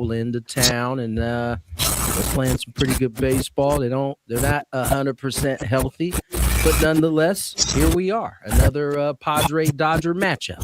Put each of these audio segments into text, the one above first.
roll into town, and they're playing some pretty good baseball. They're not 100% healthy, but nonetheless, here we are, another Padre-Dodger matchup.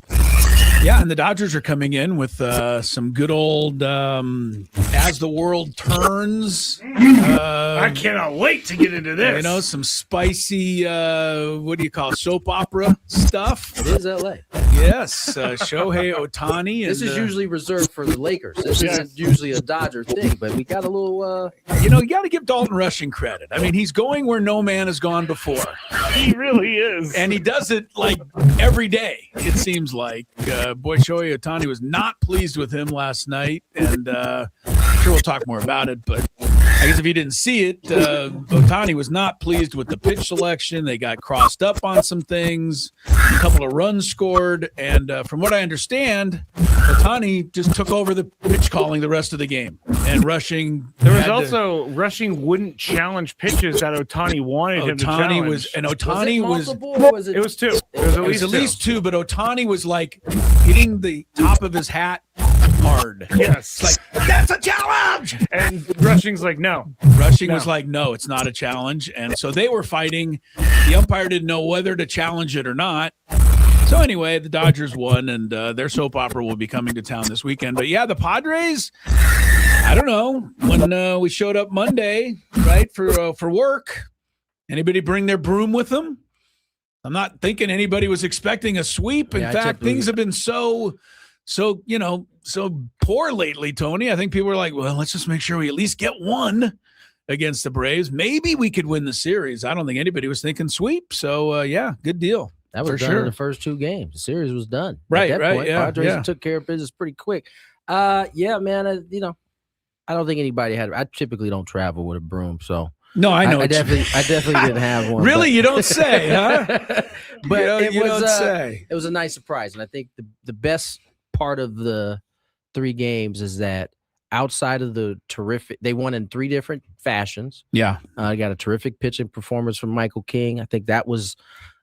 Yeah, and the Dodgers are coming in with some good old As the World Turns. I cannot wait to get into this. Some spicy, what do you call it, soap opera stuff. It is L.A. Yes, Shohei Ohtani. This is usually reserved for the Lakers. This isn't usually a Dodger thing, but we got a little... you got to give Dalton Rushing credit. I mean, he's going where no man has gone before. He really is. And he does it, like, every day, it seems like. Boy, Shohei Ohtani was not pleased with him last night, and I'm sure we'll talk more about it, but I guess if you didn't see it, Ohtani was not pleased with the pitch selection. They got crossed up on some things, a couple of runs scored, and from what I understand, Ohtani just took over the pitch calling the rest of the game, and Rushing. There was also Rushing wouldn't challenge pitches that Ohtani wanted him to challenge. It was two. It was at least two, but Ohtani was like hitting the top of his hat hard. Yes. Like, that's a challenge! And Rushing's like, no. Rushing was like, no, it's not a challenge. And so they were fighting. The umpire didn't know whether to challenge it or not. So anyway, the Dodgers won, and their soap opera will be coming to town this weekend. But yeah, the Padres, I don't know. When we showed up Monday, right, for work, anybody bring their broom with them? I'm not thinking anybody was expecting a sweep. In fact, things have been so poor lately, Tony. I think people are like, well, let's just make sure we at least get one against the Braves. Maybe we could win the series. I don't think anybody was thinking sweep. So, yeah, good deal. That was done in the first two games. The series was done. Right, At that point, yeah. Padres took care of business pretty quick. Yeah, man, I don't think anybody had – I typically don't travel with a broom, so – No, I know. I definitely didn't have one. Really? You don't say, huh? But you don't say. It was a nice surprise. And I think the best part of the three games is that outside of the terrific – they won in three different fashions. Yeah. I got a terrific pitching performance from Michael King. I think that was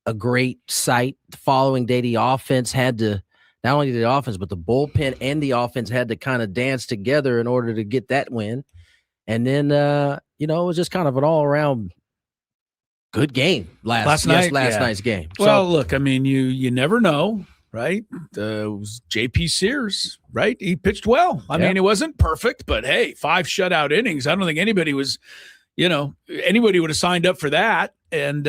a great sight. The following day, the offense had to – not only the offense, but the bullpen and the offense had to kind of dance together in order to get that win. And then, it was just kind of an all-around good game last night's game. Well, look, I mean, you never know, right? It was J.P. Sears, right? He pitched well. I mean, it wasn't perfect, but, hey, 5 shutout innings. I don't think anybody was, anybody would have signed up for that. And,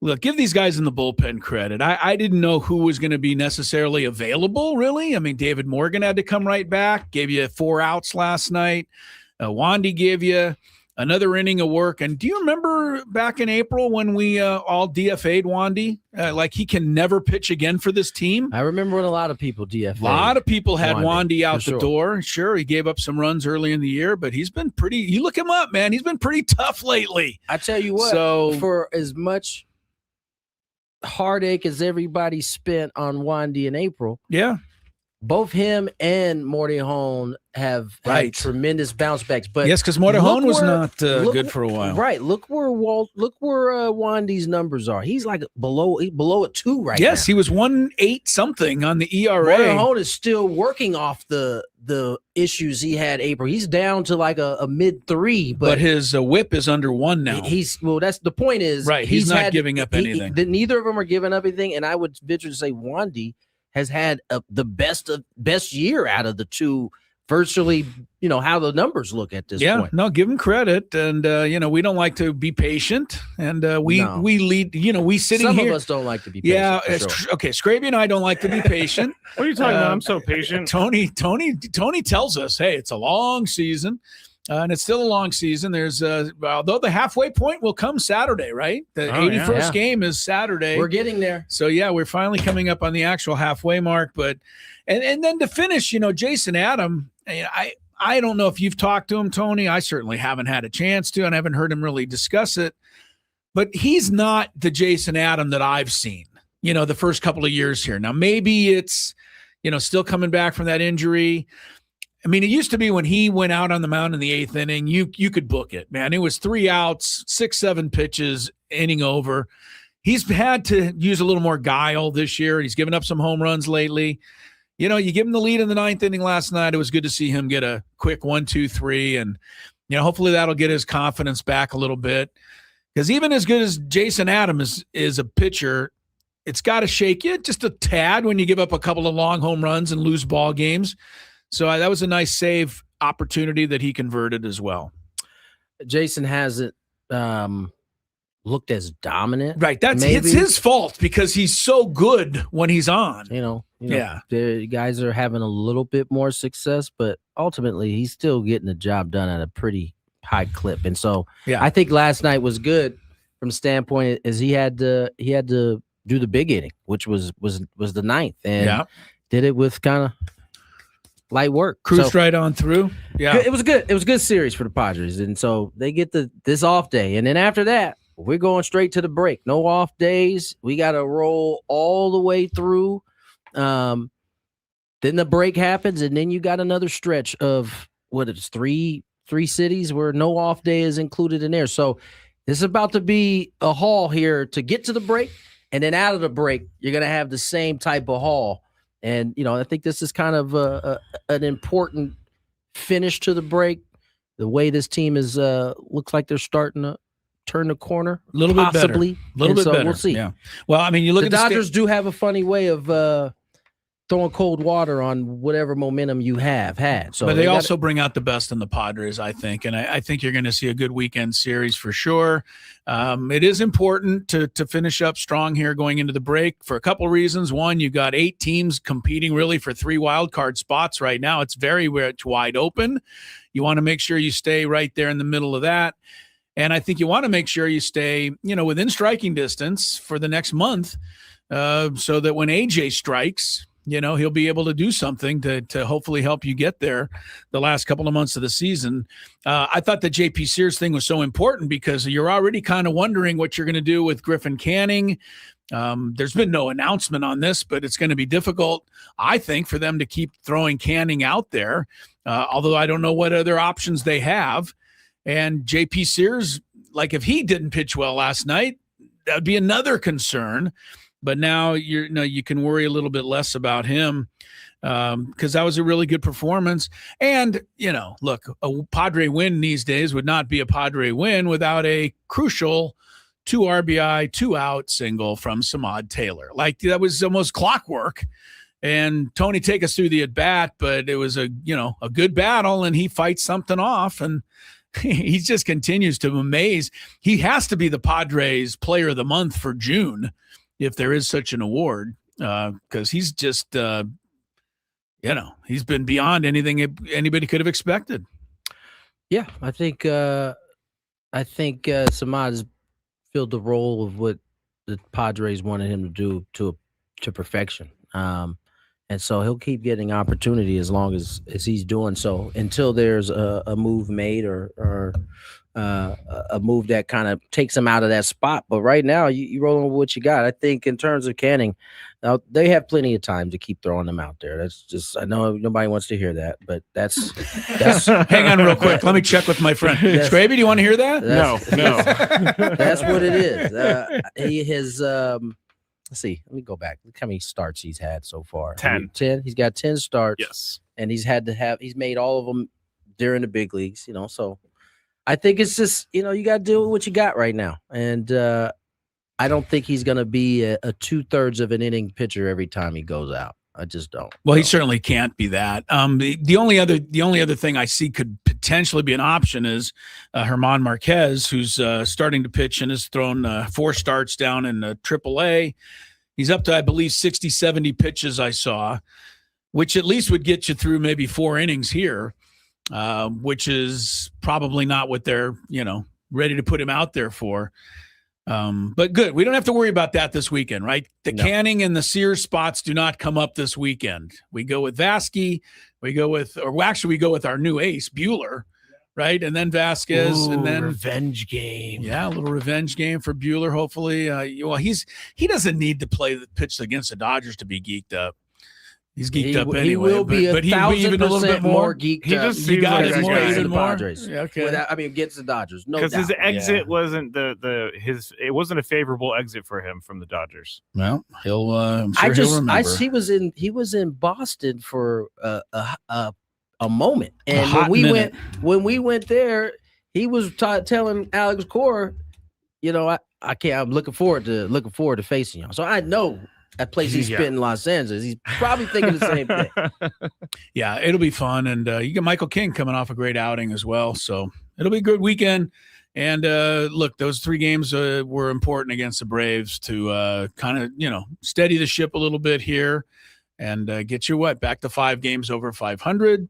look, give these guys in the bullpen credit. I didn't know who was going to be necessarily available, really. I mean, David Morgan had to come right back, gave you 4 outs last night. Wandy gave you another inning of work. And do you remember back in April when we all DFA'd Wandy? Like he can never pitch again for this team? I remember when a lot of people DFA'd. A lot of people had Wandy out the door. Sure, he gave up some runs early in the year, but he's been pretty – you look him up, man. He's been pretty tough lately. I tell you what, for as much heartache as everybody spent on Wandy in April – yeah. Both him and Morty Hone have had tremendous bounce backs, but yes, because Morty Hone was not good for a while. Right? Look where Wandy's numbers are. He's like below a 2 right now. Yes, he was 1.8 something on the ERA. Morty Hone is still working off the issues he had April. He's down to like a mid 3, but his whip is under 1 now. That's the point. Is right? He's not giving up anything. Neither of them are giving up anything, and I would venture to say Wandy has had the best year out of the two, virtually, how the numbers look at this point. No, give him credit. And, we don't like to be patient. And we lead, we sitting here. Some of us don't like to be patient. Yeah. Okay. Scraby and I don't like to be patient. What are you talking about? I'm so patient. Tony tells us, hey, it's a long season. And it's still a long season. There's although the halfway point will come Saturday, right? The 81st game is Saturday. We're getting there. So we're finally coming up on the actual halfway mark. But and then to finish, Jason Adam, I don't know if you've talked to him, Tony. I certainly haven't had a chance to, and I haven't heard him really discuss it. But he's not the Jason Adam that I've seen, the first couple of years here. Now maybe it's still coming back from that injury. I mean, it used to be when he went out on the mound in the 8th inning, you could book it, man. It was 3 outs, 6-7 pitches, inning over. He's had to use a little more guile this year. He's given up some home runs lately. you give him the lead in the 9th inning last night. It was good to see him get a quick 1, 2, 3. And, hopefully that'll get his confidence back a little bit. Because even as good as Jason Adams is a pitcher, it's got to shake you just a tad when you give up a couple of long home runs and lose ball games. So that was a nice save opportunity that he converted as well. Jason hasn't looked as dominant. Right. It's his fault because he's so good when he's on. The guys are having a little bit more success, but ultimately he's still getting the job done at a pretty high clip. And so I think last night was good from the standpoint as he had to do the big inning, which was the 9th, and did it with kind of light work. Cruised right on through. Yeah. It was good. It was a good series for the Padres. And so they get this off day. And then after that, we're going straight to the break. No off days. We got to roll all the way through. Then the break happens, and then you got another stretch of three cities where no off day is included in there. So it's about to be a haul here to get to the break, and then out of the break, you're going to have the same type of haul. And, I think this is kind of an important finish to the break. The way this team is looks like they're starting to turn the corner a little bit better. A little bit better. We'll see. Yeah. Well, you look the at Dodgers do have a funny way of throwing cold water on whatever momentum you have had. So, but they also bring out the best in the Padres, I think, and I think you're going to see a good weekend series for sure. It is important to finish up strong here going into the break for a couple of reasons. One, you've got 8 teams competing really for 3 wild card spots right now. It's very wide open. You want to make sure you stay right there in the middle of that. And I think you want to make sure you stay, within striking distance for the next month so that when AJ strikes, he'll be able to do something to hopefully help you get there the last couple of months of the season. I thought the JP Sears thing was so important because you're already kind of wondering what you're going to do with Griffin Canning. There's been no announcement on this, but it's going to be difficult, I think, for them to keep throwing Canning out there, although I don't know what other options they have. And JP Sears, if he didn't pitch well last night, that would be another concern. But now you can worry a little bit less about him because that was a really good performance. And, look, a Padre win these days would not be a Padre win without a crucial 2 RBI, 2-out single from Samad Taylor. That was almost clockwork. And Tony, take us through the at-bat, but it was a good battle, and he fights something off, and he just continues to amaze. He has to be the Padres Player of the Month for June, if there is such an award, because he's just, he's been beyond anything anybody could have expected. Yeah, I think Samad has filled the role of what the Padres wanted him to do to perfection. And so he'll keep getting opportunity as long as he's doing so until there's a move made or a move that kind of takes him out of that spot. But right now, you rolling with what you got. I think in terms of Canning, they have plenty of time to keep throwing them out there. That's just, I know nobody wants to hear that, but that's hang on real quick. Let me check with my friend. Scraby, do you want to hear that? No. That's what it is. He has, let's see, let me go back. Look how many starts he's had so far. 10. 10. He's got 10 starts. Yes. And he's made all of them during the big leagues, so I think it's just, you got to deal with what you got right now. And I don't think he's going to be a 2/3 of an inning pitcher every time he goes out. I just don't. Well, he certainly can't be that. The only other thing I see could potentially be an option is Herman Marquez, who's starting to pitch and has thrown 4 starts down in AAA. He's up to, I believe, 60, 70 pitches I saw, which at least would get you through maybe 4 innings here. Which is probably not what they're, ready to put him out there for. But good. We don't have to worry about that this weekend, right? The Canning and the Sears spots do not come up this weekend. We go with Vasquez. We go with our new ace, Buehler, right? And then Vasquez. Ooh, and then revenge game. Yeah, a little revenge game for Buehler, hopefully. He doesn't need to pitch against the Dodgers to be geeked up. He's geeked up anyway. He will be but he'll be even a little bit more geeked he up. just You seems got like it a more, guy. even the more. Padres. Yeah, okay. Against the Dodgers. No Because doubt. his exit wasn't it wasn't a favorable exit for him from the Dodgers. Well, he'll. I'm sure he'll remember. He was in Boston for a moment, and when we went there, he was telling Alex Cora, I can't. I'm looking forward to facing y'all. So I know that place he spent in Los Angeles. He's probably thinking the same thing. Yeah, it'll be fun, and you get Michael King coming off a great outing as well. So it'll be a good weekend. And look, those 3 games were important against the Braves to kind of steady the ship a little bit here, and get you back to 5 games over 500.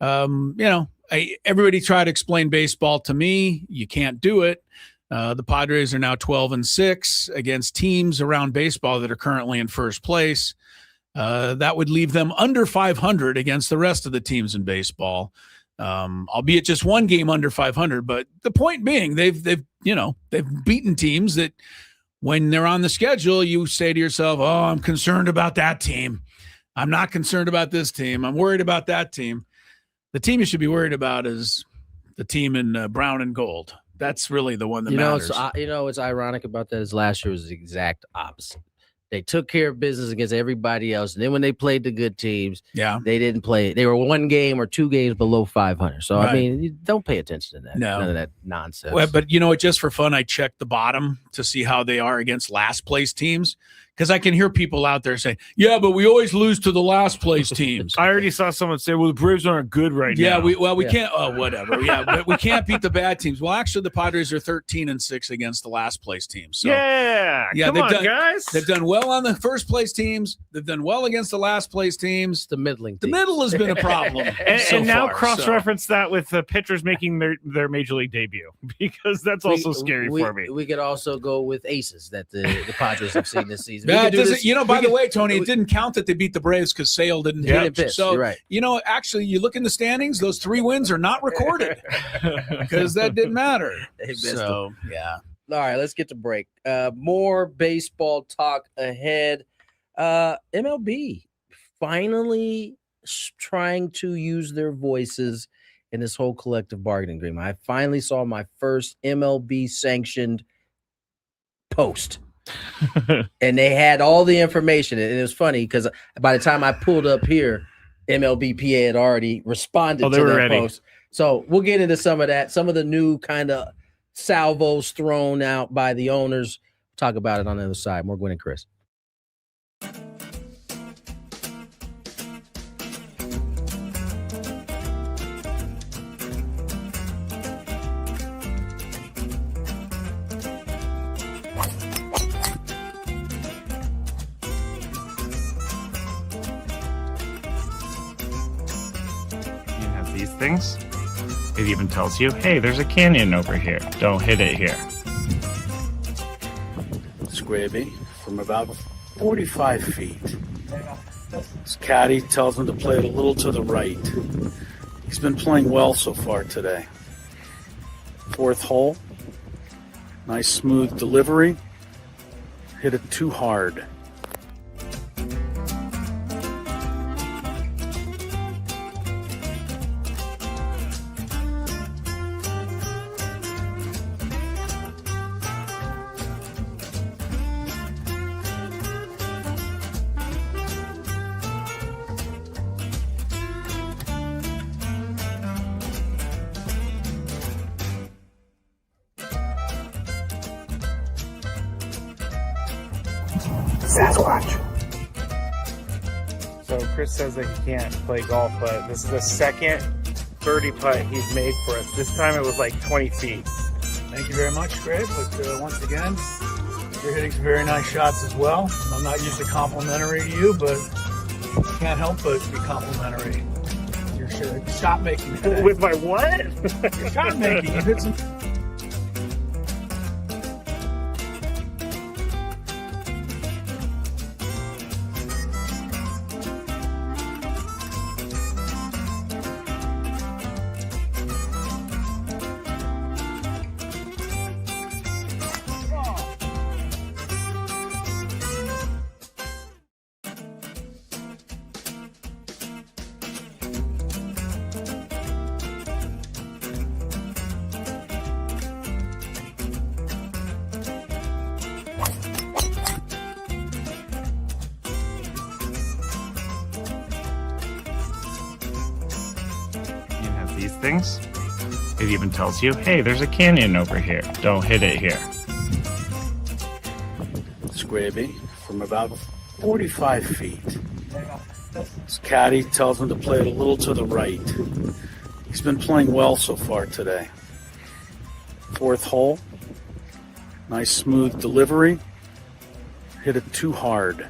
Everybody tried to explain baseball to me. You can't do it. The Padres are now 12-6 against teams around baseball that are currently in first place. That would leave them under 500 against the rest of the teams in baseball, albeit just 1 game under 500. But the point being, they've beaten teams that when they're on the schedule, you say to yourself, "Oh, I'm concerned about that team. I'm not concerned about this team. I'm worried about that team." The team you should be worried about is the team in brown and gold. That's really the one that matters. What's ironic about that is last year was the exact opposite. They took care of business against everybody else, and then when they played the good teams, they didn't play. They were 1 game or 2 games below 500. So I mean, you don't pay attention to that. No. None of that nonsense. Well, but just for fun, I checked the bottom to see how they are against last place teams. Because I can hear people out there saying, "Yeah, but we always lose to the last place teams." I already saw someone say, "Well, the Braves aren't good right now." We can't. Oh, whatever. Yeah, but we can't beat the bad teams. Well, actually, the Padres are 13-6 against the last place teams. So, come on, guys. They've done well on the first place teams. They've done well against the last place teams. The middling. The middle has been a problem. and now cross-reference that with the pitchers making their major league debut, because that's also scary for me. We could also go with aces that the Padres have seen this season. By the way, Tony, it didn't count that they beat the Braves because Sale didn't pitch. So, right. Actually, you look in the standings, those 3 wins are not recorded because that didn't matter. So, yeah. All right, let's get to break. More baseball talk ahead. MLB finally trying to use their voices in this whole collective bargaining agreement. I finally saw my first MLB-sanctioned post. And they had all the information, and it was funny because by the time I pulled up here, MLBPA had already responded to that post. So we'll get into some of that, some of the new kind of salvos thrown out by the owners. Talk about it on the other side. More Gwynn and Chris. Things. It even tells you, hey, there's a canyon over here. Don't hit it here. Scraby from about 45 feet. His caddy tells him to play it a little to the right. He's been playing well so far today. 4th hole. Nice smooth delivery. Hit it too hard. Sasquatch. So Chris says that he can't play golf, but this is the second birdie putt he's made for us. This time it was like 20 feet. Thank you very much, Greg. But once again, you're hitting some very nice shots as well. I'm not usually complimentary to you, but can't help but be complimentary. Your shot making today. With my what? Your shot making. You hit some. these things. It even tells you, hey, there's a canyon over here. Don't hit it here. Scraby from about 45 feet. His caddy tells him to play it a little to the right. He's been playing well so far today. Fourth hole. Nice smooth delivery. Hit it too hard.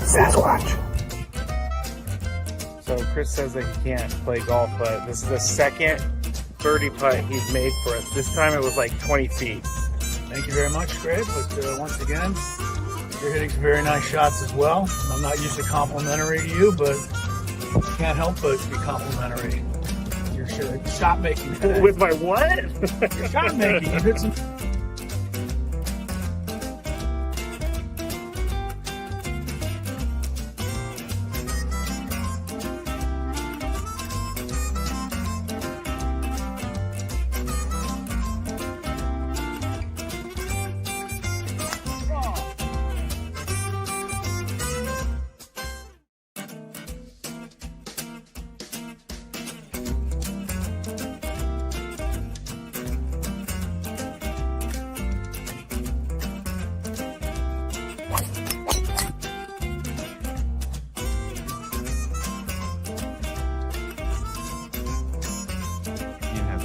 Sasquatch. So Chris says that he can't play golf, but this is the second birdie putt he's made for us. This time it was like 20 feet. Thank you very much, Greg. But once again, you're hitting some very nice shots as well. I'm not usually complimentary to you, but can't help but be complimentary. Your shot making today. With my what? Your shot making. You hit some.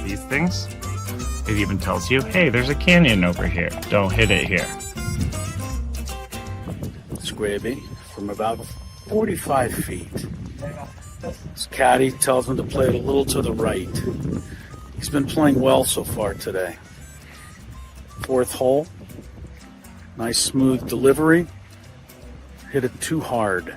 These things. It even tells you, hey, there's a canyon over here. Don't hit it here. Scraby from about 45 feet. His caddy tells him to play it a little to the right. He's been playing well so far today. Fourth hole. Nice smooth delivery. Hit it too hard.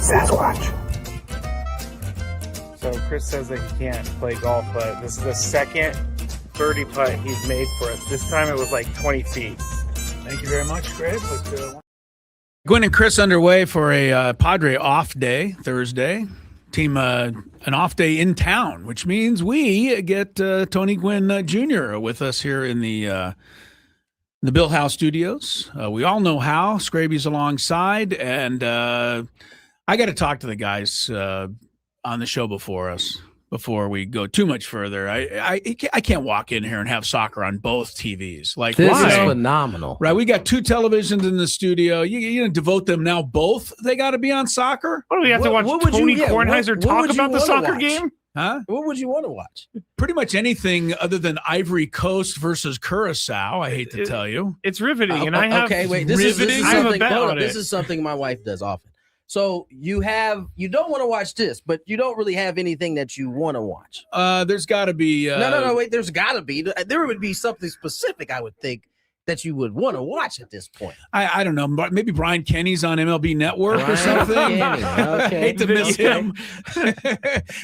Sasquatch. So Chris says that he can't play golf, but this is the second birdie putt he's made for us. This time it was like 20 feet. Thank you very much, Greg. Gwynn and Chris underway for a Padre off day, Thursday. Team an off day in town, which means we get Tony Gwynn Jr. with us here in the Bill House Studios. We all know how. Scraby's alongside, and I got to talk to the guys on the show before we go too much further. I can't walk in here and have soccer on both TVs. Like, this why? is phenomenal, right? We got two televisions in the studio. You devote them now both. They got to be on soccer. What do we have to watch? Tony Kornheiser talk about the soccer watch? game? Huh? What would you want to watch? Pretty much anything other than Ivory Coast versus Curacao. I hate to tell you, it's riveting. And I have This is something my wife does often. So you don't want to watch this, but you don't really have anything that you want to watch. There's got to be. No. Wait, there's got to be. There would be something specific, I would think, that you would want to watch at this point. I don't know. Maybe Brian Kenny's on MLB Network or something. Okay. Hate to miss him.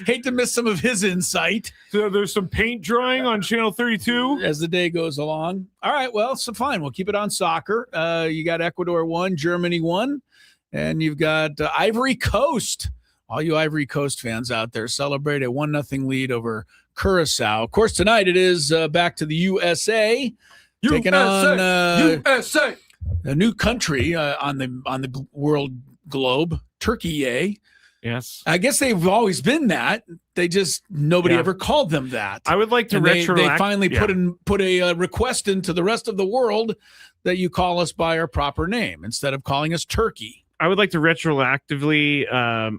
Hate to miss some of his insight. So there's some paint drawing on Channel 32 as the day goes along. All right, well, so fine. We'll keep it on soccer. You got Ecuador 1, Germany 1. And you've got Ivory Coast. All you Ivory Coast fans out there celebrate a 1-0 lead over Curacao. Of course, tonight it is back to the USA. Taking on USA, a new country on the world globe, Turkey. Yes, I guess they've always been that. They just nobody ever called them that. I would like to They finally put a request into the rest of the world that you call us by our proper name instead of calling us Turkey. I would like to retroactively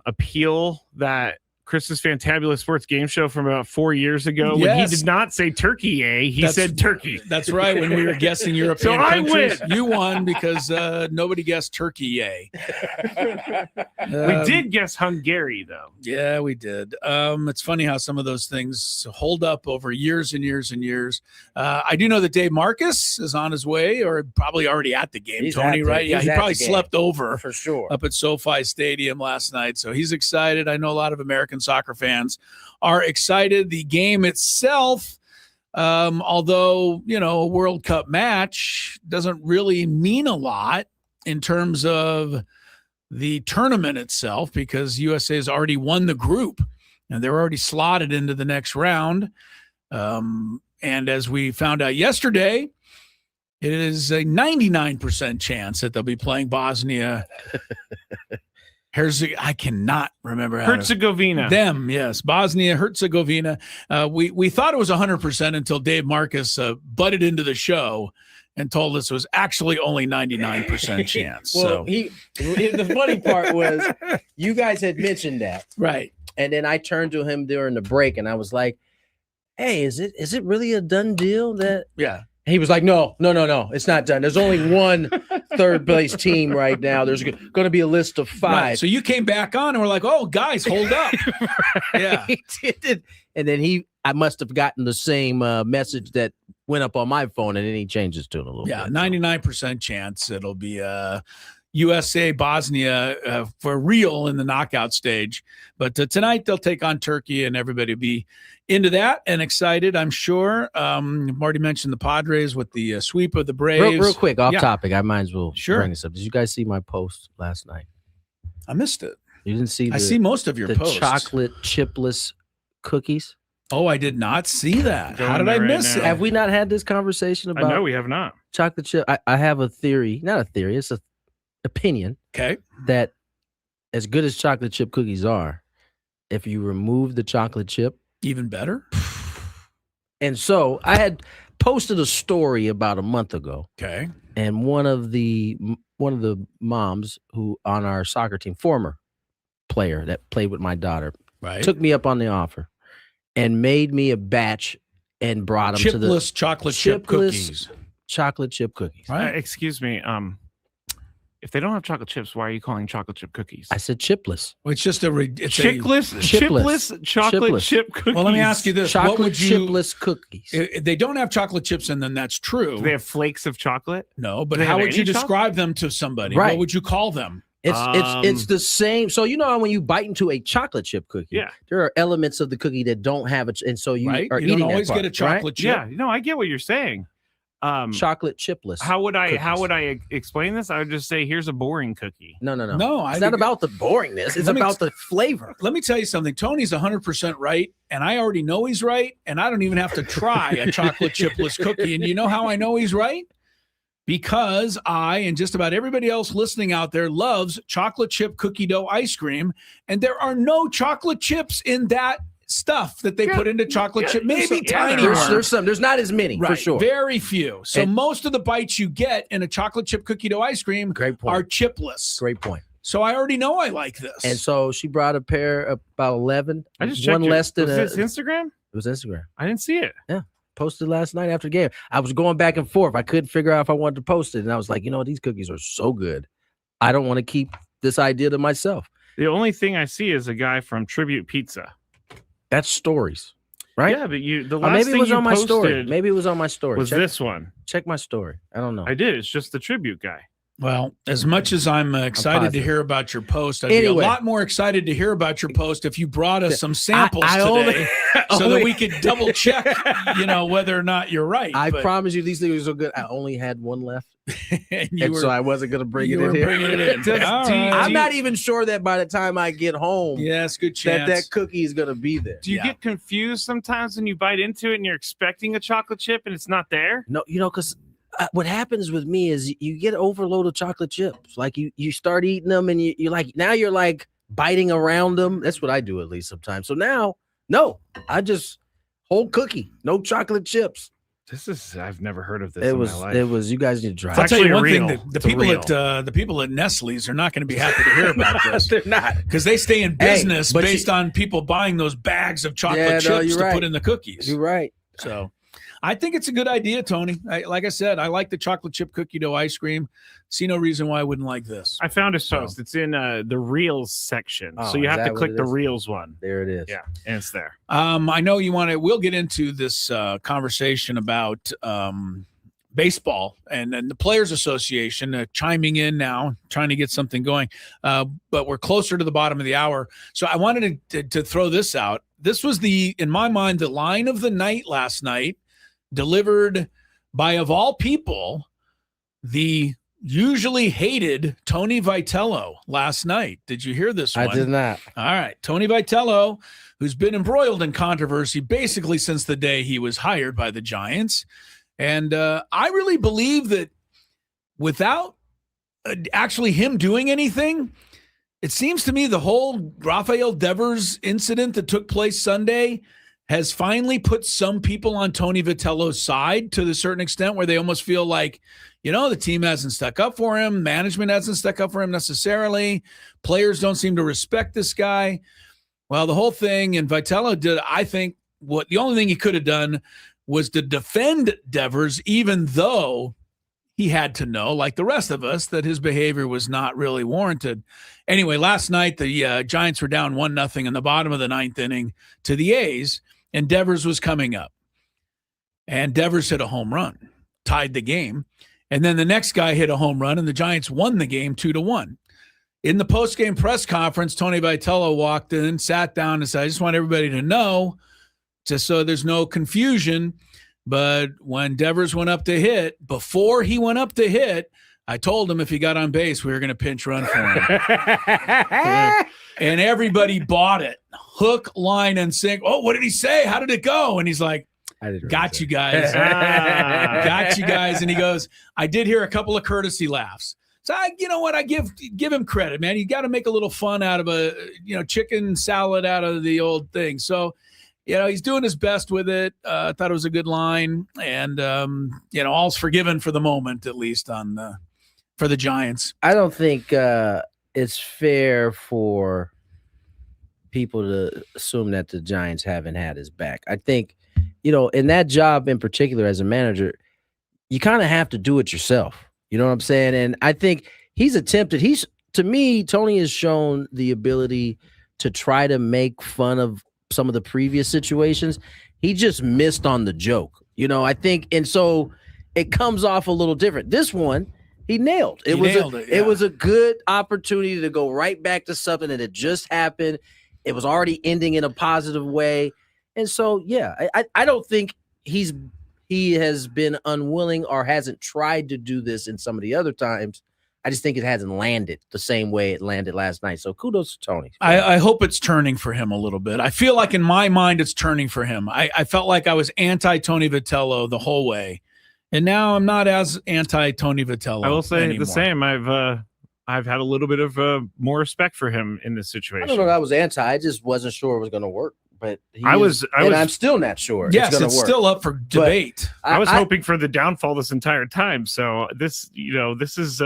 appeal that Chris's Fantabulous Sports Game Show from about 4 years ago when he did not say turkey, he said turkey. That's right. When we were guessing European countries, I win. You won because nobody guessed turkey, we did guess Hungary, though. Yeah, we did. It's funny how some of those things hold up over years and years and years. I do know that Dave Marcus is on his way, or probably already at the game, Tony, right? Yeah, he probably slept over for sure up at SoFi Stadium last night. So he's excited. I know a lot of American soccer fans are excited. The game itself, although, a World Cup match doesn't really mean a lot in terms of the tournament itself, because USA has already won the group and they're already slotted into the next round. And as we found out yesterday, it is a 99% chance that they'll be playing Bosnia. I cannot remember how Herzegovina. Them, yes. Bosnia, Herzegovina. We thought it was 100% until Dave Marcus butted into the show and told us it was actually only 99% chance. Well, the funny part was you guys had mentioned that. Right. And then I turned to him during the break and I was like, hey, is it really a done deal that Yeah. He was like, no, it's not done. There's only one third place team right now. There's going to be a list of 5. Right. So you came back on and we're like, oh, guys, hold up. Yeah. And then I must have gotten the same message that went up on my phone, and then he changed his tune a little bit. Yeah, 99% chance it'll be USA, Bosnia for real in the knockout stage. But tonight they'll take on Turkey, and everybody will be into that and excited, I'm sure. Marty mentioned the Padres with the sweep of the Braves. Real quick, off topic. I might as well bring this up. Did you guys see my post last night? I missed it. You didn't see I see most of your posts. The chocolate chipless cookies? Oh, I did not see that. How did I miss it? Have we not had this conversation about No, we have not. Chocolate chip? I have a theory. Not a theory. It's an opinion. Okay. That as good as chocolate chip cookies are, if you remove the chocolate chip, even better. And so I had posted a story about a month ago. Okay. And one of the moms who on our soccer team, former player that played with my daughter, took me up on the offer and made me a batch and brought them to the chocolate chip cookies. Chocolate chip cookies. Right. Excuse me. If they don't have chocolate chips, why are you calling chocolate chip cookies? I said chipless. Well, it's just chipless chocolate chip cookies. Well, let me ask you this: chocolate chipless cookies. If they don't have chocolate chips in them, that's true. Do they have flakes of chocolate? No, but how would you describe them to somebody? Right. What would you call them? It's the same. So when you bite into a chocolate chip cookie, there are elements of the cookie that don't have it, and so you are you eating don't always that part, get a chocolate chip. Yeah, no, I get what you're saying. Chocolate chipless. How would I explain this? I would just say, here's a boring cookie. No. It's not about the boringness. It's about the flavor. Let me tell you something. Tony's 100% right, and I already know he's right, and I don't even have to try a chocolate chipless cookie. And you know how I know he's right? Because I and just about everybody else listening out there loves chocolate chip cookie dough ice cream, and there are no chocolate chips in that stuff that they put into chocolate chip. Maybe tiny ones. There's some. There's not as many, for sure. Very few. So most of the bites you get in a chocolate chip cookie dough ice cream are chipless. Great point. So I already know I like this. And so she brought a pair, about 11. I just one checked less than was this Instagram? It was Instagram. I didn't see it. Yeah. Posted last night after the game. I was going back and forth. I couldn't figure out if I wanted to post it. And I was like, these cookies are so good. I don't want to keep this idea to myself. The only thing I see is a guy from Tribute Pizza. That's stories, right? Yeah, but the last maybe it thing was you on my posted story. Maybe it was on my story. Was this one? Check my story. I don't know. I did. It's just the Tribute guy. Well, as much as I'm excited to hear about your post, I'd be a lot more excited to hear about your post if you brought us some samples today so that we could double check, whether or not you're right. I promise you these things are good. I only had one left. So I wasn't going to bring it in here. Bringing it in. I'm not even sure that by the time I get home, yes, good chance that cookie is going to be there. Do you get confused sometimes when you bite into it and you're expecting a chocolate chip and it's not there? No, because what happens with me is you get overload of chocolate chips. Like you start eating them and you're like biting around them. That's what I do at least sometimes. So now, no, I just whole cookie, no chocolate chips. I've never heard of this. It in was. my life. It was. You guys need to try. I'll tell you one real. thing: the people at Nestle's are not going to be happy to hear about this. They're not, because they stay in business but based on people buying those bags of chocolate chips to put in the cookies. You're right. So, I think it's a good idea, Tony. Like I said, I like the chocolate chip cookie dough ice cream. See no reason why I wouldn't like this. I found his post. It's in the Reels section, so you have to click the Reels one. There it is. Yeah, and it's there. I know you want to. We'll get into this conversation about baseball and the Players Association chiming in now, trying to get something going. But we're closer to the bottom of the hour, so I wanted to throw this out. This was in my mind, the line of the night last night, delivered by, of all people, the usually hated Tony Vitello last night. Did you hear this one? I did not. All right. Tony Vitello, who's been embroiled in controversy basically since the day he was hired by the Giants. And I really believe that without actually him doing anything, it seems to me the whole Rafael Devers incident that took place Sunday has finally put some people on Tony Vitello's side to a certain extent, where they almost feel like, the team hasn't stuck up for him. Management hasn't stuck up for him necessarily. Players don't seem to respect this guy. Well, the whole thing, and Vitello did, I think, the only thing he could have done was to defend Devers, even though he had to know, like the rest of us, that his behavior was not really warranted. Anyway, last night, the Giants were down 1-0 in the bottom of the ninth inning to the A's, and Devers was coming up. And Devers hit a home run, tied the game. And then the next guy hit a home run, and the Giants won the game 2-1. In the postgame press conference, Tony Vitello walked in, sat down, and said, I just want everybody to know, just so there's no confusion, but when Devers went up to hit, before he went up to hit, I told him if he got on base, we were going to pinch run for him. And everybody bought it. Hook, line, and sink. Oh, what did he say? How did it go? And he's like, got you guys. Got you guys. And he goes, I did hear a couple of courtesy laughs. So you know what? I give him credit, man. You got to make a little fun out of a, chicken salad out of the old thing. So, he's doing his best with it. I thought it was a good line, and all's forgiven for the moment, at least for the Giants. I don't think it's fair for people to assume that the Giants haven't had his back. I think, in that job in particular as a manager, you kind of have to do it yourself. You know what I'm saying? And I think to me, Tony has shown the ability to try to make fun of some of the previous situations. He just missed on the joke, I think. And so it comes off a little different. This one, he nailed. It was a good opportunity to go right back to something that had just happened. It was already ending in a positive way. And so, yeah, I don't think he has been unwilling or hasn't tried to do this in some of the other times. I just think it hasn't landed the same way it landed last night. So kudos to Tony. I hope it's turning for him a little bit. I feel like in my mind it's turning for him. I felt like I was anti-Tony Vitello the whole way. And now I'm not as anti-Tony Vitello. I will say anymore. The same. I've had a little bit of more respect for him in this situation. I don't know if I was anti. I just wasn't sure it was going to work. But I'm still not sure. Yes, it's still up for debate. I was hoping for the downfall this entire time. So this is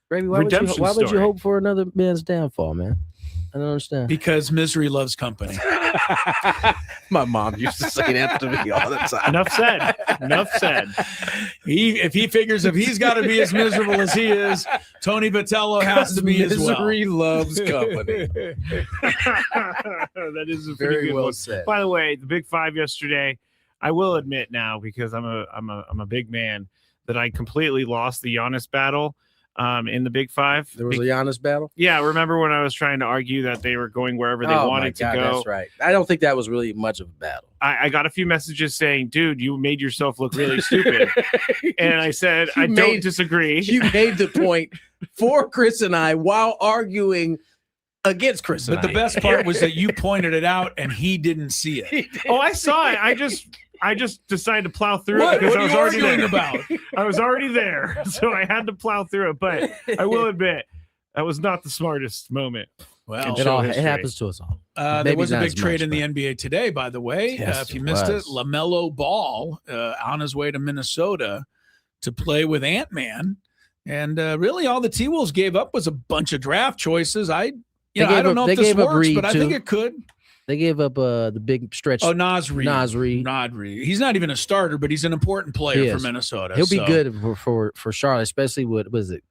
Gravy, why would you hope for another man's downfall, man? I don't understand. Because misery loves company. My mom used to say that to me all the time. Enough said. If he figures if he's got to be as miserable as he is, Tony Vitello has to be as well. Misery loves company. That is very well said. By the way, the Big Five yesterday, I will admit now, because I'm a big man, that I completely lost the Giannis battle. In the Big Five. There was a Giannis battle? Yeah, remember when I was trying to argue that they were going wherever they wanted to go? That's right. I don't think that was really much of a battle. I got a few messages saying, dude, you made yourself look really stupid. And I said, don't disagree. You made the point for Chris and I while arguing against Chris and I. But the best part was that you pointed it out and he didn't see it. I saw it. I just decided to plow through it because I was already there. I was already there, so I had to plow through it. But I will admit, that was not the smartest moment. Well, it happens to us all. There was a big trade in the NBA today, by the way. Yes, if you missed it, LaMelo Ball on his way to Minnesota to play with Ant-Man. And really all the T-Wolves gave up was a bunch of draft choices. I don't know if this works, but I think it could. They gave up the big stretch. Oh, Nasri. He's not even a starter, but he's an important player for Minnesota. He'll be good for Charlotte, especially with, was it,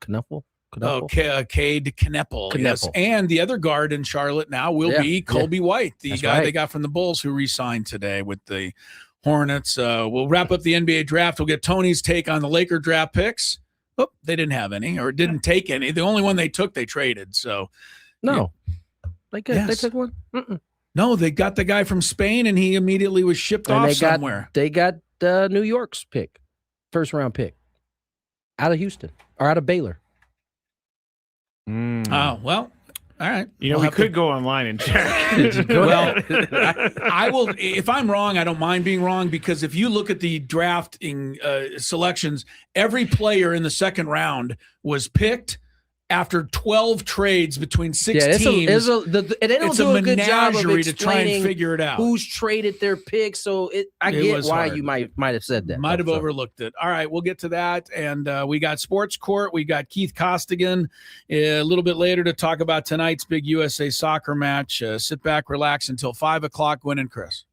Knuffle? Oh, Cade Kneppel. Yes. And the other guard in Charlotte now will be Kobe White, the guy they got from the Bulls who re-signed today with the Hornets. We'll wrap up the NBA draft. We'll get Tony's take on the Laker draft picks. Oh, they didn't have any or didn't take any. The only one they took, they traded. So, no. They took one? Mm-mm. No, they got the guy from Spain, and he immediately was shipped off somewhere. They got New York's pick, first-round pick, out of Houston or out of Baylor. Oh, well, all right. We could go online and check. Well, I will. If I'm wrong, I don't mind being wrong, because if you look at the drafting selections, every player in the second round was picked after 12 trades between 6 teams. They don't do a good job of to try and figure it out. Who's traded their picks? So I get why you might have said that. Might have overlooked it. All right, we'll get to that. And we got Sports Court. We got Keith Costigan a little bit later to talk about tonight's big USA soccer match. Sit back, relax until 5 o'clock. Gwynn and Chris.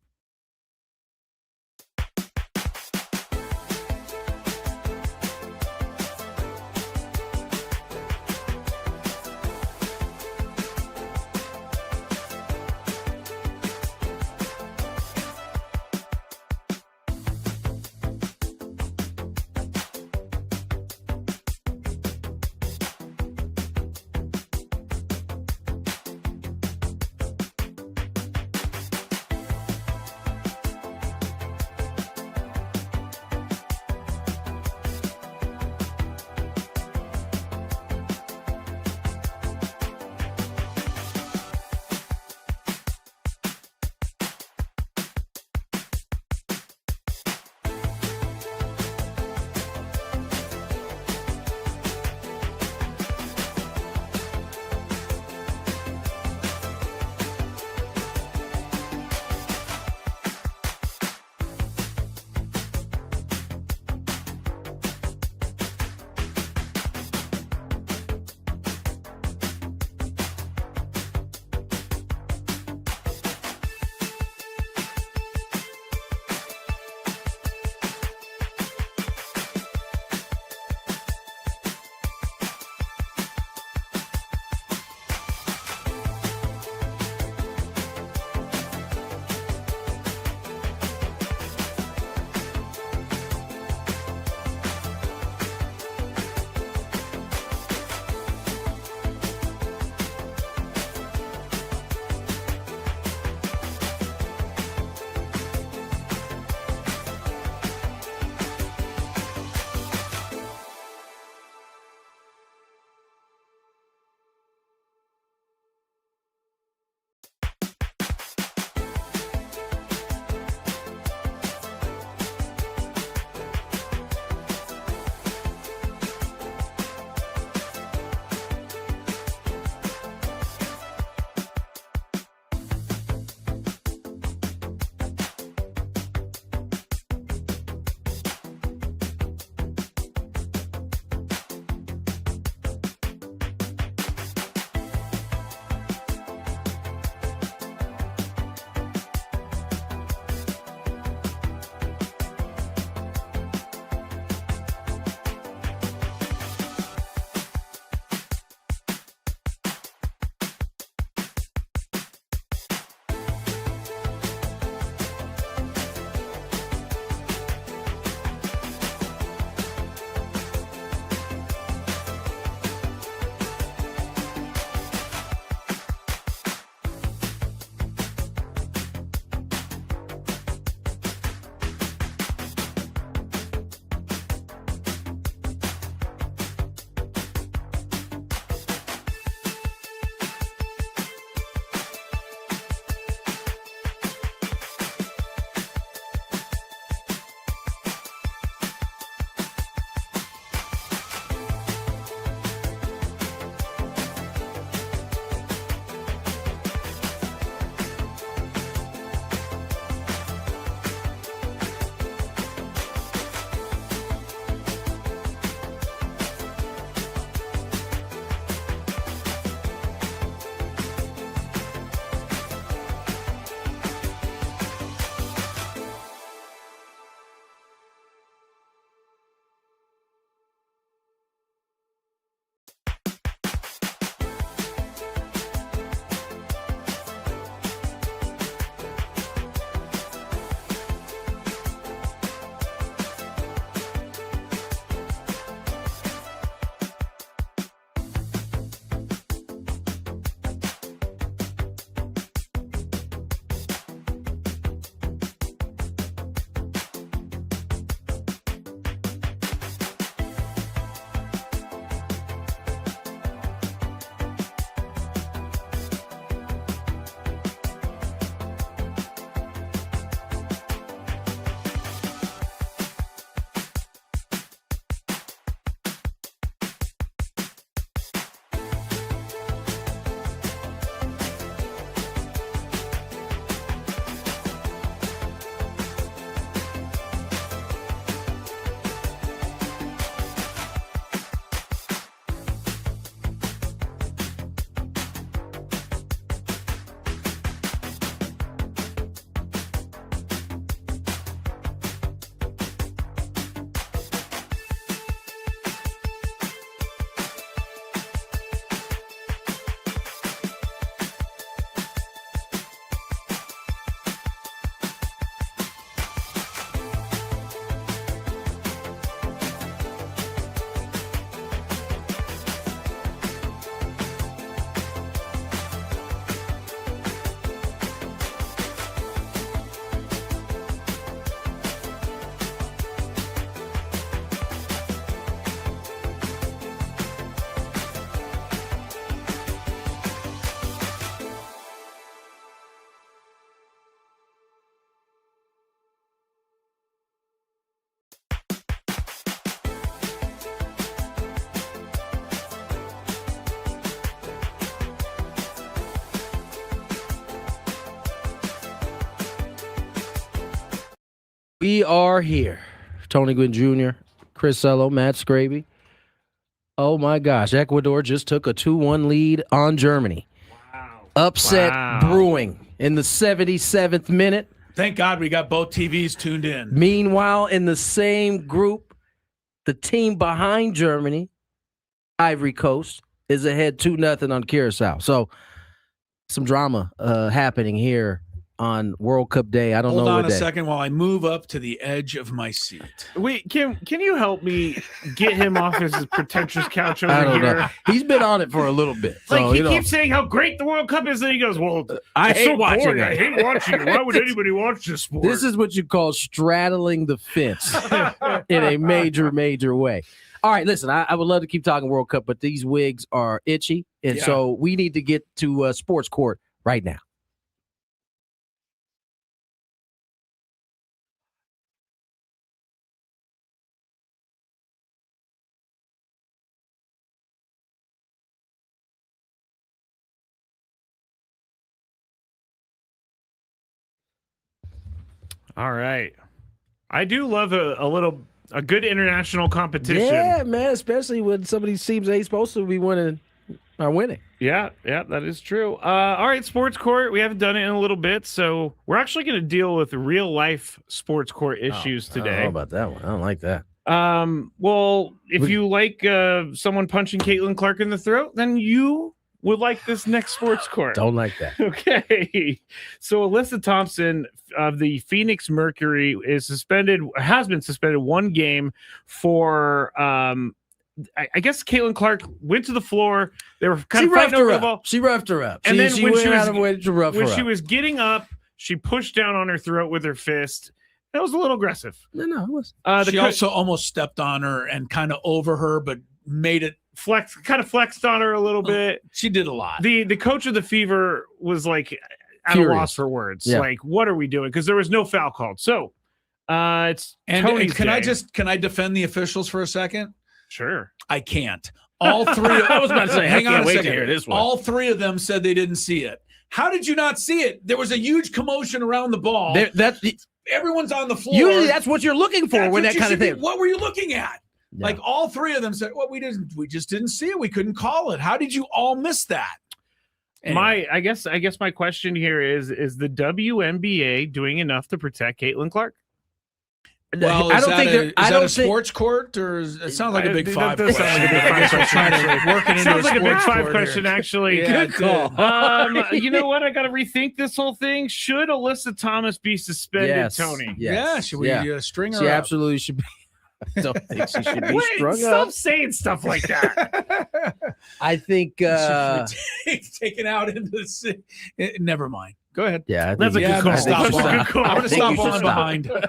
We are here. Tony Gwynn Jr., Chris Sello, Matt Scraby. Oh, my gosh. Ecuador just took a 2-1 lead on Germany. Wow. Upset brewing in the 77th minute. Thank God we got both TVs tuned in. Meanwhile, in the same group, the team behind Germany, Ivory Coast, is ahead 2-0 on Curacao. So some drama happening here on World Cup Day. I don't know what day. Hold on a second while I move up to the edge of my seat. Wait, can you help me get him off his pretentious couch over I don't here? know. He's been on it for a little bit. Like, so, he keeps saying how great the World Cup is, and he goes, well, I it's hate so watching boring. it. I hate watching it. Why would anybody watch this sport? This is what you call straddling the fence in a major, major way. All right, listen, I would love to keep talking World Cup, but these wigs are itchy, and so we need to get to Sports Court right now. All right. I do love a good international competition. Yeah, man, especially when some of these teams ain't supposed to be winning are winning. Yeah, that is true. All right, Sports Court. We haven't done it in a little bit, so we're actually going to deal with real life Sports Court issues today. I don't know about that one. I don't like that. Well, if you like someone punching Caitlin Clark in the throat, then you would like this next Sports Court. Don't like that. Okay. So Alyssa Thompson of the Phoenix Mercury has been suspended one game for I guess Caitlin Clark went to the floor. They were kind of fighting over the ball. She roughed her up. And then she when went she was, out of her way to rough her when up. she was getting up, she pushed down on her throat with her fist. That was a little aggressive. No, it was. She also almost stepped on her and kind of over her, but made it flexed on her a little bit. She did a lot. The coach of the Fever was like at a loss for words. Yeah. Like, what are we doing? Because there was no foul called. So it's and Tony's can day. can I defend the officials for a second? Sure. I can't. All three. I was about to say, hang I on can't a wait second. to hear this one. All three of them said they didn't see it. How did you not see it? There was a huge commotion around the ball. Everyone's on the floor. Usually that's what you're looking for when that kind of thing. What were you looking at? Yeah. Like all three of them said, well, we just didn't see it. We couldn't call it. How did you all miss that? Anyway. I guess my question here is the WNBA doing enough to protect Caitlin Clark? Well, I don't think is I that don't a sports court, or it sounds like a Big Five That does question. sound like a Big Five question. Trying to work it into Sounds like a Big sports Five court question, here. actually. Yeah, Good call. You know what? I got to rethink this whole thing. Should Alyssa Thomas be suspended, Yes. Tony? Yes. Yeah, should we string her She up? absolutely should be. I don't think she should be Wait, strung stop up. saying stuff like that. I think. Taken out into the city. Never mind. Go ahead. Yeah, I That's a think good you- call. I think That's you a should good stop. call. I'm I going to think stop you should falling stop.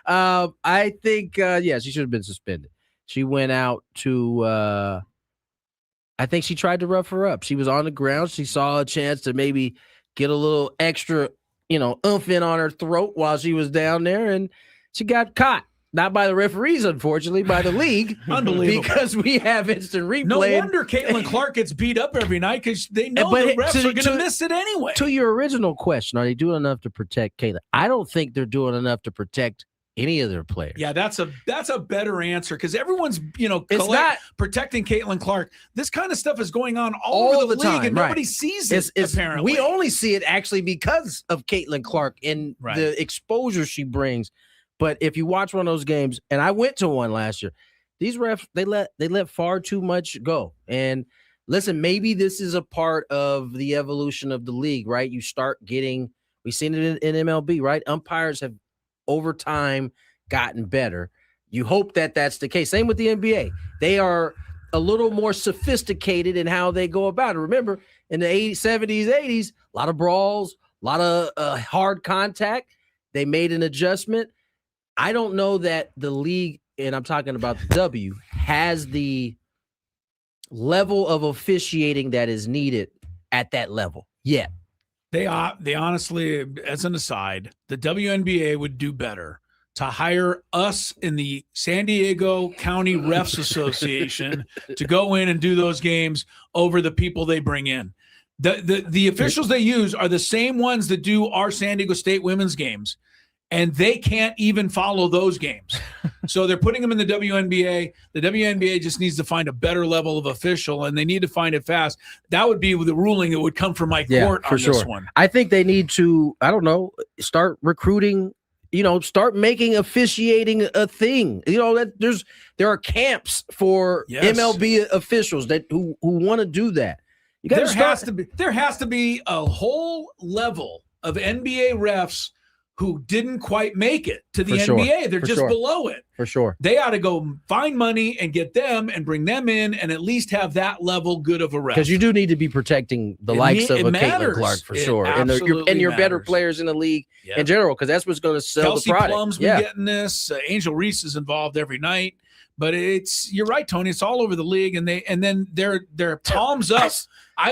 behind. I think, yeah, she should have been suspended. She went out to, I think she tried to rough her up. She was on the ground. She saw a chance to maybe get a little extra, oomph in on her throat while she was down there, and she got caught. Not by the referees, unfortunately, by the league. Unbelievable. Because we have instant replay. No wonder Caitlin Clark gets beat up every night, because they know But the refs to- are going to- to miss it anyway. To your original question, are they doing enough to protect Caitlin? I don't think they're doing enough to protect any of their players. Yeah, that's a better answer, because everyone's It's not protecting Caitlin Clark. This kind of stuff is going on all over the league, time, and right. nobody sees it. Apparently, we only see it actually because of Caitlin Clark and Right. the exposure she brings. But if you watch one of those games, and I went to one last year, these refs they let far too much go. And listen, maybe this is a part of the evolution of the league, right? You start getting, we've seen it in MLB, right? Umpires have over time gotten better. You hope that that's the case. Same with the NBA. They are a little more sophisticated in how they go about it. Remember, in the 80s, 70s, 80s, a lot of brawls, a lot of hard contact. They made an adjustment. I don't know that the league, and I'm talking about the W, has the level of officiating that is needed at that level yet. they honestly, as an aside, the WNBA would do better to hire us in the San Diego County Refs Association to go in and do those games over the people they bring in. The officials they use are the same ones that do our San Diego State women's games. and they can't even follow those games. So they're putting them in the WNBA. The WNBA just needs to find a better level of official, and they need to find it fast. That would be the ruling that would come from my court on this one. I think they need to, I don't know, start recruiting, start making officiating a thing. That there are camps for MLB officials who want to do that. There has to be a whole level of NBA refs who didn't quite make it to the NBA. They're just below it. For sure. They ought to go find money and get them and bring them in and at least have that level good of a ref. Because you do need to be protecting the likes of a Caitlin Clark for sure. And your better players in the league in general, because that's what's going to sell Kelsey the product. Plum's been getting this. Angel Reese is involved every night. But you're right, Tony. It's all over the league, and then they're palms up.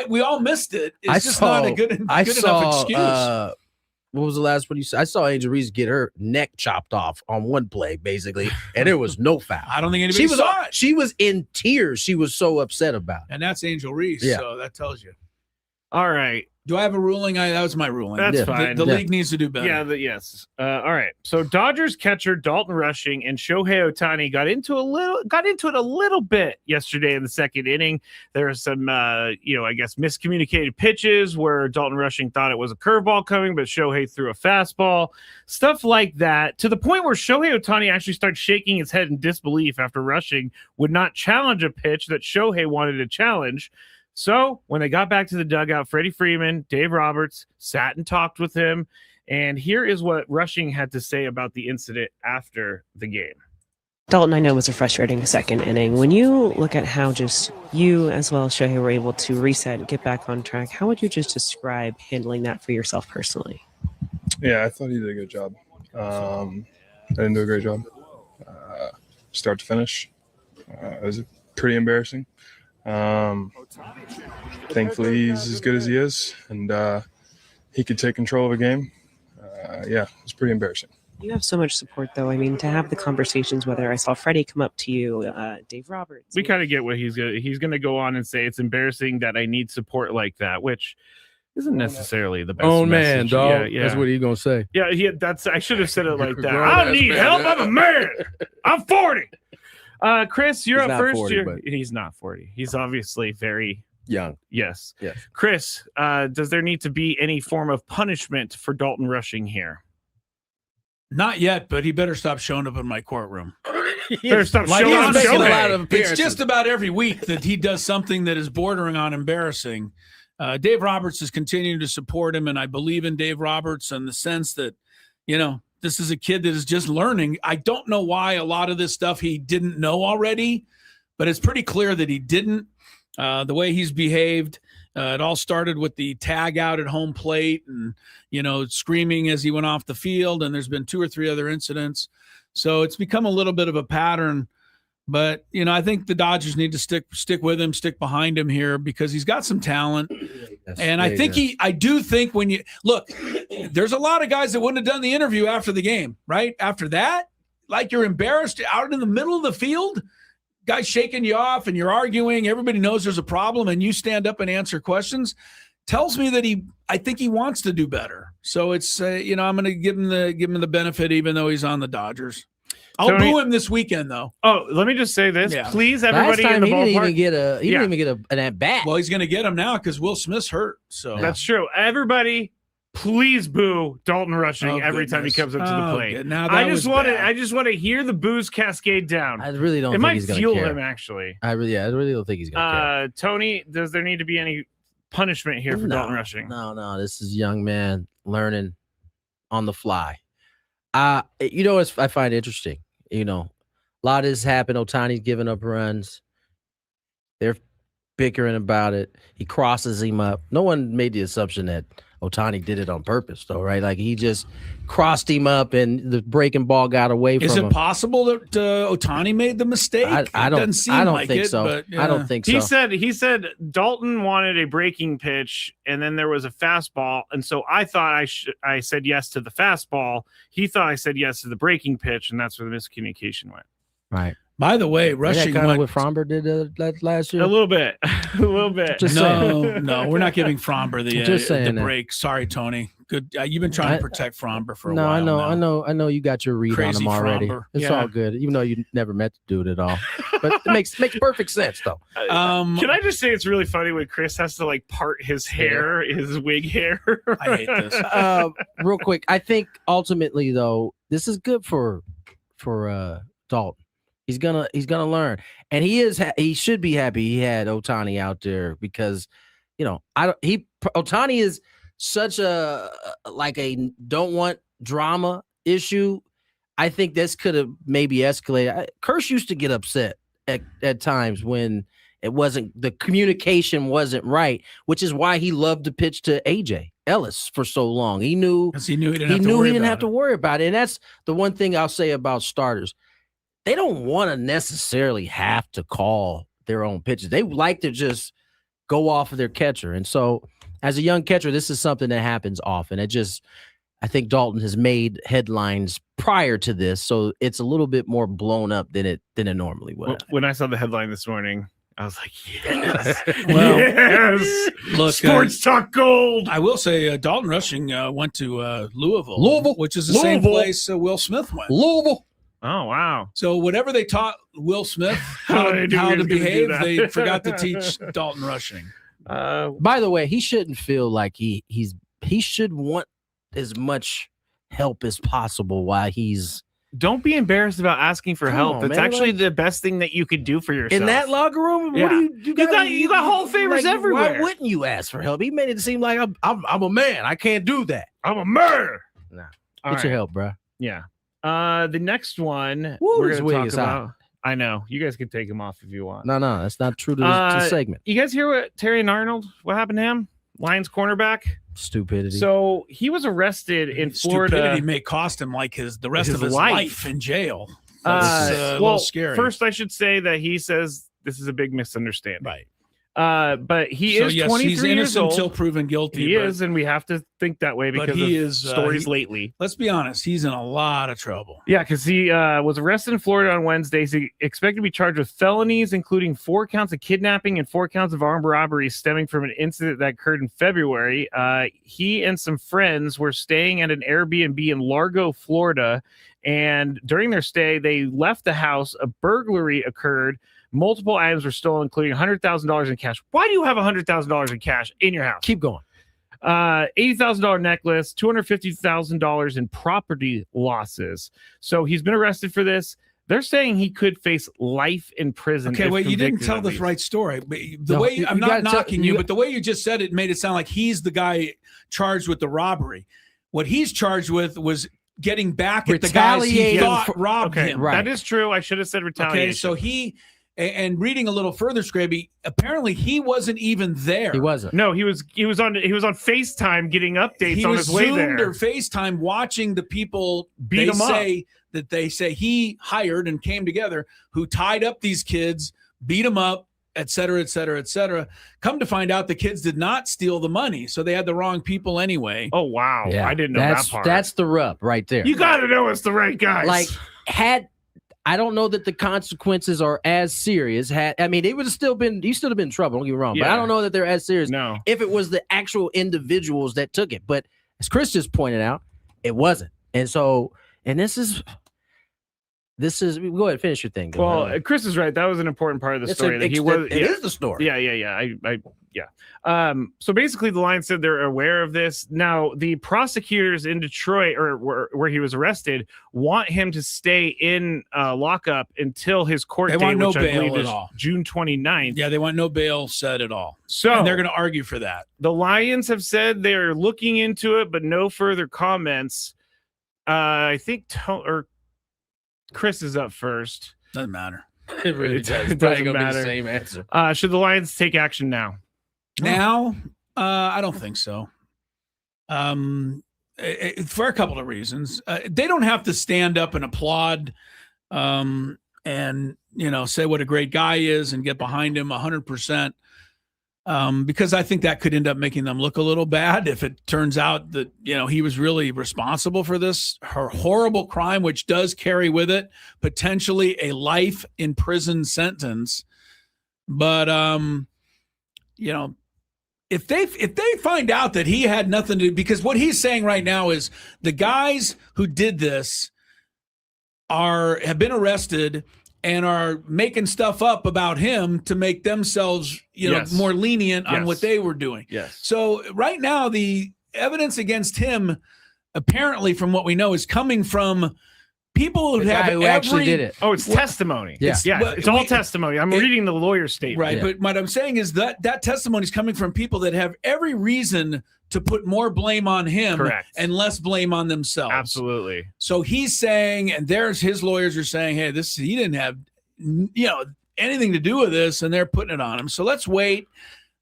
We all missed it. It's just not a good enough excuse. What was the last one you said? I saw Angel Reese get her neck chopped off on one play, basically, and there was no foul. I don't think anybody saw it. She was in tears. She was so upset about it. And that's Angel Reese, so that tells you. All right. Do I have a ruling? That was my ruling. That's fine. The league needs to do better. Yeah, yes. All right. So Dodgers catcher Dalton Rushing and Shohei Ohtani got into it a little bit yesterday in the second inning. There were some, I guess miscommunicated pitches where Dalton Rushing thought it was a curveball coming, but Shohei threw a fastball. Stuff like that, to the point where Shohei Ohtani actually started shaking his head in disbelief after Rushing would not challenge a pitch that Shohei wanted to challenge. So when they got back to the dugout, Freddie Freeman, Dave Roberts sat and talked with him. And here is what Rushing had to say about the incident after the game. Dalton, I know, was a frustrating second inning. When you look at how just you as well as Shohei were able to reset and get back on track, how would you just describe handling that for yourself personally? Yeah, I thought he did a good job. I didn't do a great job. Start to finish. It was pretty embarrassing. Thankfully he's as good as he is, and he could take control of a game. It's pretty embarrassing. You have so much support, though. I mean, to have the conversations, whether I saw Freddie come up to you, Dave Roberts. We kind of get what he's going to go on and say. It's embarrassing that I need support like that, which isn't necessarily the best. Oh man, message. dog. Yeah. That's what he's gonna say. Yeah, I should have said it like that. I need help. I'm a man. I'm 40. Chris, you're up first. 40, he's not 40. He's obviously very young. Yes. Chris, does there need to be any form of punishment for Dalton Rushing here? Not yet, but he better stop showing up in my courtroom. Better stop Like, showing honestly, up. a lot of it's just about every week that he does something that is bordering on embarrassing. Dave Roberts is continuing to support him, and I believe in Dave Roberts in the sense that, this is a kid that is just learning. I don't know why a lot of this stuff he didn't know already, but it's pretty clear that he didn't. The way he's behaved, it all started with the tag out at home plate and, screaming as he went off the field. And there's been 2 or 3 other incidents. So it's become a little bit of a pattern. But, I think the Dodgers need to stick with him, stick behind him here because he's got some talent. And I do think when you look, there's a lot of guys that wouldn't have done the interview after the game, right? After that, like you're embarrassed out in the middle of the field, guys shaking you off and you're arguing. Everybody knows there's a problem and you stand up and answer questions. Tells me that I think he wants to do better. So it's, I'm going to give him the benefit, even though he's on the Dodgers. I'll boo him this weekend, though. Oh, let me just say this. Yeah. Please, everybody in the ballpark. He didn't even get an at-bat. Well, he's going to get him now because Will Smith's hurt. So That's true. Everybody, please boo Dalton Rushing every time he comes up to the plate. Now I just want to hear the boos cascade down. I really don't It think might he's going to fuel care. him, actually. I really don't think he's going to care. Tony, does there need to be any punishment here for Dalton Rushing? No. This is a young man learning on the fly. I find interesting. A lot has happened. Ohtani's giving up runs. They're bickering about it. He crosses him up. No one made the assumption that Ohtani did it on purpose, though, right? Like he just crossed him up and the breaking ball got away from him. Is it possible that Ohtani made the mistake? I don't think so. But, I don't think so. He said Dalton wanted a breaking pitch, and then there was a fastball, and so I thought I said yes to the fastball. He thought I said yes to the breaking pitch, and that's where the miscommunication went. Right. By the way, Isn't rushing that kind of went. what Fromber did last year. A little bit, a little bit. Just saying. No, we're not giving Fromber Just the saying that. break. Sorry, Tony. Good. You've been trying to protect Fromber for a No, while. I know. You got your read Crazy on him already. Fromber. It's Yeah. all good, even though you never met the dude at all. But it makes perfect sense though. Can I just say it's really funny when Chris has to like part his hair, his wig hair? I hate this. Real quick, I think ultimately though, this is good for Dalton. He's gonna learn, and he should be happy he had Ohtani out there because, Ohtani is such a don't want drama issue. I think this could have maybe escalated. Kersh used to get upset at times when the communication wasn't right, which is why he loved to pitch to AJ Ellis for so long. He knew He knew he didn't have to worry about it. And that's the one thing I'll say about starters. They don't want to necessarily have to call their own pitches. They like to just go off of their catcher. And so as a young catcher, this is something that happens often. I think Dalton has made headlines prior to this, so it's a little bit more blown up than it normally would. When I saw the headline this morning, I was like, yes, Well, yes. Look, Sports Talk Gold. I will say Dalton Rushing went to Louisville, which is the same place Will Smith went. Louisville. Oh, wow. So whatever they taught Will Smith how They knew he to was gonna do behave, that. they forgot to teach Dalton Rushing. By the way, he shouldn't feel like he should want as much help as possible while he's Don't be embarrassed about asking for Come help. on, That's man, actually like- the best thing that you could do for yourself. in that locker room. Yeah. What do you got Hall of Famers everywhere. Why wouldn't you ask for help? He made it seem like I'm a man. I can't do that. I'm a murderer. Nah, All get your right. help, bro. Yeah. The next one Woo, we're this going to wig talk is about. hot. I know. You guys can take him off if you want. No, that's not true to the segment. You guys hear what Terry Arnold? What happened to him? Lions cornerback. Stupidity. So he was arrested in Florida. Stupidity may cost him like the rest His of his life. life in jail. That's a well, little scary. first I should say that he says this is a big misunderstanding. Right. But he So is yes, 23 he's years innocent old. until proven guilty. He but is, and we have to think that way But because he of is, stories he- lately. Let's be honest, he's in a lot of trouble. Yeah, because he was arrested in Florida on Wednesday. He's expected to be charged with felonies, including 4 counts of kidnapping and 4 counts of armed robbery stemming from an incident that occurred in February. He and some friends were staying at an Airbnb in Largo, Florida, and during their stay, they left the house. A burglary occurred. Multiple items were stolen, including $100,000 in cash. Why do you have $100,000 in cash in your house? Keep going. $80,000 necklace, $250,000 in property losses. So he's been arrested for this. They're saying he could face life in prison. Okay, if wait, you didn't convicted tell of the these. right story. But the No, way you I'm gotta not tell- knocking you you, got- but the way you just said it made it sound like he's the guy charged with the robbery. What he's charged with was getting back at the guys he Retaliating thought for- robbed Okay, him. Right. that is true. I should have said retaliation. Okay, so and reading a little further, Scraby, apparently he wasn't even there. He wasn't. No, he was on FaceTime getting updates He on was his way Zoomed there. or FaceTime watching the people Beat him up. they say he hired and came together who tied up these kids, beat them up, et cetera, et cetera, et cetera. Come to find out the kids did not steal the money. So they had the wrong people anyway. Oh wow, Yeah, I didn't know that's, that part. That's the rub right there. You got to know it's the right guys. Like I don't know that the consequences are as serious. It would have still been. You still have been in trouble. Don't get me wrong, but Yeah. I don't know that they're as serious. no. If it was the actual individuals that took it, but as Chris just pointed out, it wasn't. And so, this is. Go ahead, finish your thing. Go Well, ahead. Chris is right. That was an important part of the It's story. That he was. it is the story. Yeah. So basically, the Lions said they're aware of this. Now, the prosecutors in Detroit, or where he was arrested, want him to stay in lockup until his court They date, want no which I bail believe at is all. June 29th. Yeah, they want no bail set at all. So And they're going to argue for that. the Lions have said they're looking into it, but no further comments. I think Chris is up first. Doesn't matter. It really It does. It's doesn't probably gonna be matter. the same answer. Should the Lions take action now? Now, I don't think so. For a couple of reasons. They don't have to stand up and applaud and say what a great guy is and get behind him 100%. because I think that could end up making them look a little bad if it turns out that, he was really responsible for this horrible crime, which does carry with it potentially a life in prison sentence. But, if they find out that he had nothing to do, because what he's saying right now is the guys who did this have been arrested and are making stuff up about him to make themselves, more lenient on what they were doing. Yes. So right now, the evidence against him, apparently, from what we know, is coming from people who actually did it. Oh, it's testimony. Yeah. It's all testimony. I'm reading the lawyer's statement. Right. Yeah. But what I'm saying is that testimony is coming from people that have every reason to put more blame on him and less blame on themselves. Absolutely. So he's saying, and his lawyers are saying, hey, he didn't have, anything to do with this, and they're putting it on him. So let's wait.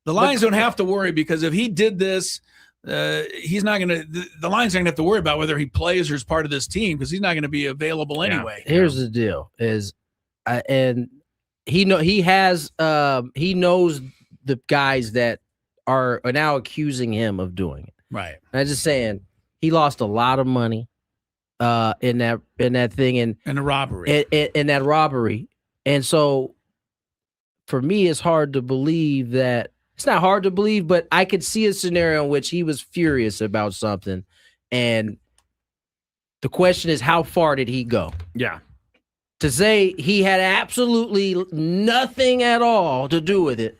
The Lions don't have to worry, because if he did this, he's not going to, the Lions aren't going to have to worry about whether he plays or is part of this team, because he's not going to be available anyway. Here's the deal is, and he knows the guys that are now accusing him of doing it. Right. And I'm just saying, he lost a lot of money in that thing, and the robbery. In that robbery. And so for me, it's hard to believe that. It's not hard to believe, but I could see a scenario in which he was furious about something. And the question is, how far did he go? Yeah. To say he had absolutely nothing at all to do with it,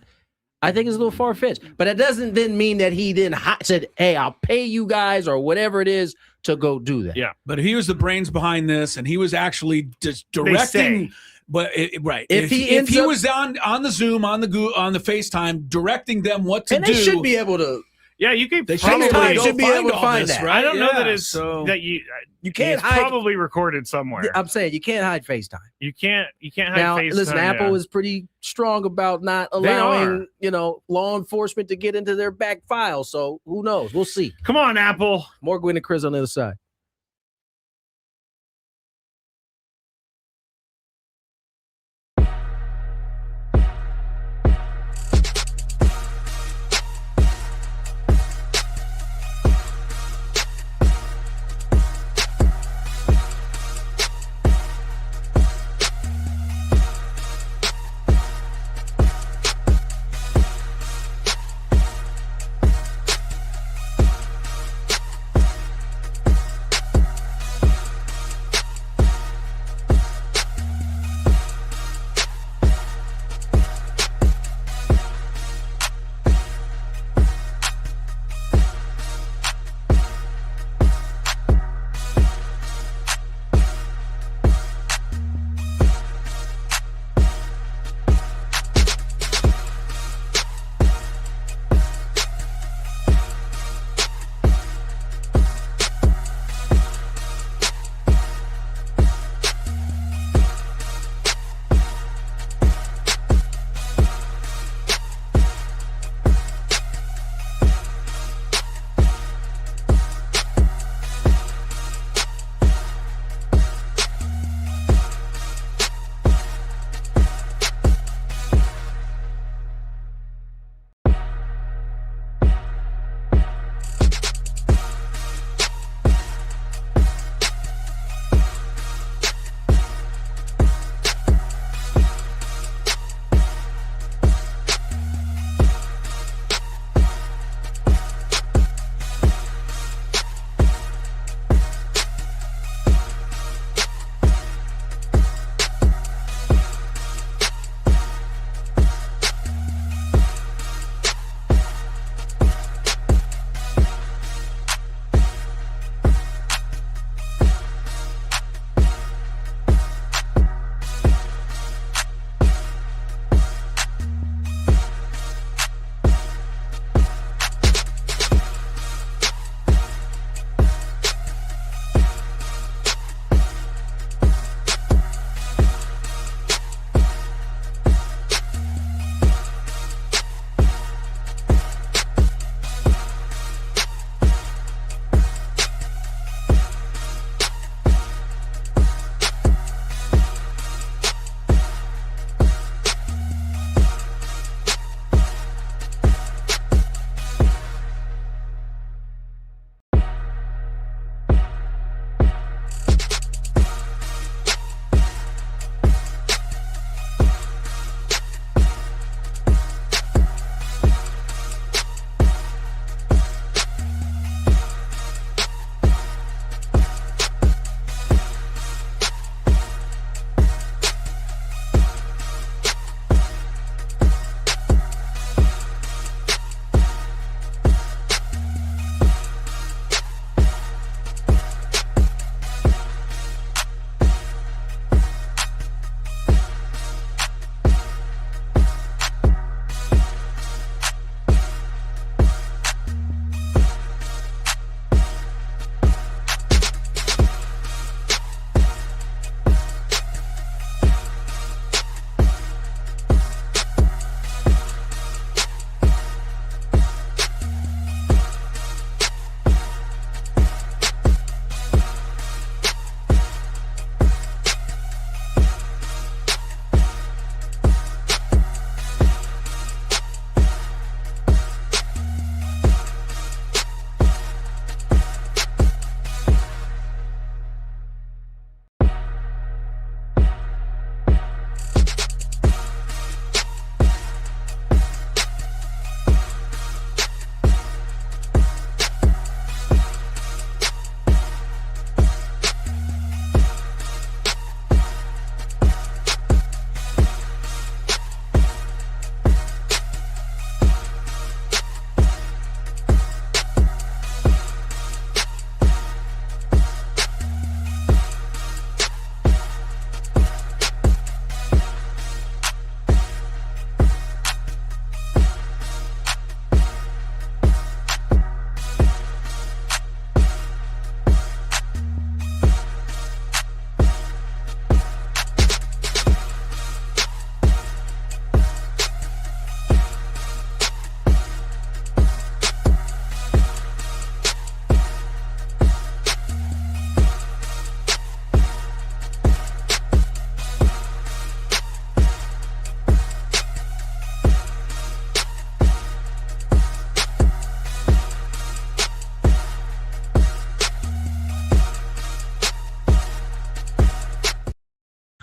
I think it's a little far-fetched. But it doesn't then mean that he then said, hey, I'll pay you guys or whatever it is to go do that. Yeah. But he was the brains behind this, and he was actually just directing. But if he was on the Zoom, on the FaceTime, directing them what to do, they should be able to. Yeah, you could. FaceTime should be able to find that. Right? I don't know that that you can't it's hide. Probably recorded somewhere. I'm saying you can't hide FaceTime. You can't hide Now, FaceTime. listen, Apple is pretty strong about not allowing law enforcement to get into their back files. So who knows? We'll see. Come on, Apple. More Gwynn and Chris on the other side.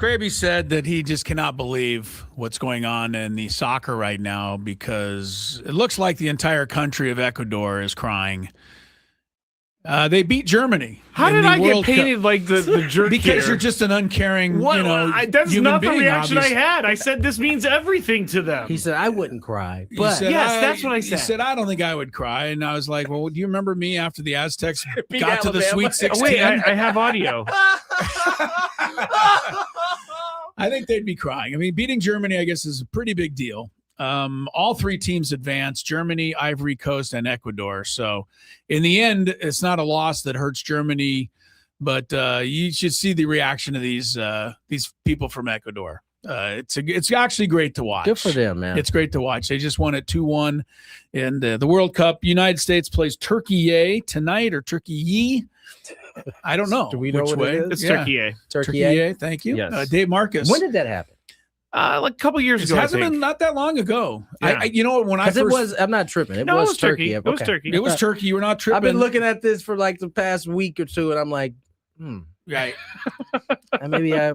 Graby said that he just cannot believe what's going on in the soccer right now because it looks like the entire country of Ecuador is crying. They beat Germany. How did I get painted like the jerk? Because here? you're just an uncaring, that's human not the being, reaction obviously. I had. I said this means everything to them. He said, I wouldn't cry. He But said, Yes, that's what I He said. said, I don't think I would cry. And I was like, well, do you remember me after the Aztecs Beat got to the Alabama. Sweet 16? Oh, wait, I have audio. I think they'd be crying. I mean, beating Germany, I guess, is a pretty big deal. All three teams advanced: Germany, Ivory Coast, and Ecuador. So in the end, it's not a loss that hurts Germany, but you should see the reaction of these people from Ecuador. It's actually great to watch. good for them, man. It's great to watch. They just won it 2-1 in the World Cup. United States plays Turkey tonight, or Turkey. I don't know. Do we know which what way. it is? It's Yeah. Turkey. Turkey. Thank you. Yes. Dave Marcus. When did that happen? Like a couple years It ago, I hasn't think. been not that long ago. Yeah. You know when I Because first I'm not tripping. It No, was Turkey. It was Okay. Turkey. it was Turkey. You were not tripping. I've been looking at this for like the past week or two, and I'm like, Right.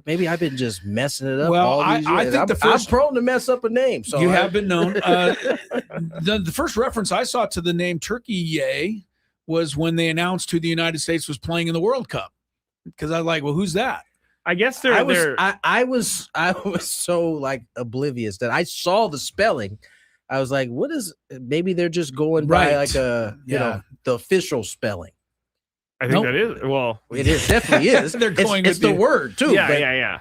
maybe I've been just messing it up. Well, all these I years. think I'm, the first- I'm prone to mess up a name. So You I- have been known. The first reference I saw to the name Turkey was when they announced who the United States was playing in the World Cup. Because I was like, well, who's that? I guess I they're. was so like oblivious that I saw the spelling. I was like, what is? Maybe they're just going by Right. like you know, the official spelling. I think Nope. that is. Well, It is definitely is. They're going It's with the word too. yeah, but yeah.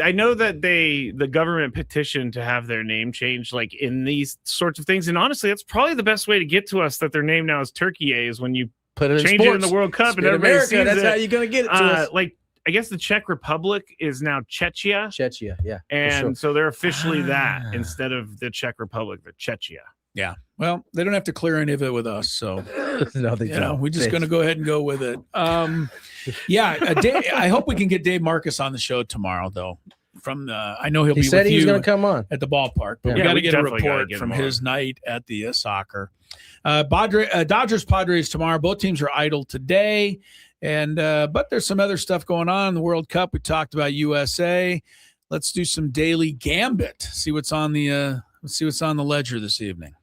I know that the government petitioned to have their name changed, like in these sorts of things. And honestly, that's probably the best way to get to us that their name now is Turkey. Is when you put it in change sports. it in the World Cup and In everybody America, sees that's it. how you're gonna get it to us. Like I guess the Czech Republic is now Czechia, Czechia, yeah. for and sure. so they're officially that Ah. instead of the Czech Republic, the Czechia. Yeah. Well, they don't have to clear any of it with us. So, no, they don't. we're just going to go ahead and go with it. I hope we can get Dave Marcus on the show tomorrow, though. I know he'll He be said with he was you going to come on. at the ballpark, but Yeah. we got to We get a definitely gotta report get from him on. his night at the soccer. Dodgers Padres tomorrow. Both teams are idle today, and but there's some other stuff going on in the World Cup. We talked about USA. Let's do some daily gambit. See what's on the ledger this evening.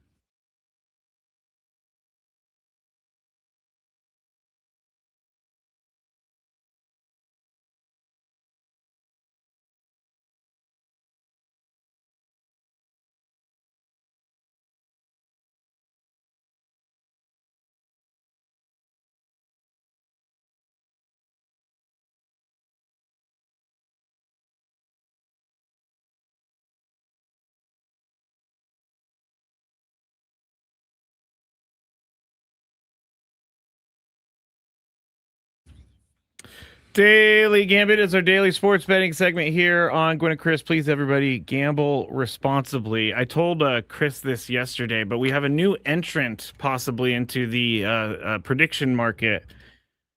Daily Gambit is our daily sports betting segment here on Gwynn and Chris. Please, everybody, gamble responsibly. I told Chris this yesterday, but we have a new entrant possibly into the prediction market.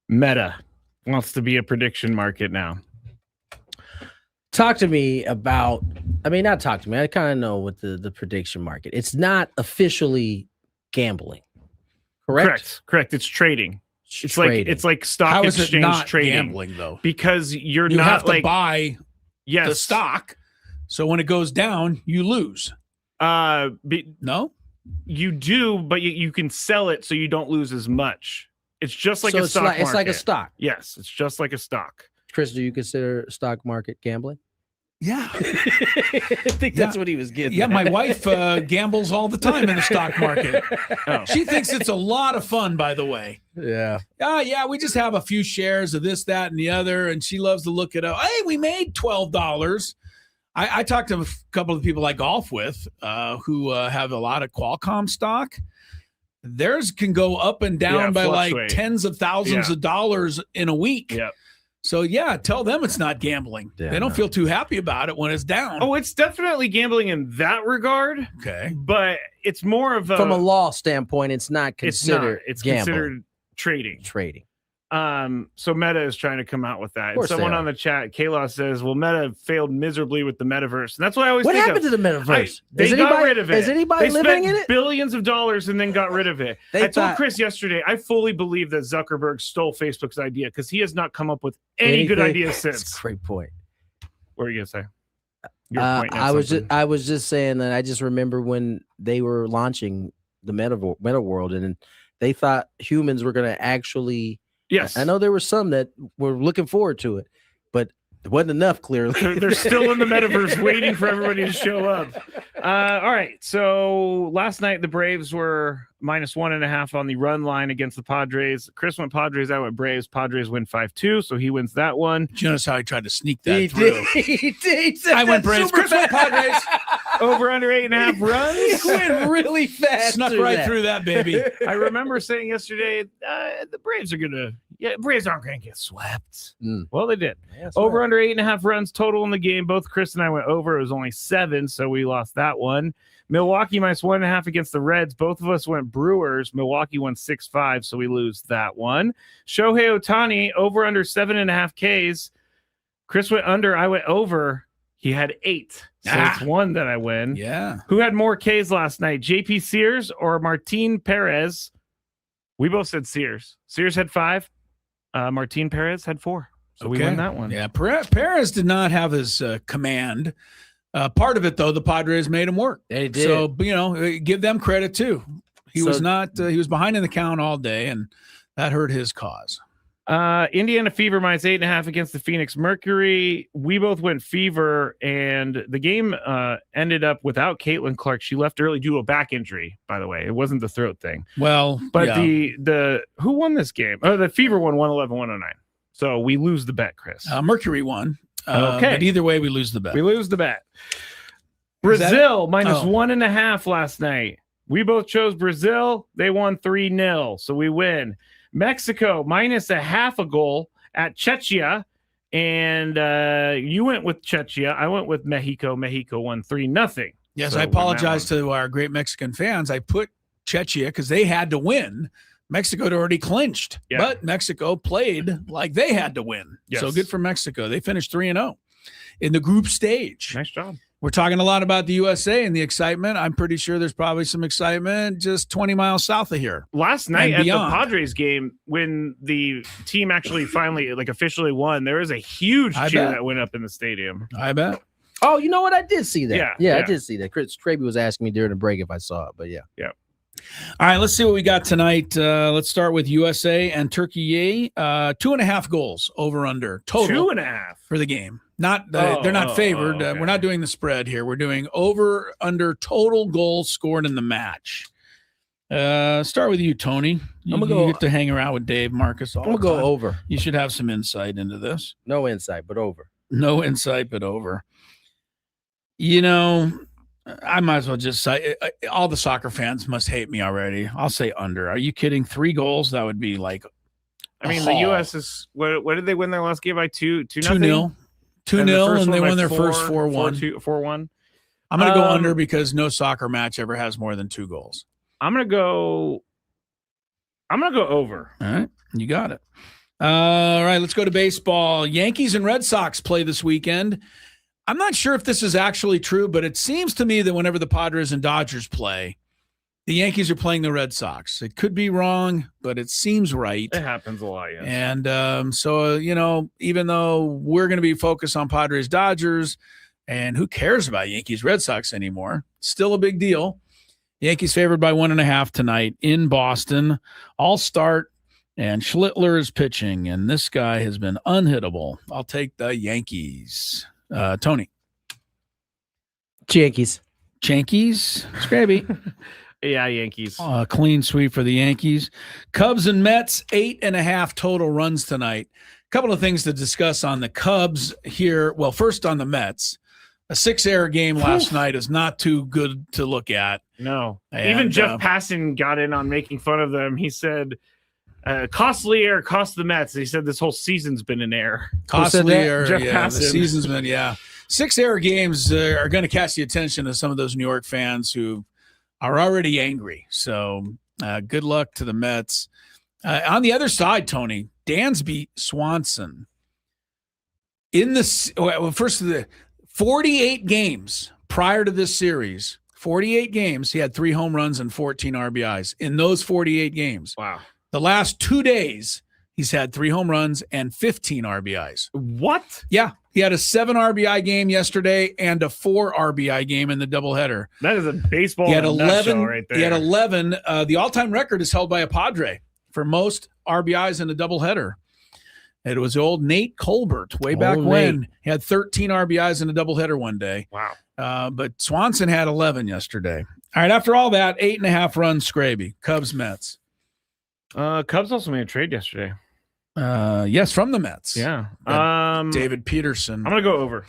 Meta wants to be a prediction market now. Talk to me about, not talk to me. I kind of know what the prediction market. It's not officially gambling. Correct. It's trading. It's trading. like stock How is it exchange not trading gambling though? because you're You not have to like buy yes the stock, so when it goes down, you lose. No, you do, but you can sell it so you don't lose as much. It's just like So a it's stock like, it's like a market. stock. Yes, it's just like a stock. Chris, do you consider stock market gambling? yeah, I think that's what he was getting. yeah. at. My wife gambles all the time in the stock market. Oh. She thinks it's a lot of fun, by the way. Yeah. Yeah, we just have a few shares of this, that, and the other, and she loves to look at it. Hey, we made $12. I talked to a couple of people I golf with who have a lot of Qualcomm stock. Theirs can go up and down Yeah, by like fluctuate. tens of thousands Yeah. of dollars in a week. Yep. So yeah, tell them it's not gambling. Yeah, they don't no. feel too happy about it when it's down. Oh, it's definitely gambling in that regard, okay. but it's more of From a law standpoint, it's not it's not. considered It's gambling. considered trading. Trading. So Meta is trying to come out with that. And course they someone are. on the chat, Kayla says, "Well, Meta failed miserably with the metaverse," and that's what I always What think happened of. to the metaverse? They Is got anybody, rid of it. Is anybody They living spent in it? billions of dollars and then got rid of it. They I told thought- Chris yesterday, I fully believe that Zuckerberg stole Facebook's idea because he has not come up with any good Anything? ideas That's since. a great point. What were you gonna say? I was just saying that I just remember when they were launching the meta world, and they thought humans were going to actually. Yes, I know there were some that were looking forward to it, but it wasn't enough. Clearly, they're still in the metaverse waiting for everybody to show up. All right, so last night the Braves were -1.5 on the run line against the Padres. Chris went Padres, I went Braves. Padres win 5-2, so he wins that one. Did you notice how he tried to sneak that through? He did. I went Braves. Chris went Padres. Over under 8.5 runs. He went really fast. Snuck right through that, baby. I remember saying yesterday, the Braves are Braves aren't gonna get swept. Well, they did. Yeah, over under 8.5 runs total in the game. Both Chris and I went over. It was only 7, so we lost that one. Milwaukee -1.5 against the Reds. Both of us went Brewers. Milwaukee won 6-5, so we lose that one. Shohei Ohtani over under 7.5 Ks. Chris went under. I went over. He had 8, so it's 1 that I win. Yeah. Who had more Ks last night, JP Sears or Martin Perez? We both said Sears. Sears had 5. Martin Perez had 4. So we won that one. Yeah, Perez did not have his command. Part of it, though, the Padres made him work. They did. So, give them credit, too. He was behind in the count all day, and that hurt his cause. Indiana Fever -8.5 against the Phoenix Mercury. We both went Fever, and the game ended up without Caitlin Clark. She left early due to a back injury, by the way. It wasn't the throat thing. Well, but the who won this game? Oh, the Fever won 111-109. So we lose the bet, Chris. Mercury won. Okay. But either way, we lose the bet. We lose the bet. Brazil -1.5 last night. We both chose Brazil. They won 3-0, so we win. Mexico -0.5 goal at Czechia, and you went with Czechia. I went with Mexico. Mexico won 3-0. Yes, so I apologize to our great Mexican fans. I put Czechia because they had to win. Mexico had already clinched, but Mexico played like they had to win. Yes. So good for Mexico. They finished 3-0 in the group stage. Nice job. We're talking a lot about the USA and the excitement. I'm pretty sure there's probably some excitement just 20 miles south of here. Last night at the Padres game, when the team actually finally officially won, there was a huge cheer that went up in the stadium. I bet. Oh, you know what? I did see that. Yeah. I did see that. Chris Traby was asking me during the break if I saw it, but yeah. All right, let's see what we got tonight. Let's start with USA and Turkey. 2.5 goals over under total. 2.5 for the game. They're not favored. Okay. We're not doing the spread here. We're doing over under total goals scored in the match. Start with you, Tony. You get to hang around with Dave, Marcus. I'm gonna go over. You should have some insight into this. No insight, but over. No insight, but over. I might as well just say all the soccer fans must hate me already. I'll say under. Are you kidding? 3 goals? That would be like. The U.S. is what did they win their last game by 2-0? 2-0, and they won their first 4-1. 4-1. I'm going to go under because no soccer match ever has more than 2 goals. I'm going to go over. All right, you got it. All right, let's go to baseball. Yankees and Red Sox play this weekend. I'm not sure if this is actually true, but it seems to me that whenever the Padres and Dodgers play, the Yankees are playing the Red Sox. It could be wrong, but it seems right. It happens a lot, yeah. And so, even though we're going to be focused on Padres, Dodgers, and who cares about Yankees, Red Sox anymore, still a big deal. Yankees favored by 1.5 tonight in Boston. All start, and Schlittler is pitching, and this guy has been unhittable. I'll take the Yankees. Tony. Yankees. Scrappy. Yeah, Yankees. Clean sweep for the Yankees. Cubs and Mets, 8.5 total runs tonight. A couple of things to discuss on the Cubs here. Well, first on the Mets. A 6-error game last night is not too good to look at. No. Even Jeff Passan got in on making fun of them. He said, costly error cost the Mets. He said this whole season's been an error. Costly error, Jeff yeah. Passan. The season's been, 6-error games are going to catch the attention of some of those New York fans who are already angry. So good luck to the Mets. On the other side, Tony, Dansby Swanson. First of the 48 games prior to this series, 48 games, he had 3 home runs and 14 RBIs in those 48 games. Wow. The last 2 days, He's had 3 home runs and 15 RBIs. What? Yeah. He had a 7 RBI game yesterday and a 4 RBI game in the doubleheader. That is a baseball He had in a 11 nutshell right there. He had 11. The all-time record is held by a Padre for most RBIs in a doubleheader. It was old Nate Colbert way back when. He had 13 RBIs in a doubleheader one day. Wow. But Swanson had 11 yesterday. All right, after all that, 8.5 runs, Scraby. Cubs, Mets. Cubs also made a trade yesterday. Yes, from the Mets. Yeah. David Peterson. I'm going to go over.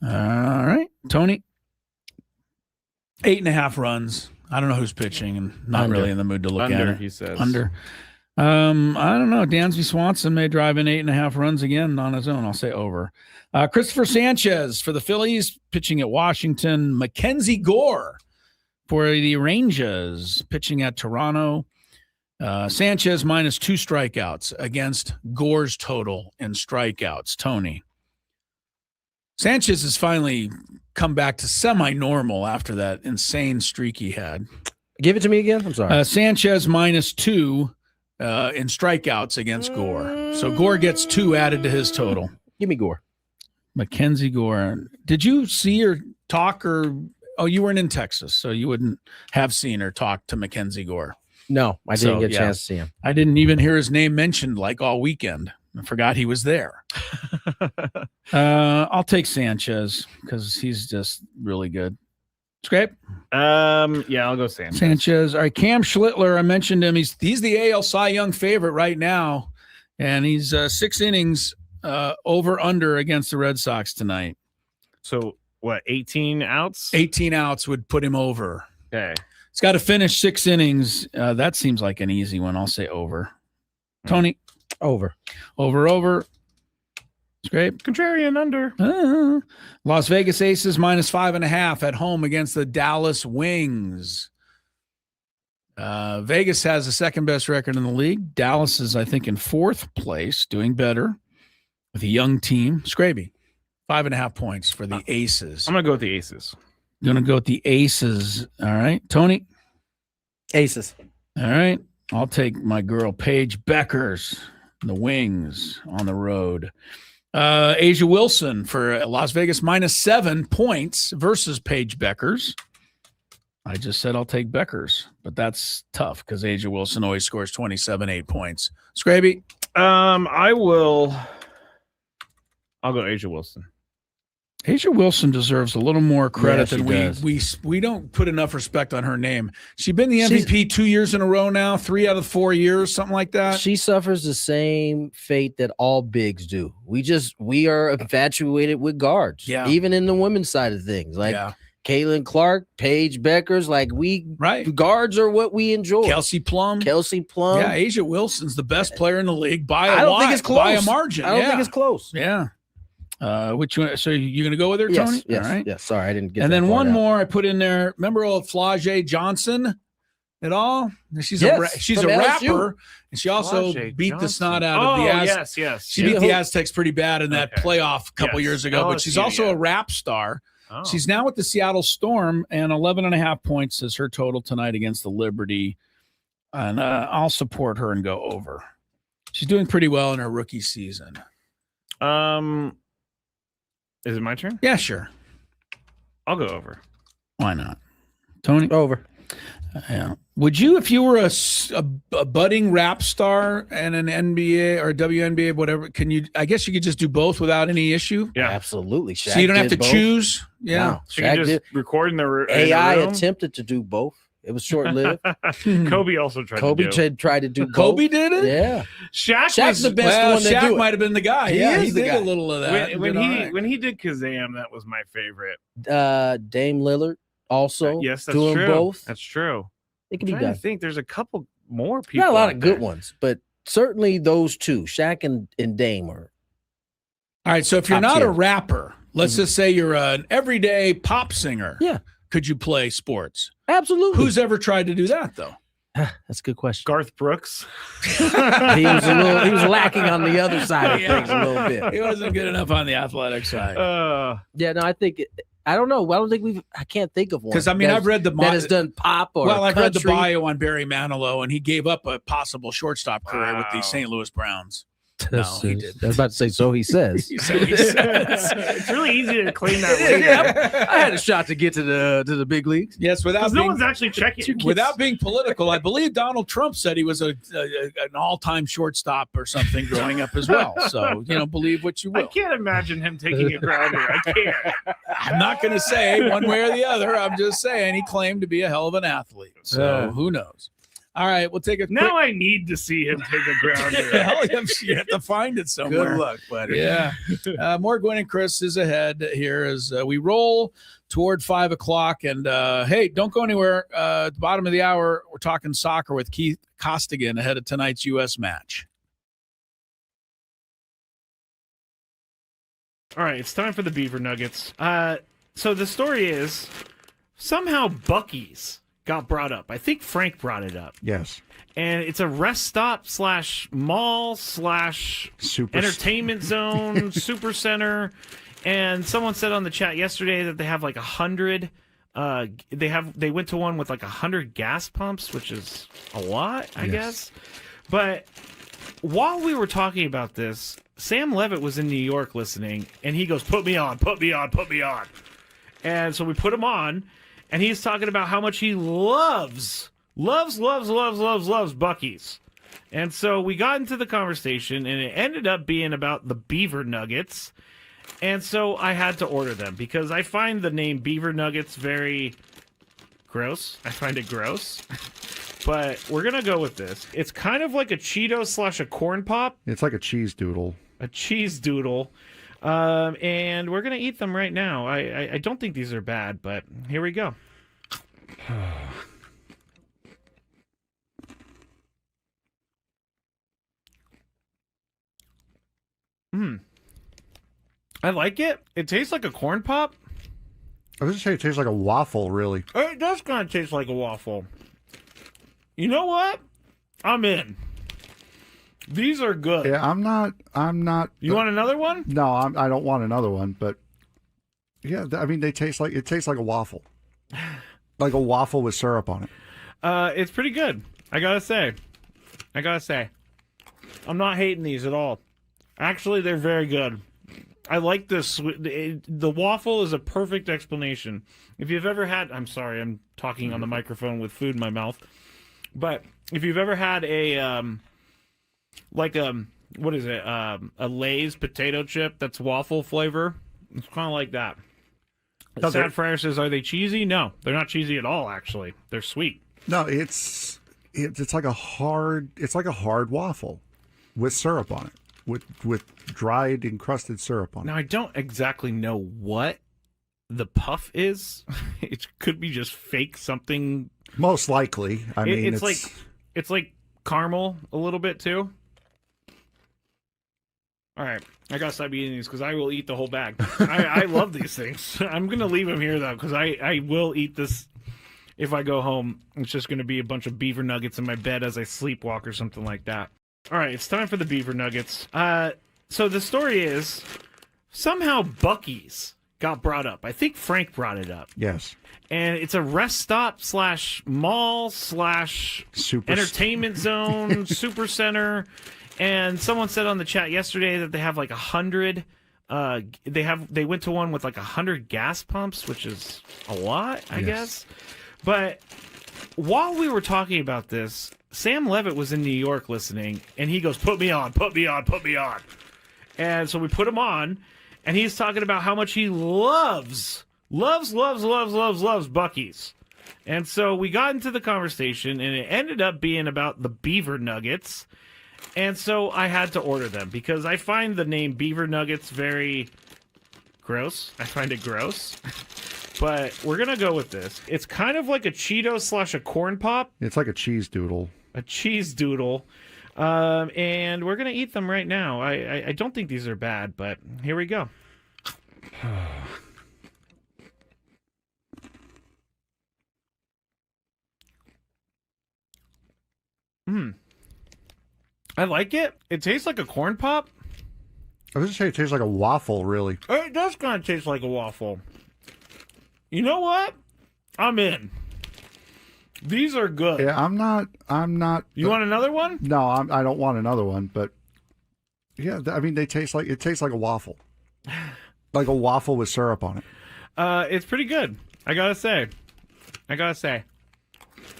All right, Tony. 8.5 runs. I don't know who's pitching and not really in the mood to look at it. He says. Under. I don't know. Dansby Swanson may drive in 8.5 runs again on his own. I'll say over. Christopher Sanchez for the Phillies, pitching at Washington. Mackenzie Gore for the Rangers, pitching at Toronto. Sanchez minus 2 strikeouts against Gore's total in strikeouts. Tony. Sanchez has finally come back to semi-normal after that insane streak he had. Give it to me again. I'm sorry. Sanchez minus 2 in strikeouts against Gore. So Gore gets 2 added to his total. Give me Gore. Mackenzie Gore. Did you see or talk or – oh, you weren't in Texas, so you wouldn't have seen or talked to Mackenzie Gore. No, I didn't get a chance to see him. I didn't even hear his name mentioned like all weekend. I forgot he was there. I'll take Sanchez because he's just really good. Scrape? Yeah, I'll go Sanchez. All right, Cam Schlittler, I mentioned him. He's the AL Cy Young favorite right now, and he's 6 innings over-under against the Red Sox tonight. So, what, 18 outs? 18 outs would put him over. Okay. He's got to finish 6 innings. That seems like an easy one. I'll say over. Tony? Over. Over. Scrape? Contrarian under. Las Vegas Aces minus 5.5 at home against the Dallas Wings. Vegas has the second best record in the league. Dallas is, I think, in 4th place, doing better with a young team. Scraby, 5.5 points for the Aces. I'm going to go with the Aces. Going to go with the Aces. All right. Tony? Aces. All right. I'll take my girl Paige Beckers, the Wings on the road. Asia Wilson for Las Vegas minus 7 points versus Paige Beckers. I just said I'll take Beckers, but that's tough because Asia Wilson always scores 27, 8 points. Scraby? I'll go Asia Wilson. Asia Wilson deserves a little more credit than does. we don't put enough respect on her name. She's been the MVP 2 years in a row now, 3 out of 4 years, something like that. She suffers the same fate that all bigs do. We are infatuated with guards, even in the women's side of things. Like Caitlin Clark, Paige Beckers, guards are what we enjoy. Kelsey Plum. Yeah, Asia Wilson's the best player in the league by I don't think it's close. By a margin. I don't think it's close. Yeah. Which one? So you're going to go with her, Tony? Yes. All right. Yes. Sorry, I didn't get. And that then part one out. more I put in there. Remember old Flau'jae Johnson at all? She's Yes, a from rapper, LSU. and she also Flau'jae beat the Johnson. snot out of the Aztecs. Yes. She beat the Aztecs pretty bad in that playoff a couple years ago. But she's also a rap star. Oh. She's now with the Seattle Storm, and 11.5 points is her total tonight against the Liberty. And I'll support her and go over. She's doing pretty well in her rookie season. Is it my turn? Yeah, sure. I'll go over. Why not? Tony? Over. Yeah. Would you, if you were a budding rap star and an NBA or WNBA, whatever, I guess you could just do both without any issue? Yeah. Absolutely. So you don't have to choose? Yeah. No, She can just record in the AI room. attempted to do both. It was short-lived. Kobe also tried to do. tried to do both. Kobe did it? Yeah. Shaq's was the best one to Shaq do it. might have been the guy. He He is the did guy. a little of that. When he did Kazam, that was my favorite. Dame Lillard also Yes, that's doing true. both. That's true. It can I'm be trying done. to think. There's a couple more people. Not a lot out of good there. ones, but certainly those two, Shaq and Dame, are. All right. So if you're Top not a tier. rapper, let's just say you're an everyday pop singer. Yeah. Could you play sports? Absolutely. Who's ever tried to do that, though? That's a good question. Garth Brooks. He was lacking on the other side of things a little bit. He wasn't good enough on the athletic side. Yeah, no, I think I don't know. I don't think I can't think of one. Because, I mean, I've read the that has done pop or I've read the country. bio on Barry Manilow, and he gave up a possible shortstop career with the St. Louis Browns. No, he didn't. I was about to say, so he says. He said he says. It's really easy to claim that later. I had a shot to get to the big leagues. Yes, without No being, one's actually checking. without being political, I believe Donald Trump said he was an all-time shortstop or something growing up as well. So, believe what you I will. can't imagine him taking a grounder. I can't. I'm not going to say one way or the other. I'm just saying he claimed to be a hell of an athlete. So who knows? All right, we'll take a Now quick... I need to see him take a grounder. Hell, you have to find it somewhere. Good luck, buddy. Yeah. More Gwynn and Chris is ahead here as we roll toward 5 o'clock. And hey, don't go anywhere. At the bottom of the hour, we're talking soccer with Keith Costigan ahead of tonight's U.S. match. All right, it's time for the Beaver Nuggets. So the story is somehow Buc-ee's got brought up. I think Frank brought it up. Yes. And it's a rest stop / mall / entertainment zone, super center. And someone said on the chat yesterday that they have like 100. They went to one with like 100 gas pumps, which is a lot, I guess. But while we were talking about this, Sam Levitt was in New York listening, and he goes, "Put me on, put me on, put me on." And so we put him on, and he's talking about how much he loves Buc-ee's. And so we got into the conversation, and it ended up being about the Beaver Nuggets. And so I had to order them because I find the name Beaver Nuggets very gross. I find it gross. But we're going to go with this. It's kind of like a Cheeto / a corn pop. It's like a cheese doodle. A cheese doodle. And we're going to eat them right now. I don't think these are bad, but here we go. I like it. It tastes like a corn pop. I was just saying it tastes like a waffle, really. It does kind of taste like a waffle. You know what? I'm in. These are good. Yeah, I'm not. You want another one? No, I don't want another one. But yeah, I mean, it tastes like a waffle, like a waffle with syrup on it. It's pretty good. I gotta say. I'm not hating these at all. Actually, they're very good. I like this. The waffle is a perfect explanation. If you've ever had, I'm sorry, I'm talking on the microphone with food in my mouth. But if you've ever had a what is it? A Lay's potato chip that's waffle flavor. It's kind of like that. Sad Fryer says, "Are they cheesy?" No, they're not cheesy at all. Actually, they're sweet. No, it's like a hard waffle with syrup on it, with dried encrusted syrup on it. Now I don't exactly know what the puff is. It could be just fake something. Most likely. I mean, it's like caramel a little bit too. All right, I gotta stop eating these because I will eat the whole bag. I love these things. I'm gonna leave them here though because I will eat this if I go home. It's just gonna be a bunch of beaver nuggets in my bed as I sleepwalk or something like that. All right, it's time for the Beaver Nuggets. So the story is somehow Buc-ee's got brought up. I think Frank brought it up. Yes. And it's a rest stop / mall / entertainment zone, super center. And someone said on the chat yesterday that they have like 100. They went to one with like 100 gas pumps, which is a lot, I guess. But while we were talking about this, Sam Levitt was in New York listening, and he goes, "Put me on, put me on, put me on." And so we put him on, and he's talking about how much he loves Buc-ee's. And so we got into the conversation, and it ended up being about the Beaver Nuggets. And so I had to order them because I find the name Beaver Nuggets very gross. I find it gross. But we're going to go with this. It's kind of like a Cheeto / a corn pop. It's like a cheese doodle. A cheese doodle. And we're going to eat them right now. I don't think these are bad, but here we go. I like it. It tastes like a corn pop. I was just saying it tastes like a waffle, really. It does kind of taste like a waffle. You know what? I'm in. These are good. Yeah, I'm not. You want another one? No, I don't want another one. But yeah, I mean, it tastes like a waffle, like a waffle with syrup on it. It's pretty good. I gotta say,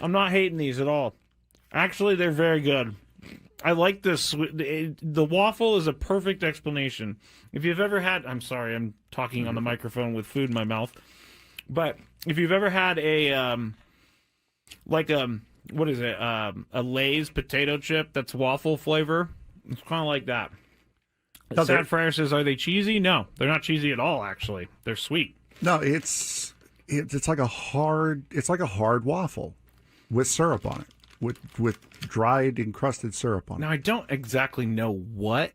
I'm not hating these at all. Actually, they're very good. I like this. The waffle is a perfect explanation. If you've ever had, I'm sorry, I'm talking on the microphone with food in my mouth, but if you've ever had a what is it? A Lay's potato chip that's waffle flavor. It's kind of like that. Sad Fryer says, "Are they cheesy?" No, they're not cheesy at all. Actually, they're sweet. No, it's like a hard waffle with syrup on it, with dried encrusted syrup on it. Now I don't exactly know what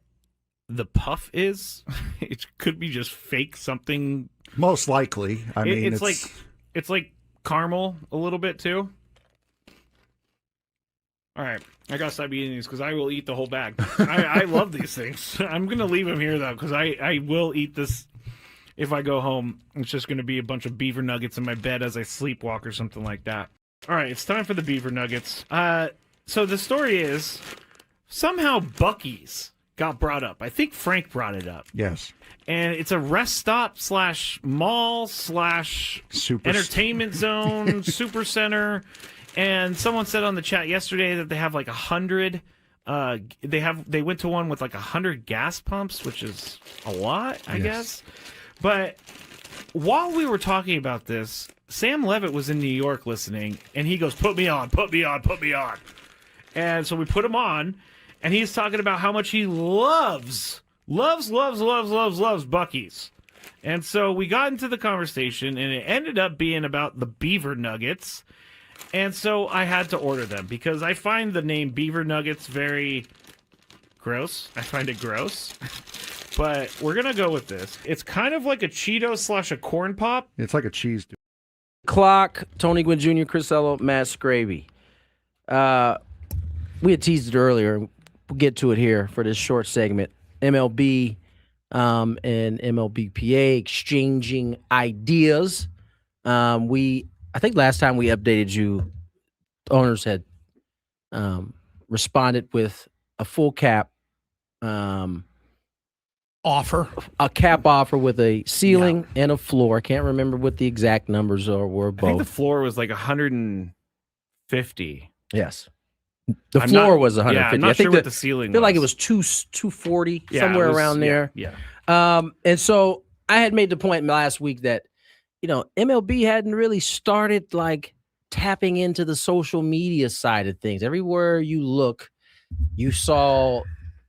the puff is. It could be just fake something. Most likely. I mean, it's like caramel a little bit too. All right, I gotta stop eating these because I will eat the whole bag. I love these things. I'm gonna leave them here though because I will eat this if I go home. It's just gonna be a bunch of beaver nuggets in my bed as I sleepwalk or something like that. All right, it's time for the beaver nuggets. So the story is somehow Buc-ee's got brought up. I think Frank brought it up. Yes. And it's a rest stop / mall / entertainment zone, super center. And someone said on the chat yesterday that they have like 100. They went to one with like 100 gas pumps, which is a lot, I guess. But while we were talking about this, Sam Levitt was in New York listening, and he goes, "Put me on, put me on, put me on." And so we put him on, and he's talking about how much he loves Buc-ee's. And so we got into the conversation, and it ended up being about the beaver nuggets. And so I had to order them because I find the name beaver nuggets very gross. I find it gross. But we're going to go with this. It's kind of like a Cheeto / a corn pop. It's like a cheese. Clock, Tony Gwynn Jr., Chris Ello, Matt Scraby. We had teased it earlier. We'll get to it here for this short segment. MLB and MLBPA exchanging ideas. I think last time we updated you, owners had responded with a full cap offer, a cap offer with a ceiling and a floor. I can't remember what the exact numbers were. Both. I think the floor was like 150. Yes, the floor was 150. Yeah, I'm not I think sure what the ceiling. I feel was. like it was 240 somewhere around there. Yeah. And so I had made the point last week that MLB hadn't really started like tapping into the social media side of things. Everywhere you look, you saw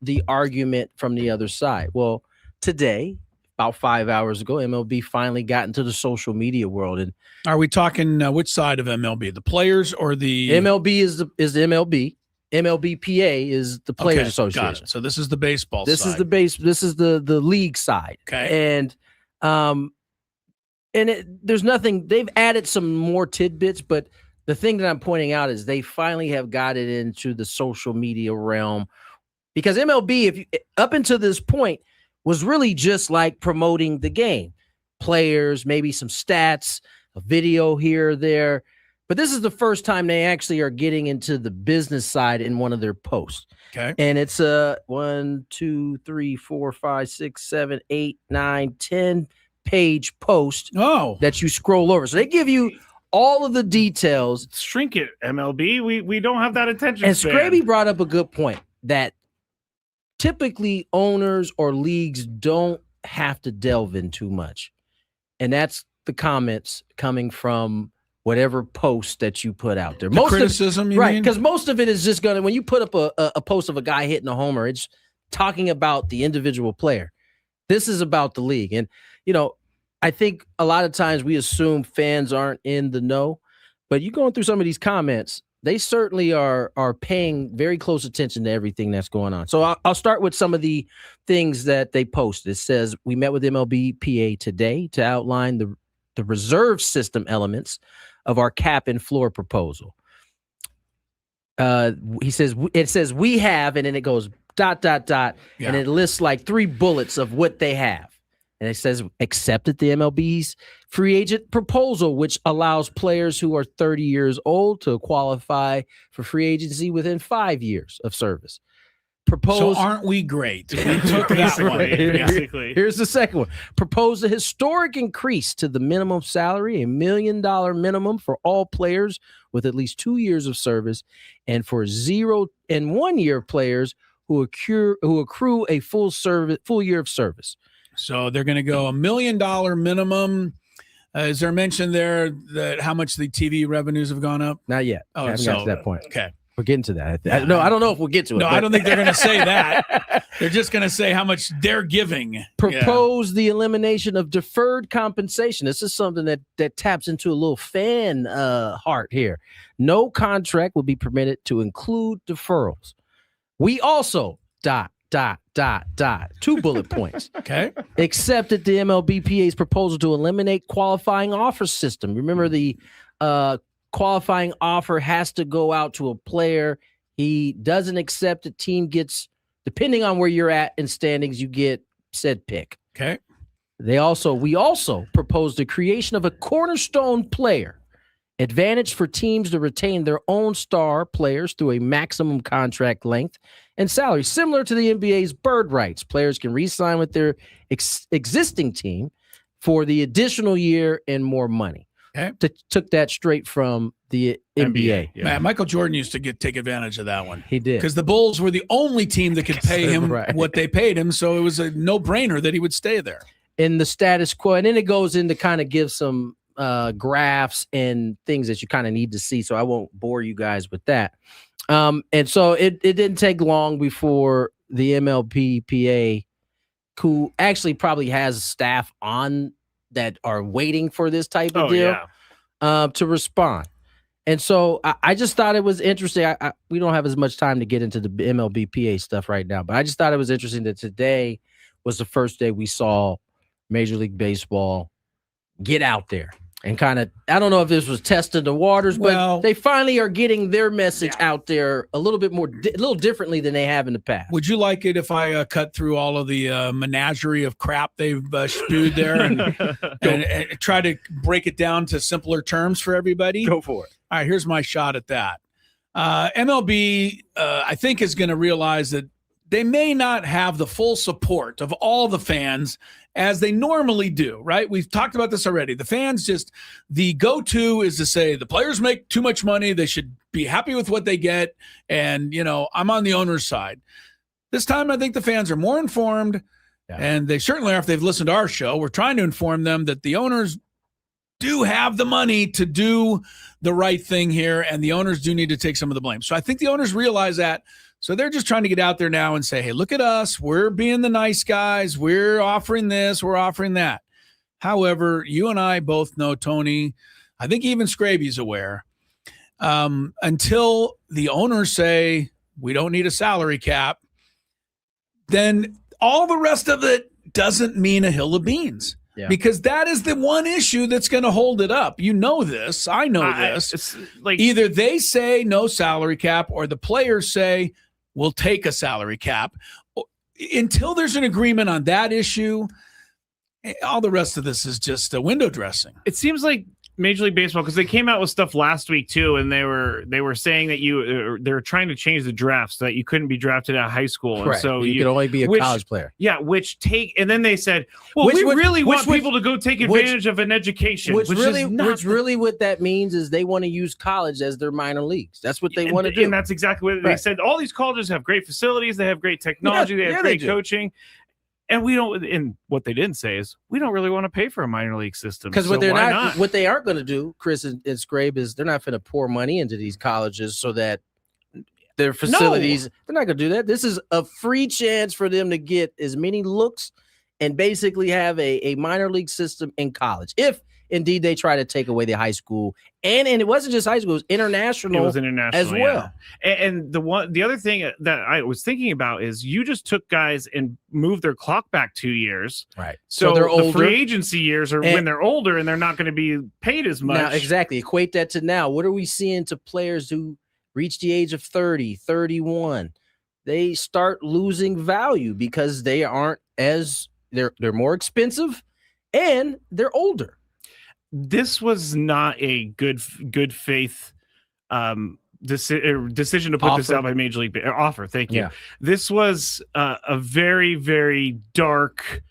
the argument from the other side. Well, today, about 5 hours ago, MLB finally got into the social media world. And are we talking which side of MLB, the players or the MLB is the MLB. MLBPA is the Players Association. Got it. So this is the baseball this side. Is the base. This is the league side. Okay. And there's nothing. They've added some more tidbits, but the thing that I'm pointing out is they finally have got it into the social media realm, because MLB, up until this point, was really just like promoting the game, players, maybe some stats, a video here or there. But this is the first time they actually are getting into the business side in one of their posts. Okay. And it's a 1, 2, 3, 4, 5, 6, 7, 8, 9, 10 page post that you scroll over. So they give you all of the details. Shrink it, MLB. We don't have that attention And span. Scraby brought up a good point that typically owners or leagues don't have to delve in too much. And that's the comments coming from whatever post that you put out there. Most criticism, you right? mean? Because most of it is just when you put up a post of a guy hitting a homer, it's talking about the individual player. This is about the league. And, I think a lot of times we assume fans aren't in the know, but you going through some of these comments, they certainly are paying very close attention to everything that's going on. So I'll start with some of the things that they posted. It says, we met with MLBPA today to outline the reserve system elements of our cap and floor proposal. It says we have, and then it goes ... Yeah. and it lists like 3 bullets of what they have. And it says accepted the MLB's free agent proposal, which allows players who are 30 years old to qualify for free agency within 5 years of service. So aren't we great? We took that one. Basically. Here's the second one. Proposed a historic increase to the minimum salary, $1 million minimum for all players with at least 2 years of service, and for 0 and 1 year players who accrue a full year of service. So they're going to go $1 million minimum. Is there a mention there that how much the TV revenues have gone up? Not yet. Oh, haven't got to that point. Okay. We're getting to that. No, I don't know if we'll get to it. No, I don't think they're going to say that. They're just going to say how much they're giving. Propose the elimination of deferred compensation. This is something that taps into a little fan heart here. No contract will be permitted to include deferrals. We also ... 2 bullet points. Okay. Accepted the MLBPA's proposal to eliminate qualifying offer system. Remember, the qualifying offer has to go out to a player. He doesn't accept, the team gets, depending on where you're at in standings, you get said pick. Okay. We also proposed the creation of a cornerstone player. Advantage for teams to retain their own star players through a maximum contract length and salary, similar to the NBA's bird rights. Players can re-sign with their existing team for the additional year and more money. Okay. Took that straight from the NBA. Yeah. Man, Michael Jordan used to take advantage of that one. He did. Because the Bulls were the only team that could pay him Right. what they paid him, so it was a no-brainer that he would stay there. In the status quo, and then it goes in to kind of give some graphs and things that you kind of need to see, so I won't bore you guys with that. And so it didn't take long before the MLBPA, who actually probably has staff on that are waiting for this type of deal, to respond. And so I just thought it was interesting. We don't have as much time to get into the MLBPA stuff right now, but I just thought it was interesting that today was the first day we saw Major League Baseball get out there and kind of, I don't know if this was testing the waters, but they finally are getting their message out there a little bit more, a little differently than they have in the past. Would you like it if I cut through all of the menagerie of crap they've spewed there and try to break it down to simpler terms for everybody? Go for it. All right, here's my shot at that. MLB, I think, is going to realize that they may not have the full support of all the fans as they normally do, right? We've talked about this already. The fans the go-to is to say the players make too much money. They should be happy with what they get. And, I'm on the owner's side. This time, I think the fans are more informed, and they certainly are if they've listened to our show. We're trying to inform them that the owners do have the money to do the right thing here, and the owners do need to take some of the blame. So I think the owners realize that. So they're just trying to get out there now and say, hey, look at us. We're being the nice guys. We're offering this. We're offering that. However, you and I both know, Tony, I think even Scraby's aware, until the owners say we don't need a salary cap, then all the rest of it doesn't mean a hill of beans. Yeah. Because that is the one issue that's going to hold it up. You know this. I know this. It's like either they say no salary cap or the players say we'll take a salary cap. Until there's an agreement on that issue, all the rest of this is just a window dressing. It seems like Major League Baseball, because they came out with stuff last week too, and they were saying that they were trying to change the draft so that you couldn't be drafted out of high school, and right. so you could only be a college player. Yeah, and then they said, well, we really want people to go take advantage of an education, which really what that means is they want to use college as their minor leagues. That's what they want to do, and that's exactly what they said. All these colleges have great facilities, they have great technology, they have great coaching. And we don't. And what they didn't say is we don't really want to pay for a minor league system. Because what they aren't going to do, Chris and Scrabe, is they're not going to pour money into these colleges so that their facilities. No. They're not going to do that. This is a free chance for them to get as many looks and basically have a minor league system in college. If indeed they try to take away the high school, and it wasn't just high school; it was international. It was international as well. Yeah. And the other thing that I was thinking about is you just took guys and moved their clock back 2 years, right? So they're older. The free agency years are when they're older and they're not going to be paid as much. Now, exactly. Equate that to now. What are we seeing to players who reach the age of 30, 31? They start losing value because they aren't as they're more expensive and they're older. This was not a good faith decision to put this Offer. out by Major League offer. Thank you. Yeah. This was a very, very dark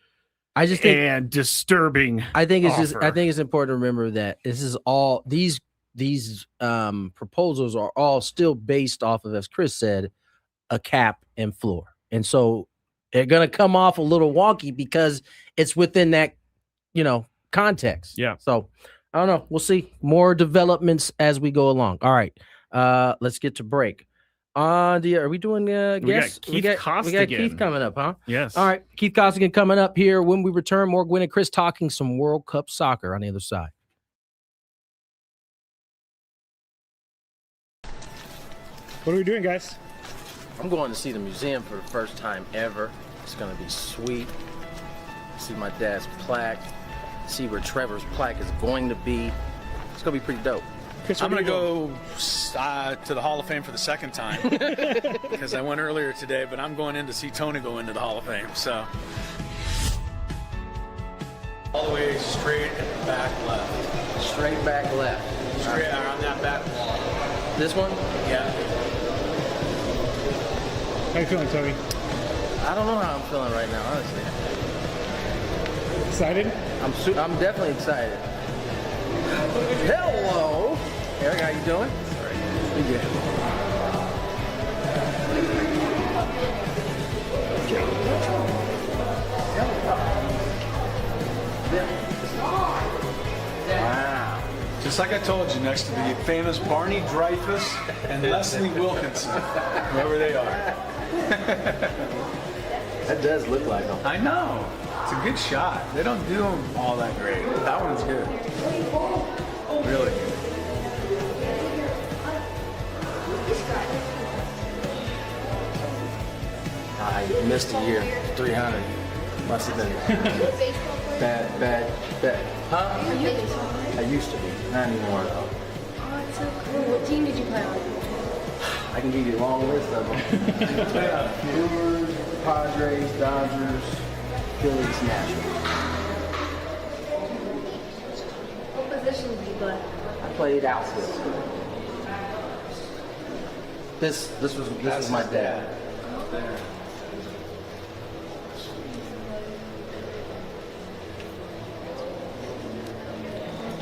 I just think and disturbing. I think it's just offer. I think it's important to remember that this is all these proposals are all still based off of, as Chris said, a cap and floor. And so they're gonna come off a little wonky because it's within that, context. Yeah. So I don't know. We'll see more developments as we go along. All right. Let's get to break. Are we doing guests? Keith we got Costigan. Keith coming up, huh? Yes. All right. Keith Costigan coming up here when we return. More Gwynn and Chris talking some World Cup soccer on the other side. What are we doing, guys? I'm going to see the museum for the first time ever. It's going to be sweet. See my dad's plaque. See where Trevor's plaque is going to be. It's going to be pretty dope. Chris, I'm going to go to the Hall of Fame for the second time because I went earlier today, but I'm going in to see Tony go into the Hall of Fame. So all the way straight and back left. Straight back left. Straight on that back wall. This one? Yeah. How you feeling, Tony? I don't know how I'm feeling right now, honestly. Excited? I'm definitely excited. Hello, Eric. How you doing? Pretty good. Wow. Just like I told you, next to the famous Barney Dreyfus and Leslie Wilkinson, whoever they are. That does look like them. I know. It's a good shot. They don't do them all that great. That one's good. Really good. I missed a year. 300. Must have been bad. Huh? I used to be. Not anymore though. Oh, it's so cool. What team did you play on? I can give you a long list of them. Brewers, Padres, Dodgers, Phillies, Nationals. What position did you play? I played outfield. This was my dad.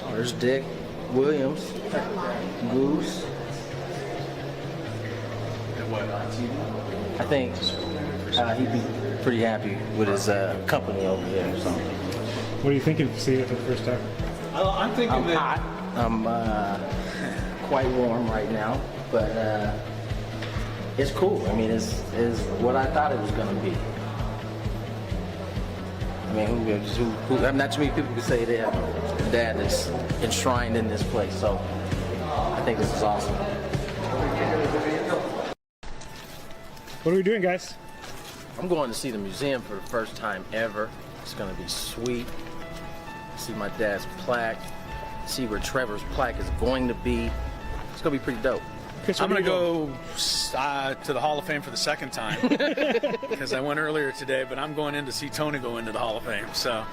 Oh, there's Dick Williams, Goose. I think he'd be pretty happy with his company over there. So What are you thinking of seeing it for the first time? I'm thinking I'm hot. I'm quite warm right now, but it's cool. I mean, it's what I thought it was going to be. I mean, not too many people can say they have a dad that's enshrined in this place. So I think this is awesome. What are we doing, guys? I'm going to see the museum for the first time ever. It's going to be sweet. See my dad's plaque. See where Trevor's plaque is going to be. It's going to be pretty dope. Chris, I'm going to go to the Hall of Fame for the second time because I went earlier today, but I'm going in to see Tony go into the Hall of Fame. So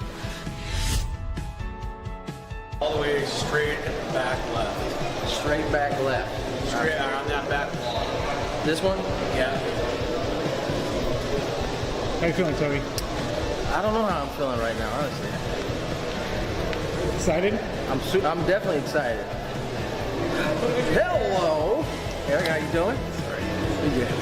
all the way straight and back left. Straight back left. Straight on that back wall. This one? Yeah. How you feeling, Tony? I don't know how I'm feeling right now, honestly. Excited? I'm definitely excited. Hello, Eric. How you doing? Pretty good.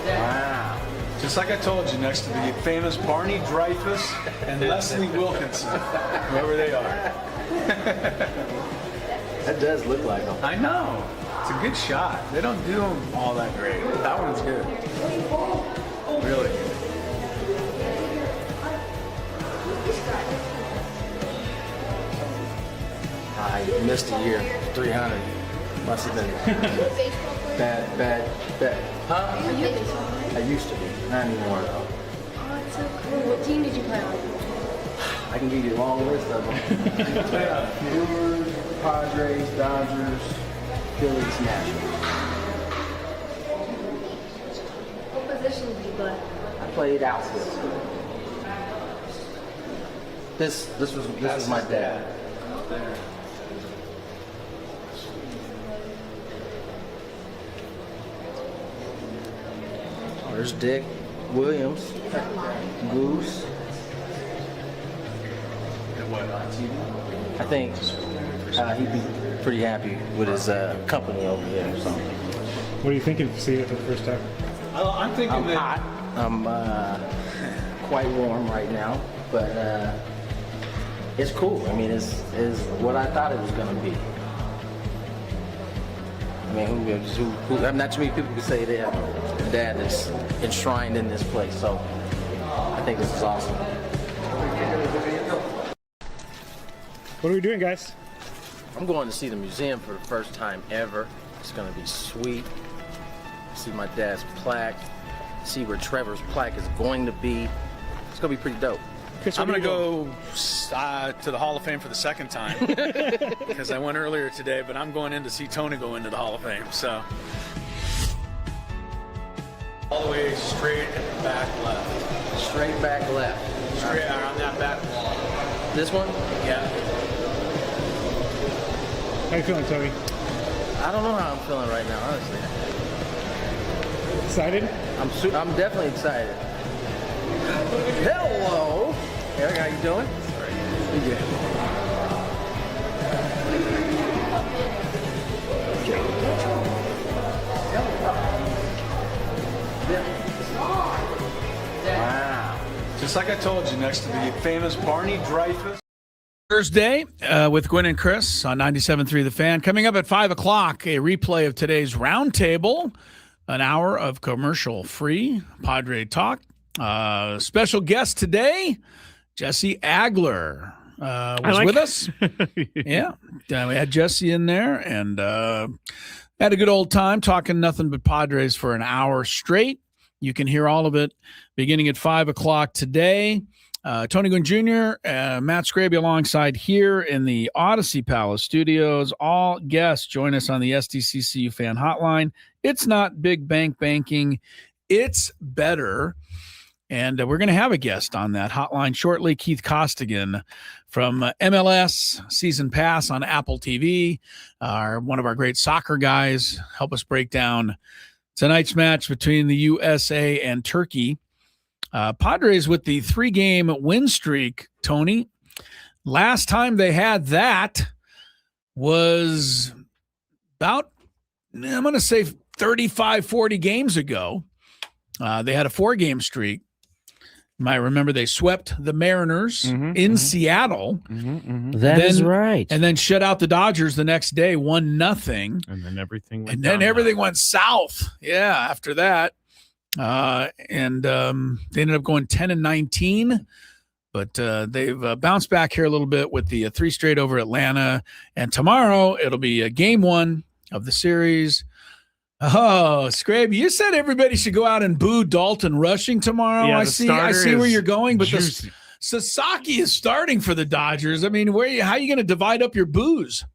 Wow. Just like I told you, next to the famous Barney Dreyfus and Leslie Wilkinson, whoever they are. That does look like them. I know. It's a good shot. They don't do them all that great. That one's good. Really good. I missed a year. 300. Must have been bad. Huh? I used to be. Not anymore though. Oh, it's so cool. What team did you play on? I can give you a long list of them. Brewers, Padres, Dodgers, Phillies, Nationals. What position did you play? I played outfield. This was my dad. Oh, there's Dick Williams, Goose. I think he'd be pretty happy with his company over here. So. What are you thinking of seeing it for the first time? I'm thinking I'm hot. I'm quite warm right now, but it's cool. I mean, it's what I thought it was going to be. I mean, not too many people can say they have a dad that's enshrined in this place. So I think this is awesome. What are we doing, guys? I'm going to see the museum for the first time ever. It's going to be sweet. See my dad's plaque. See where Trevor's plaque is going to be. It's going to be pretty dope. Chris, I'm going to go to the Hall of Fame for the second time because I went earlier today, but I'm going in to see Tony go into the Hall of Fame. So all the way straight and back left. Straight back left. Straight on that back wall. This one? Yeah. How you feeling, Tony? I don't know how I'm feeling right now, honestly. Excited? I'm definitely excited. Hello, Eric. How you doing? You good? Wow. Just like I told you, next to the famous Barney Dreyfuss. Thursday with Gwynn and Chris on 97.3 The Fan. Coming up at 5 o'clock, a replay of today's roundtable, an hour of commercial-free Padre talk. Special guest today, Jesse Agler was with us. Yeah, we had Jesse in there and had a good old time talking nothing but Padres for an hour straight. You can hear all of it beginning at 5 o'clock today. Tony Gwynn Jr., Matt Scraby alongside here in the Odyssey Palace studios. All guests join us on the SDCCU fan hotline. It's not big bank banking. It's better. And we're going to have a guest on that hotline shortly, Keith Costigan from MLS Season Pass on Apple TV, one of our great soccer guys, help us break down tonight's match between the USA and Turkey. Padres with the 3-game win streak, Tony. Last time they had that was about, I'm going to say 35, 40 games ago. They had a 4-game streak. You might remember they swept the Mariners in Seattle. That is right. And then shut out the Dodgers the next day, 1-0. And then everything went everything went south. Yeah, after that. They ended up going 10-19, but they've bounced back here a little bit with the 3 straight over Atlanta. And tomorrow it'll be a game 1 of the series. Oh, Scraby, you said everybody should go out and boo Dalton Rushing tomorrow. Yeah, I see where you're going, but Sasaki is starting for the Dodgers. I mean, how are you going to divide up your boos?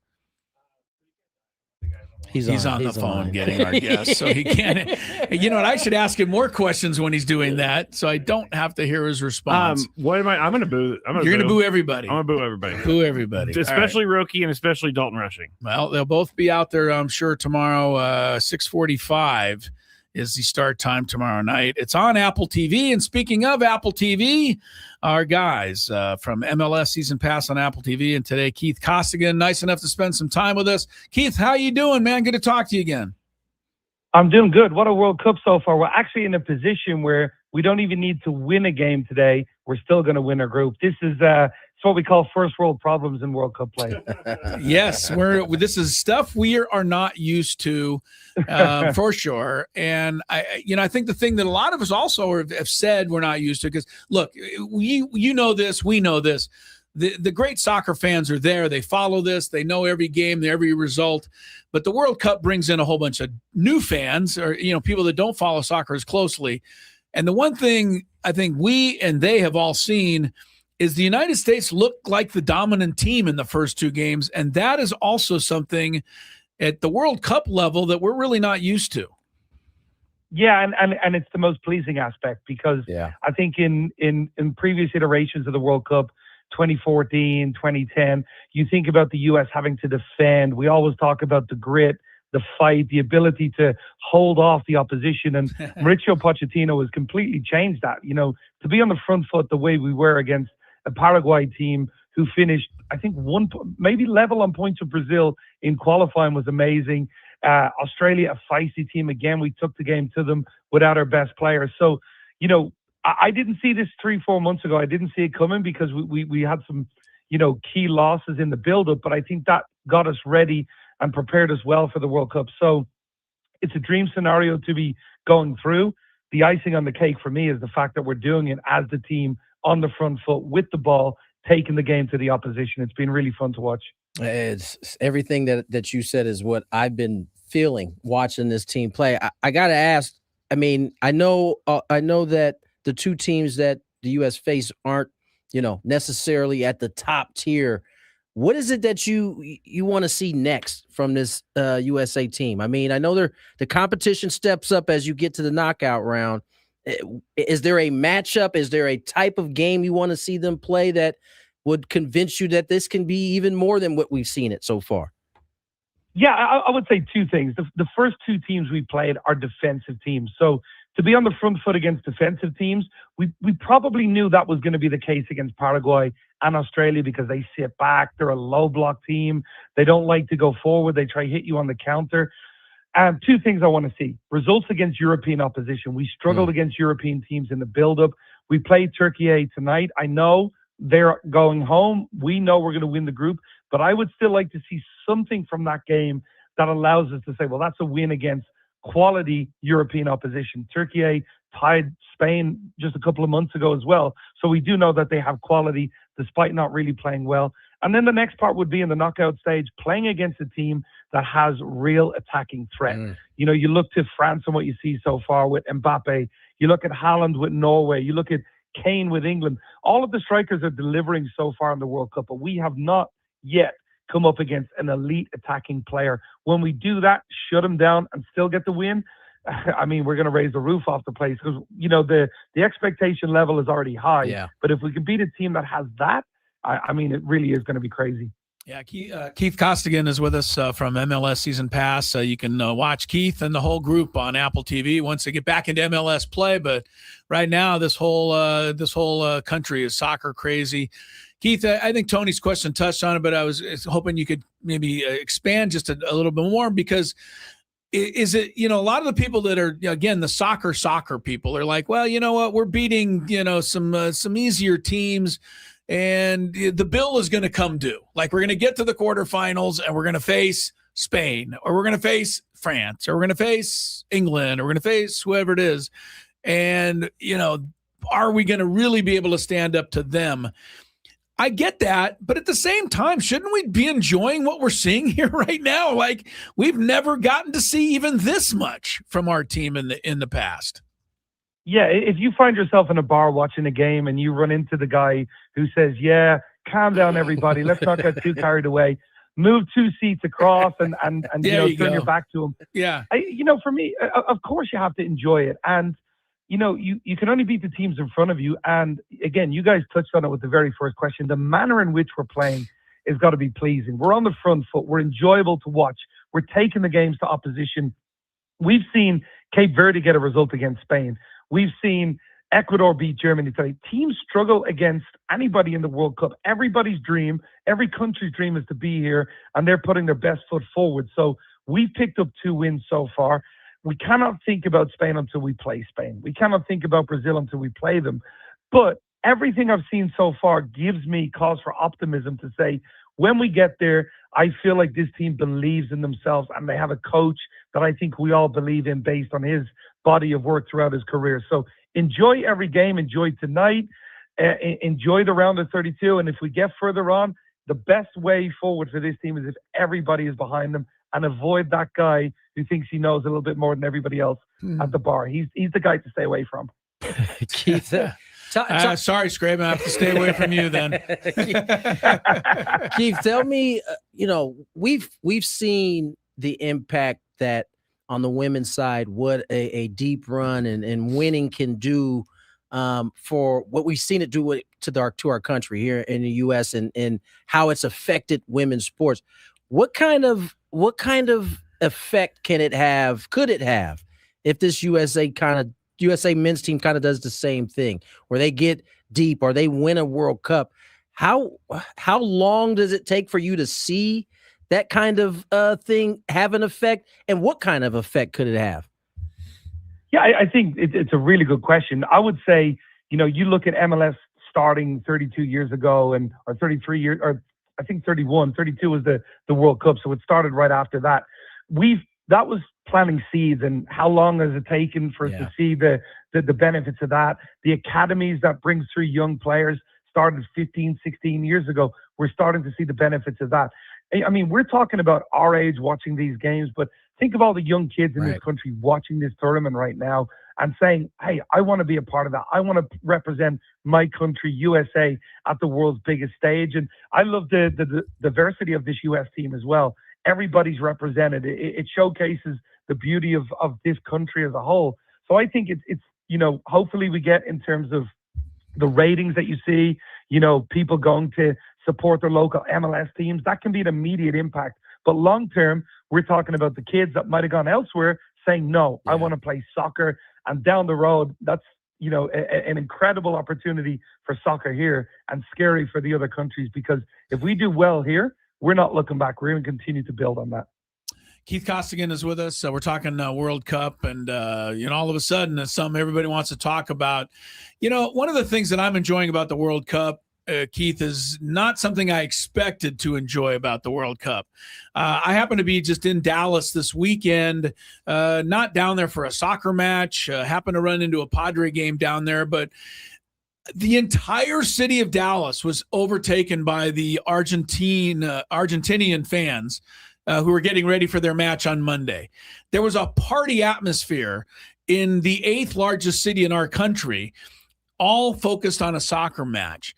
He's on the phone getting our guest, so he can't. You know what? I should ask him more questions when he's doing that, so I don't have to hear his response. What am I? I'm going to boo. You're going to boo everybody. I'm going to boo everybody. Boo everybody, especially Roki and especially Dalton Rushing. Well, they'll both be out there, I'm sure, tomorrow. 6:45 is the start time tomorrow night. It's on Apple TV. And speaking of Apple TV, our guys from MLS Season Pass on Apple TV. And today, Keith Costigan, nice enough to spend some time with us. Keith, how you doing, man? Good to talk to you again. I'm doing good. What a World Cup so far. We're actually in a position where we don't even need to win a game today. We're still going to win our group. This is it's what we call first world problems in World Cup play. Yes, this is stuff we are not used to, for sure. And I think the thing that a lot of us also have said we're not used to, because look, you know this, we know this. The great soccer fans are there. They follow this. They know every game, every result. But the World Cup brings in a whole bunch of new fans, or people that don't follow soccer as closely. And the one thing I think we and they have all seen is the United States looked like the dominant team in the first two games, and that is also something at the World Cup level that we're really not used to. Yeah, and it's the most pleasing aspect because I think in previous iterations of the World Cup, 2014, 2010, you think about the U.S. having to defend. We always talk about the grit, the fight, the ability to hold off the opposition. And Mauricio Pochettino has completely changed that. You know, to be on the front foot the way we were against a Paraguay team who finished, I think, maybe level on points with Brazil in qualifying was amazing. Australia, a feisty team. Again, we took the game to them without our best players. So, you know, I didn't see this 3-4 months ago. I didn't see it coming because we had some, you know, key losses in the build-up. But I think that got us ready and prepared us well for the World Cup. So it's a dream scenario to be going through. The icing on the cake for me is the fact that we're doing it as the team on the front foot with the ball, taking the game to the opposition. It's been really fun to watch. It's everything that you said is what I've been feeling watching this team play. I got to ask, I mean, I know that the two teams that the U.S. face aren't, you know, necessarily at the top tier. What is it that you want to see next from this USA team? I mean, I know the competition steps up as you get to the knockout round. Is there a matchup? Is there a type of game you want to see them play that would convince you that this can be even more than what we've seen it so far? Yeah, I would say two things. The first two teams we played are defensive teams. So to be on the front foot against defensive teams, we probably knew that was going to be the case against Paraguay and Australia because they sit back. They're a low block team. They don't like to go forward. They try to hit you on the counter. Two things I want to see. Results against European opposition. We struggled against European teams in the build-up. We played Turkey tonight. I know they're going home. We know we're going to win the group. But I would still like to see something from that game that allows us to say, well, that's a win against quality European opposition. Turkey tied Spain just a couple of months ago as well. So we do know that they have quality despite not really playing well. And then the next part would be in the knockout stage, playing against a team that has real attacking threat. You know, you look to France and what you see so far with Mbappe. You look at Haaland with Norway. You look at Kane with England. All of the strikers are delivering so far in the World Cup, but we have not yet come up against an elite attacking player. When we do that, shut them down and still get the win, I mean, we're going to raise the roof off the place because, you know, the expectation level is already high. Yeah. But if we can beat a team that has that, I mean, it really is going to be crazy. Yeah, Keith Costigan is with us from MLS Season Pass. You can watch Keith and the whole group on Apple TV once they get back into MLS play. But right now, this whole country is soccer crazy. Keith, I think Tony's question touched on it, but I was hoping you could maybe expand just a little bit more because is it, you know, a lot of the people that are, again, the soccer people are like, well, you know what, we're beating, you know, some easier teams. And the bill is going to come due. Like we're going to get to the quarterfinals and we're going to face Spain or we're going to face France or we're going to face England or we're going to face whoever it is. And, you know, are we going to really be able to stand up to them? I get that. But at the same time, shouldn't we be enjoying what we're seeing here right now? Like we've never gotten to see even this much from our team in the past. Yeah, if you find yourself in a bar watching a game and you run into the guy who says, yeah, calm down, everybody. Let's not get too carried away. Move 2 seats across and you know, turn your back to him. Yeah. You know, for me, of course you have to enjoy it. And, you know, you can only beat the teams in front of you. And, again, you guys touched on it with the very first question. The manner in which we're playing has got to be pleasing. We're on the front foot. We're enjoyable to watch. We're taking the games to opposition. We've seen Cape Verde get a result against Spain. We've seen Ecuador beat Germany today. Teams struggle against anybody in the World Cup. Everybody's dream, every country's dream is to be here, and they're putting their best foot forward. So we've picked up 2 wins so far. We cannot think about Spain until we play Spain. We cannot think about Brazil until we play them. But everything I've seen so far gives me cause for optimism to say, when we get there, I feel like this team believes in themselves and they have a coach that I think we all believe in based on his body of work throughout his career. So enjoy every game, enjoy tonight, enjoy the round of 32. And if we get further on, the best way forward for this team is if everybody is behind them and avoid that guy who thinks he knows a little bit more than everybody else at the bar. He's the guy to stay away from. Keith, Sorry, Scrape. I have to stay away from you then. Keith, tell me, we've seen the impact that on the women's side, what a deep run and winning can do for what we've seen it do to our country here in the U.S. and how it's affected women's sports. What kind of effect could it have if this USA men's team kind of does the same thing, where they get deep or they win a World Cup? How long does it take for you to see that kind of thing have an effect, and what kind of effect could it have? Yeah, I think it's a really good question. I would say, you look at MLS starting 32 years ago or 33 years, or I think 32 was the World Cup. So it started right after that. That was planting seeds, and how long has it taken for us to see the benefits of that? The academies that brings through young players started 15, 16 years ago. We're starting to see the benefits of that. I mean, we're talking about our age watching these games, but think of all the young kids in this country watching this tournament right now and saying, hey, I want to be a part of that. I want to represent my country, USA, at the world's biggest stage. And I love the diversity of this US team as well. Everybody's represented. It showcases the beauty of this country as a whole. So I think it's hopefully we get, in terms of the ratings that you see, people going to support their local MLS teams, that can be an immediate impact. But long term, we're talking about the kids that might have gone elsewhere saying, no, I want to play soccer. And down the road, that's, an incredible opportunity for soccer here, and scary for the other countries, because if we do well here, we're not looking back. We're going to continue to build on that. Keith Costigan is with us. We're talking World Cup, and all of a sudden it's something everybody wants to talk about. One of the things that I'm enjoying about the World Cup, Keith, is not something I expected to enjoy about the World Cup. I happen to be just in Dallas this weekend, not down there for a soccer match. Happened to run into a Padre game down there, but the entire city of Dallas was overtaken by the Argentinian fans who were getting ready for their match on Monday. There was a party atmosphere in the 8th largest city in our country, all focused on a soccer match.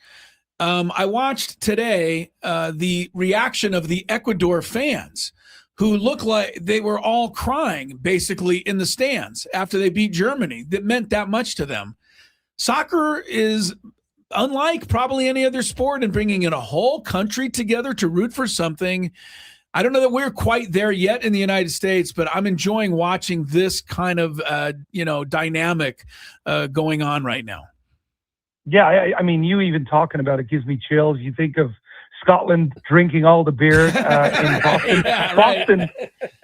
I watched today the reaction of the Ecuador fans, who looked like they were all crying basically in the stands after they beat Germany. That meant that much to them. Soccer is unlike probably any other sport in bringing in a whole country together to root for something. I don't know that we're quite there yet in the United States, but I'm enjoying watching this kind of, dynamic going on right now. Yeah, I mean, you even talking about it gives me chills. You think of Scotland drinking all the beer in Boston. Right.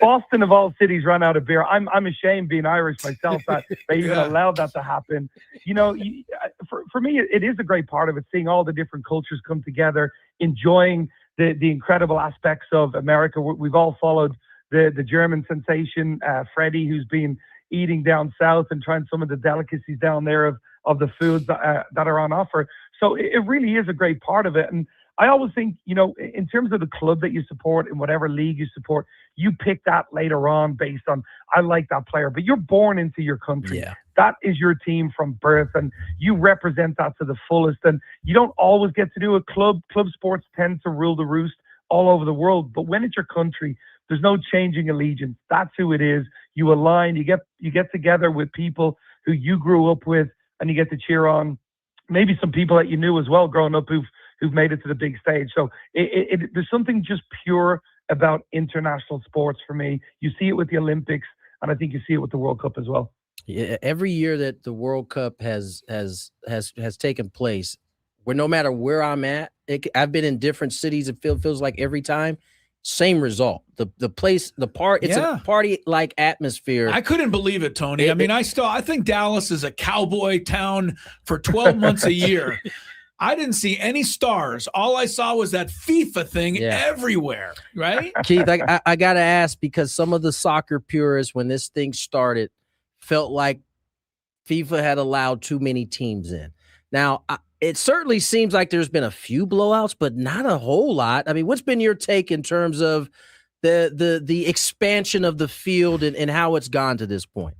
Boston of all cities run out of beer. I'm ashamed being Irish myself that they even allowed that to happen. For me, it is a great part of it, seeing all the different cultures come together, enjoying the incredible aspects of America. We've all followed the German sensation, Freddie, who's been eating down south and trying some of the delicacies down there of the foods that are on offer. So it really is a great part of it. And I always think, in terms of the club that you support in whatever league you support, you pick that later on based on, I like that player, but you're born into your country. Yeah. That is your team from birth, and you represent that to the fullest. And you don't always get to do a club. Club sports tend to rule the roost all over the world. But when it's your country, there's no changing allegiance. That's who it is. You align, you get together with people who you grew up with, and you get to cheer on maybe some people that you knew as well growing up who've made it to the big stage. So there's something just pure about international sports for me. You see it with the Olympics, and I think you see it with the World Cup as well. Yeah, every year that the World Cup has taken place, where no matter where I'm at, I've been in different cities. It feels like every time, same result. The place, it's a party like atmosphere. I couldn't believe it, Tony. I think Dallas is a cowboy town for 12 months a year. I didn't see any stars. All I saw was that FIFA thing everywhere, right? Keith, I got to ask, because some of the soccer purists, when this thing started, felt like FIFA had allowed too many teams in. Now, it certainly seems like there's been a few blowouts, but not a whole lot. I mean, what's been your take in terms of the expansion of the field and how it's gone to this point?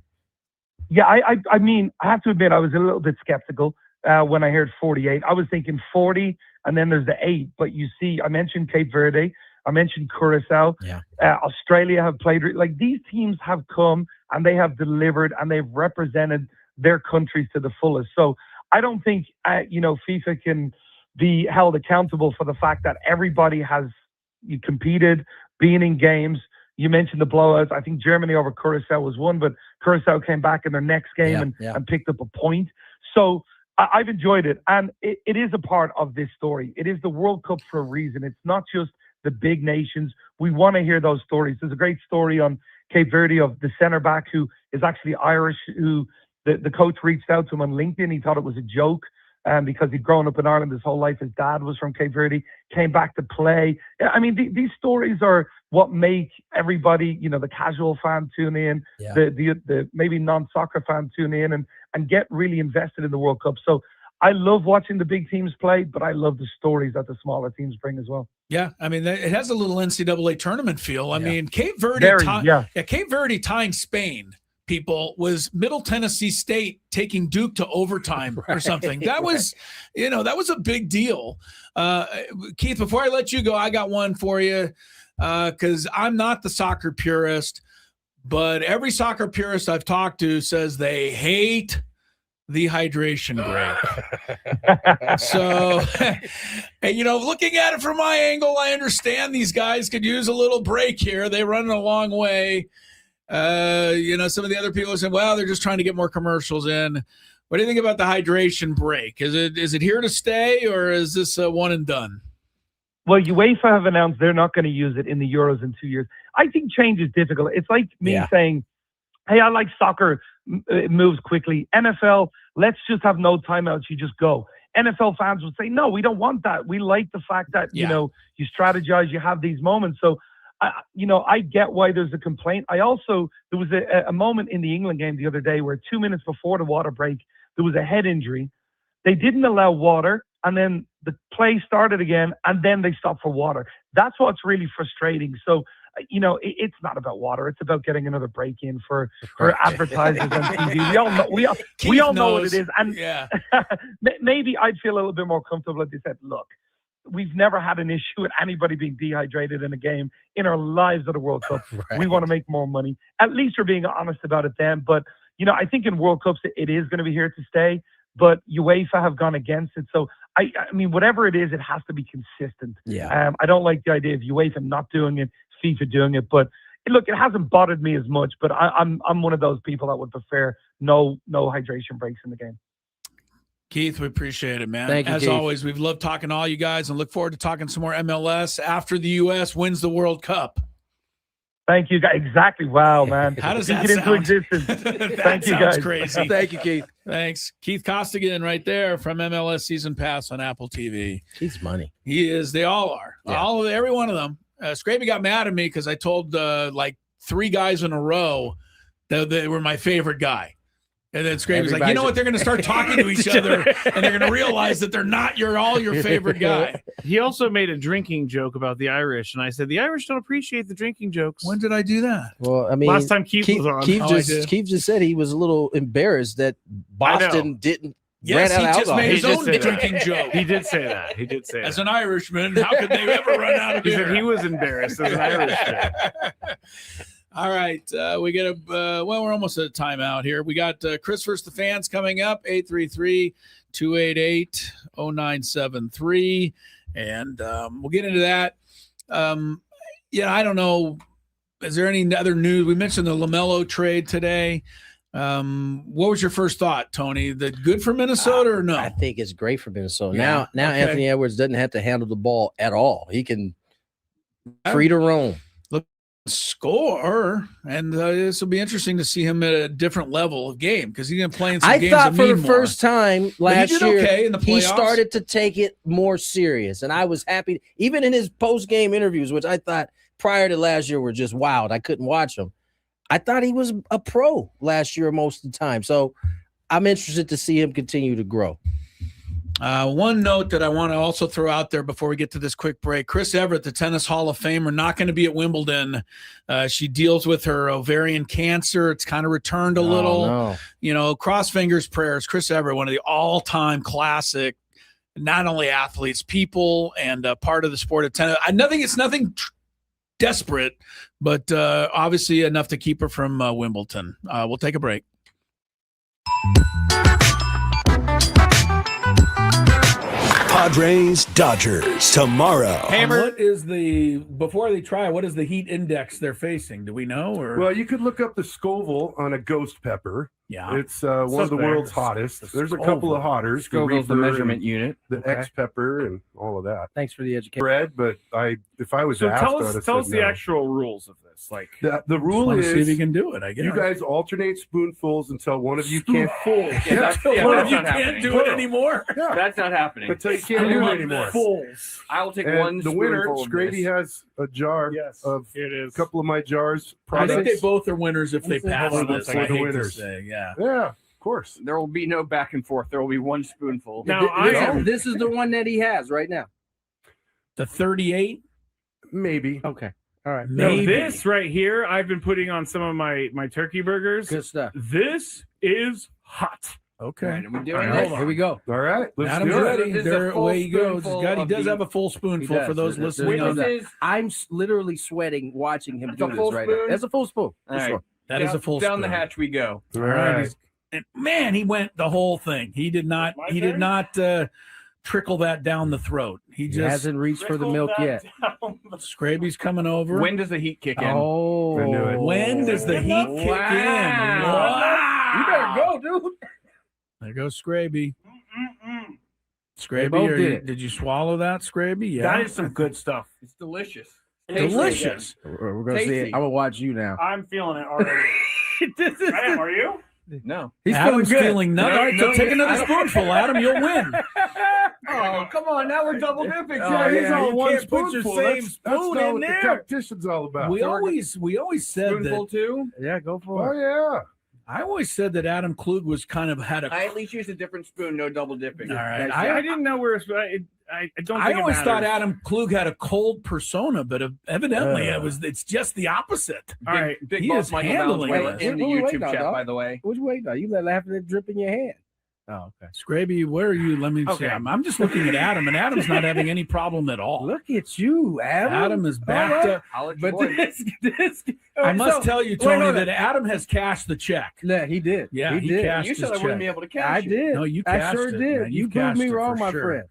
Yeah, I mean, I have to admit, I was a little bit skeptical when I heard 48. I was thinking 40, and then there's the 8. But you see, I mentioned Cape Verde. I mentioned Curacao. Yeah. Australia have played. Like, these teams have come, and they have delivered, and they've represented their countries to the fullest. So I don't think, FIFA can be held accountable for the fact that everybody has competed, been in games. You mentioned the blowouts. I think Germany over Curacao was one, but Curacao came back in their next game and picked up a point. So I've enjoyed it. And it is a part of this story. It is the World Cup for a reason. It's not just the big nations. We want to hear those stories. There's a great story on Cape Verde of the center back who is actually Irish, who the coach reached out to him on LinkedIn. He thought it was a joke because he'd grown up in Ireland his whole life. His dad was from Cape Verde, came back to play. I mean, these stories are what make everybody, the casual fan tune in, the maybe non-soccer fan tune in and get really invested in the World Cup. So I love watching the big teams play, but I love the stories that the smaller teams bring as well. Yeah, I mean, it has a little NCAA tournament feel. I mean, Cape Verde, Cape Verde tying Spain, people, was Middle Tennessee State taking Duke to overtime or something. That was, that was a big deal. Keith, before I let you go, I got one for you because I'm not the soccer purist, but every soccer purist I've talked to says they hate the hydration break. So, looking at it from my angle, I understand these guys could use a little break here. They run a long way. Some of the other people are saying, well, they're just trying to get more commercials in. What do you think about the hydration break? Is it here to stay, or is this a one and done? Well, UEFA have announced they're not going to use it in the Euros in 2 years. I think change is difficult. It's like me saying, hey, I like soccer. It moves quickly. NFL, let's just have no timeouts. You just go. NFL fans would say, no, we don't want that. We like the fact that, you strategize, you have these moments. So, I get why there's a complaint. There was a moment in the England game the other day where 2 minutes before the water break, there was a head injury. They didn't allow water, and then the play started again, and then they stopped for water. That's what's really frustrating. So, it's not about water. It's about getting another break in for advertisers on TV. We all know what it is. And maybe I'd feel a little bit more comfortable if they said, look, we've never had an issue with anybody being dehydrated in a game in our lives at the World Cup. Right. We want to make more money. At least we're being honest about it then. But, I think in World Cups, it is going to be here to stay. But UEFA have gone against it. So, I mean, whatever it is, it has to be consistent. Yeah. I don't like the idea of UEFA not doing it, FIFA doing it. But, look, it hasn't bothered me as much. But I'm one of those people that would prefer no hydration breaks in the game. Keith, we appreciate it, man. Thank you, As Keith. always, we've loved talking to all you guys and look forward to talking some more MLS after the U.S. wins the World Cup. Thank you, guys. Exactly. Wow, man. How does Speak that it into sound? existence. Thank you, sounds guys. crazy. Thank you, Keith. Thanks. Keith Costigan right there from MLS Season Pass on Apple TV. Keith's money. He is. They all are. Yeah. Every one of them. Scrappy got mad at me because I told like 3 guys in a row that they were my favorite guy. And then Scrappy's like, you know what? They're going to start talking to each other, and they're going to realize that they're not your favorite guy. He also made a drinking joke about the Irish, and I said the Irish don't appreciate the drinking jokes. When did I do that? Well, I mean, last time Keith was on. Keith just said he was a little embarrassed that Boston didn't. Yes, ran out he just alcohol. made his own say drinking that. joke. He did say that. As an Irishman, how could they ever run out of He beer? said he was embarrassed as an Irishman. All right. We get we're almost at a timeout here. We got Chris versus the Fans coming up, 833-288-0973. And we'll get into that. I don't know. Is there any other news? We mentioned the LaMelo trade today. What was your first thought, Tony? That good for Minnesota or no? I think it's great for Minnesota. Yeah, Now okay. Anthony Edwards doesn't have to handle the ball at all. He can free to roam. Score, and this will be interesting to see him at a different level of game because he's going to play in some I games thought that for the mean first time last he did year, okay in the he playoffs. started to take it more serious, and I was happy. Even in his post-game interviews, which I thought prior to last year were just wild, I couldn't watch them. I thought he was a pro last year most of the time, so I'm interested to see him continue to grow. One note that I want to also throw out there before we get to this quick break. Chris Everett, the Tennis Hall of Famer, not going to be at Wimbledon. She deals with her ovarian cancer. It's kind of returned a little. No. You know, cross fingers, prayers. Chris Everett, one of the all-time classic, not only athletes, people, and part of the sport of tennis. It's nothing desperate, but obviously enough to keep her from Wimbledon. We'll take a break. Padres, Dodgers, tomorrow. What is before they try, what is the heat index they're facing? Do we know? Or Well, you could look up the Scoville on a ghost pepper. Yeah. It's one of the world's hottest. There's a couple of hotters. Scoville's the measurement unit. The X pepper and all of that. Thanks for the education. Bread, but if I was So asked, tell I'd us have the said no. actual rules of this. Like The rule want to is see if you can do it, I guess. you guys alternate spoonfuls until one of you can't. That's One of you not can't happening. do it anymore. Yeah, That's not happening. until you can't do it anymore. Fools. I will take And one the winner, spoonful of Scrady, this. has a jar Yes, of here it a is. couple of my jars. I think they Products. both are winners if they pass hold on this. a second. I hate The to winners. say, yeah. Yeah, of course. There will be no back and forth. There will be one spoonful. Now I am. This is the one that he has right now. The 38, Maybe. Okay. All right. No, maybe. this right here, I've been putting on some of my turkey burgers. Good stuff. This is hot. Okay. Right, and we're All doing right, this. Here we go. All right. Let's Adam's do it. ready. This is a There, full away he goes. spoonful He of does the- have a full spoonful He does. for those There's- listening. there's- on This that. is I'm literally sweating watching him That's do a this full right now. spoon? That's a full spoon. all For right. sure. That is a full down the spoon. hatch we go. All All right. right. And man, he went the whole thing. He did not. My He did turn? not trickle that down the throat. He He just. hasn't reached for the milk yet. Scraby's coming over. When does the heat kick in? Oh. I knew it. When does the heat kick in? Wow. You better go, dude. There goes Scraby. They Scraby, both did, did it. you swallow that, Scraby? Yeah. That is some good stuff. It's delicious. delicious. We're gonna see Tasty. it. I'm gonna watch you now. I'm feeling it already. I am, are you? No. He's Adam's feeling good. feeling nothing. All right, so take another spoonful, Adam. You'll win. Oh, come on. Now we're double dipping. Yeah, he's all you one can't put your spoonful. same That's spoon not in what there. the competition's all about. We always said Spoonful that. two. Yeah, go for Oh it. yeah. I always said that Adam Klug was kind of had a. I at least used a different spoon. No double dipping. All right. I didn't know where I don't. I think always it thought matters. Adam Klug had a cold persona, but evidently it's just the opposite. All right. Big He boss is Michael handling Mallins it. in the Wait, YouTube no, chat, dog. by the way. What you waiting on? You let laughing it drip in your hand. Oh, okay. Scraby, where are you? Let me see. Okay. I'm just looking at Adam, and Adam's not having any problem at all. Look at you, Adam. Adam is backed up. I'll let you But boy. this I must tell you, Tony, wait, that Adam has cashed the check. Yeah, he did. Yeah, he he did. cashed You said I his wouldn't check. be able to catch I you. did. No, you I cashed sure it, did. man. You proved cashed me it wrong, for my sure. friend.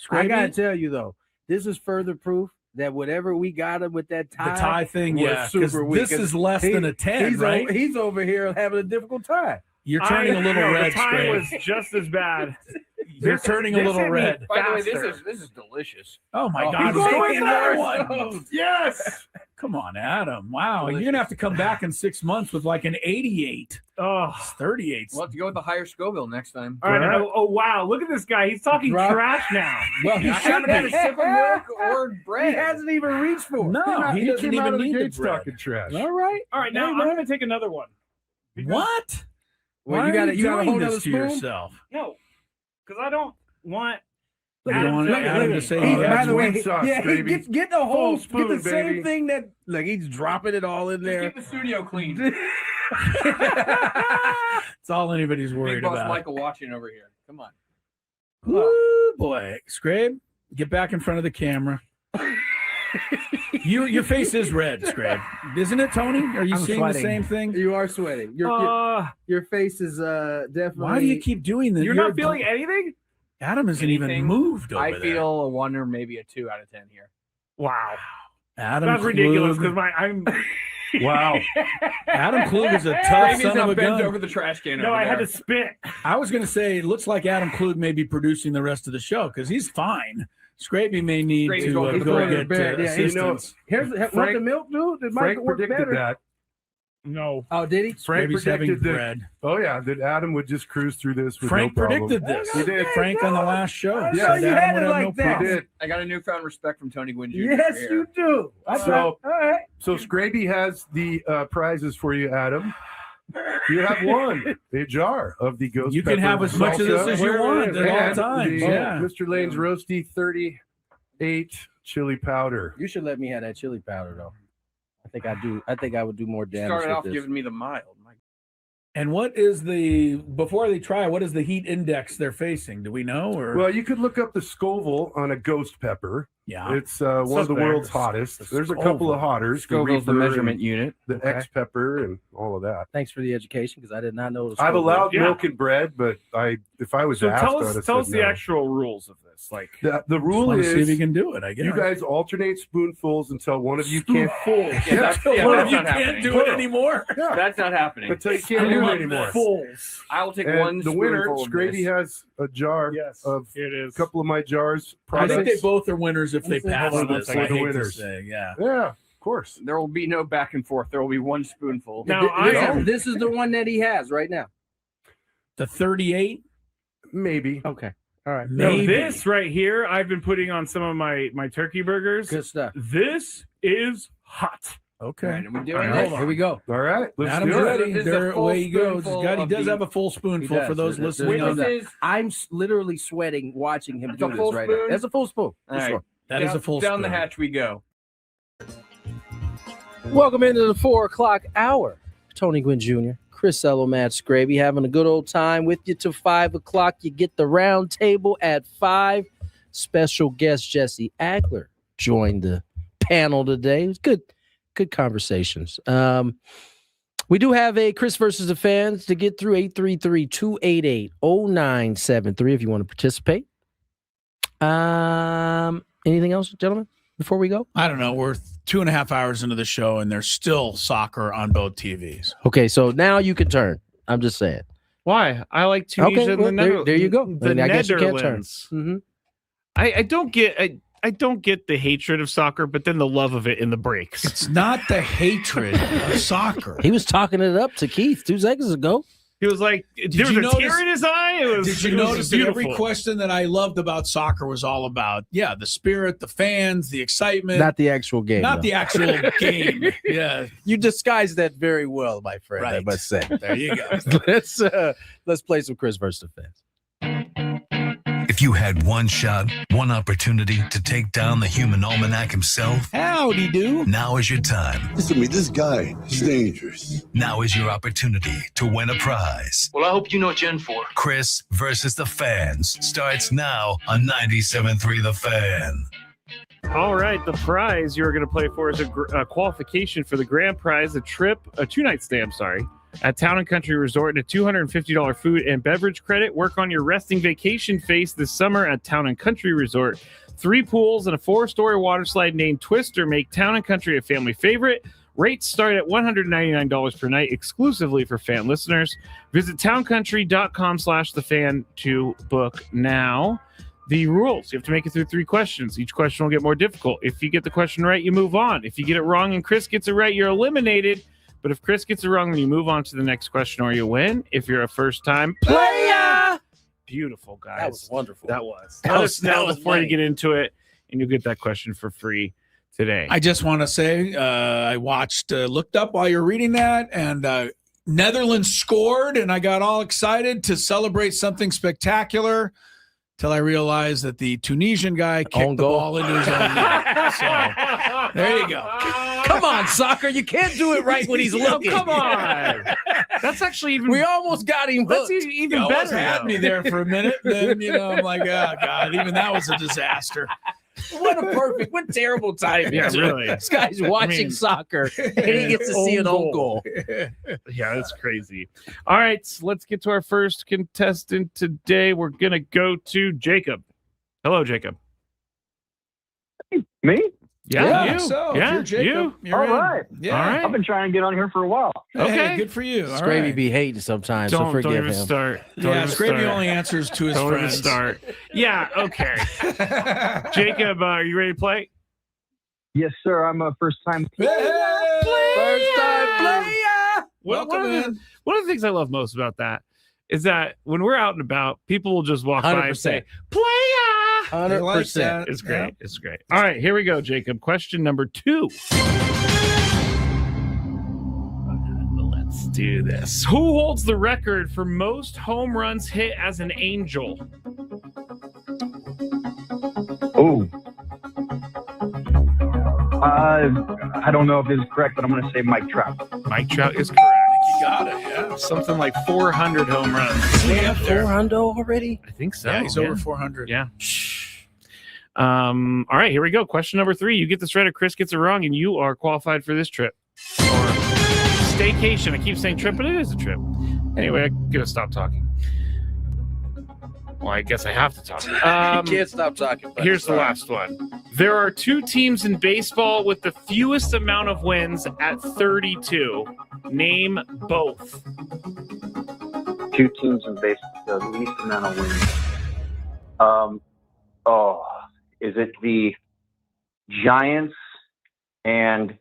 I Scraby, gotta tell you though, this is further proof that whatever we got him with that the tie, tie thing, was yeah, 'cause super weak. this is less than a 10, he's right? He's over here having a difficult time. You're turning a little No, red, The time Scraby. was just as bad. You're turning a This little hit me red. By the way, faster. this is delicious. Oh my Oh, God! he's He's going going another for one. Yes. Come on, Adam. Wow, Delicious. you're gonna have to come back in 6 months with like an 88. Oh. It's 38. We'll have to go with the higher Scoville next time. All right. Oh, wow. Look at this guy. He's talking Drop. trash now. Well, I haven't had a sip of milk or bread. He hasn't even reached for it. No, he doesn't came out even of the need the gates bread. talking trash. All right. All right. Now Hey, I'm man. going to take another one. What? Well, Why you are gotta- you gotta doing hold this another to spoon? yourself. No, because I don't want. You don't want Adam to say Oh, he that's has by the way, sweet sauce, yeah, he baby. get the whole Full spoon, get the same baby. thing that like he's dropping it all in there. Keep the studio clean. It's all anybody's Big worried boss about. Michael watching over here. Come on. Woo, boy. Scrabe, get back in front of the camera. Your face is red, Scrabe. Isn't it, Tony? Are you I'm seeing sweating. the same thing? You are sweating. Your face is definitely. Why do you keep doing this? You're not feeling anything? Adam isn't even Anything? moved over I there. feel a 1 or maybe a 2 out of 10 here. Wow. Adam That's ridiculous Klug. because I'm. Wow. Adam Klug is a tough Ravy's son now of a bent gun. over the trash can. No, over I had there. to spit. I was going to say, it looks like Adam Klug may be producing the rest of the show because he's fine. Scraby may need Scraby's to going to go bed. get Yeah, you know, assistance. here's want Frank- the milk, dude. It might Frank work predicted better. that. No. Oh, did he? Frank Scraby's having predicted that. bread. Oh yeah, that Adam would just cruise through this with Frank no problem. predicted this. He did. Frank on the last show. I said know you Adam had would it have like no that. problem. He did. I got a newfound respect from Tony Gwynn Jr. Yes, here. you do. So- all right. So Scraby has the prizes for you, Adam. You have one, a jar of the ghost You can pepper have as much of this salsa. as you want at all And times. the, Yeah. Mr. Lane's Roasty 38 chili powder. You should let me have that chili powder though. I think I do. I think I would do more damage. Started with off this. giving me the mild. And what is before they try, what is the heat index they're facing? Do we know? Or Well, you could look up the Scoville on a ghost pepper. yeah. It's one of the world's hottest. There's a couple of hotters. Scoville's the Reaper measurement and unit. the Okay. X pepper and all of that. Thanks for the education because I did not know. It was I've so allowed Yeah. milk and bread, but if I was So asked, tell I would us have tell said us the no. actual rules of this. Like The rule Want to see if you is can do it, I guess. you guys alternate spoonfuls until one of you can't. Yeah, that's, One that's of you not can't happening. do it anymore. Yeah, That's not happening. until you can't do it anymore. Fools. I will take And one the winner, spoonful of Scravy, this. has a jar Yes. of here it a is. couple of my jars. I think they Products. both are winners if they Hold pass on one this. second. I hate to Winners. say, yeah. Yeah, of course. There will be no back and forth. There will be one spoonful. Now I am This is the one that he has right now. The 38, Maybe. Okay. All right. now maybe. this right here. I've been putting on some of my turkey burgers. Good stuff. This is hot. Okay. All right, are we All doing right, this? here we go. All right, let's Adam's do it. ready. This is a There, full away he goes. spoonful He of does the- have a full spoonful He for does. those This- listening. this on This that. is I'm literally sweating watching him That's a do full this right now. spoon? That's a full spoon. For all right. sure. That is a full down the spoon. hatch we go. Welcome into the 4 o'clock hour. Tony Gwynn Jr., Chris Ello, Matt Scraby, having a good old time with you till 5 o'clock. You get the round table at 5. Special guest Jesse Agler joined the panel today. It was good conversations. We do have a Chris versus the fans to get through. 833-288-0973 if you want to participate. Anything else, gentlemen, before we go? I don't know. We're 2.5 hours into the show, and there's still soccer on both TVs. Okay, so now you can turn. I'm just saying. Why? I like Tunisia Okay, and well, the there- Netherlands. there you go. The Then I guess you can't turn. Netherlands. Mm-hmm. I don't get I don't get the hatred of soccer, but then the love of it in the breaks. It's not the hatred of soccer. He was talking it up to Keith 2 seconds ago. He was like, there was a tear in his eye. It was, Did you it was notice that every beautiful. question that I loved about soccer was all about, the spirit, the fans, the excitement. Not the actual game. Not though. the actual game. Yeah. You disguised that very well, my friend. I Right. must say. There you go. let's play some Chris versus the fans. If you had one shot, one opportunity to take down the human almanac himself, howdy do. Now is your time. Listen to me, this guy is dangerous. Now is your opportunity to win a prize. Well, I hope you know what you're in for. Chris versus the fans starts now on 97.3 The Fan. All right, the prize you're going to play for is a qualification for the grand prize, a 2-night stay, at Town & Country Resort, and a $250 food and beverage credit. Work on your resting vacation face this summer at Town & Country Resort. 3 pools and a 4-story water slide named Twister make Town & Country a family favorite. Rates start at $199 per night exclusively for fan listeners. Visit towncountry.com/thefan to book now. The rules: you have to make it through 3 questions. Each question will get more difficult. If you get the question right, you move on. If you get it wrong and Chris gets it right, you're eliminated. But if Chris gets it wrong, then you move on to the next question or you win. If you're a first-time player, beautiful, guys. That was wonderful. That was. That Let was- us know that was before you lame. get into it, and you'll get that question for free today. I just want to say I looked up while you're reading that, and Netherlands scored, and I got all excited to celebrate something spectacular till I realized that the Tunisian guy kicked Own the goal. ball into his own net. So there you go. Come on, soccer. You can't do it right when he's looking. Come on. That's actually even. We almost got him That's hooked. even You almost better. had though. me there for a minute. Then, I'm like, oh, God, even that was a disaster. What terrible time. Yeah, really. This guy's watching soccer and he gets to see an own goal. Yeah, that's crazy. All right, let's get to our first contestant today. We're going to go to Jacob. Hello, Jacob. Me? Yeah, you. So, Yeah, if you're Jacob, you. you're All in. right. Yeah. All right. I've been trying to get on here for a while. Okay. Hey, good for you. All Scravy right. be hating sometimes, so Don't forgive even him. start. Don't Yeah, even Scravy start. only answers to his Don't even friends. start. Yeah, okay. Jacob, are you ready to play? Yes, sir. I'm a first-time First time player. Welcome in. One of the things I love most about that is that when we're out and about, people will just walk by and say, 100%. "Player." 100%. It's great. Yeah. It's great. All right, here we go, Jacob. Question number 2. do this. Who holds the record for most home runs hit as an Angel? Oh. I don't know if this is correct, but I'm going to say Mike Trout. Mike Trout is correct. You got it. Yeah. Something like 400 home runs. Does he have 400 already? I think so. Yeah, he's over 400. Yeah. All right, here we go. Question number 3. You get this right or Chris gets it wrong, and you are qualified for this trip. Or staycation. I keep saying trip, but it is a trip. Anyway, I'm going to stop talking. Well, I guess I have to talk. You can't stop talking. Here's the last one. There are 2 teams in baseball with the fewest amount of wins at 32. Name both. 2 teams in baseball, the least amount of wins. Is it the Giants and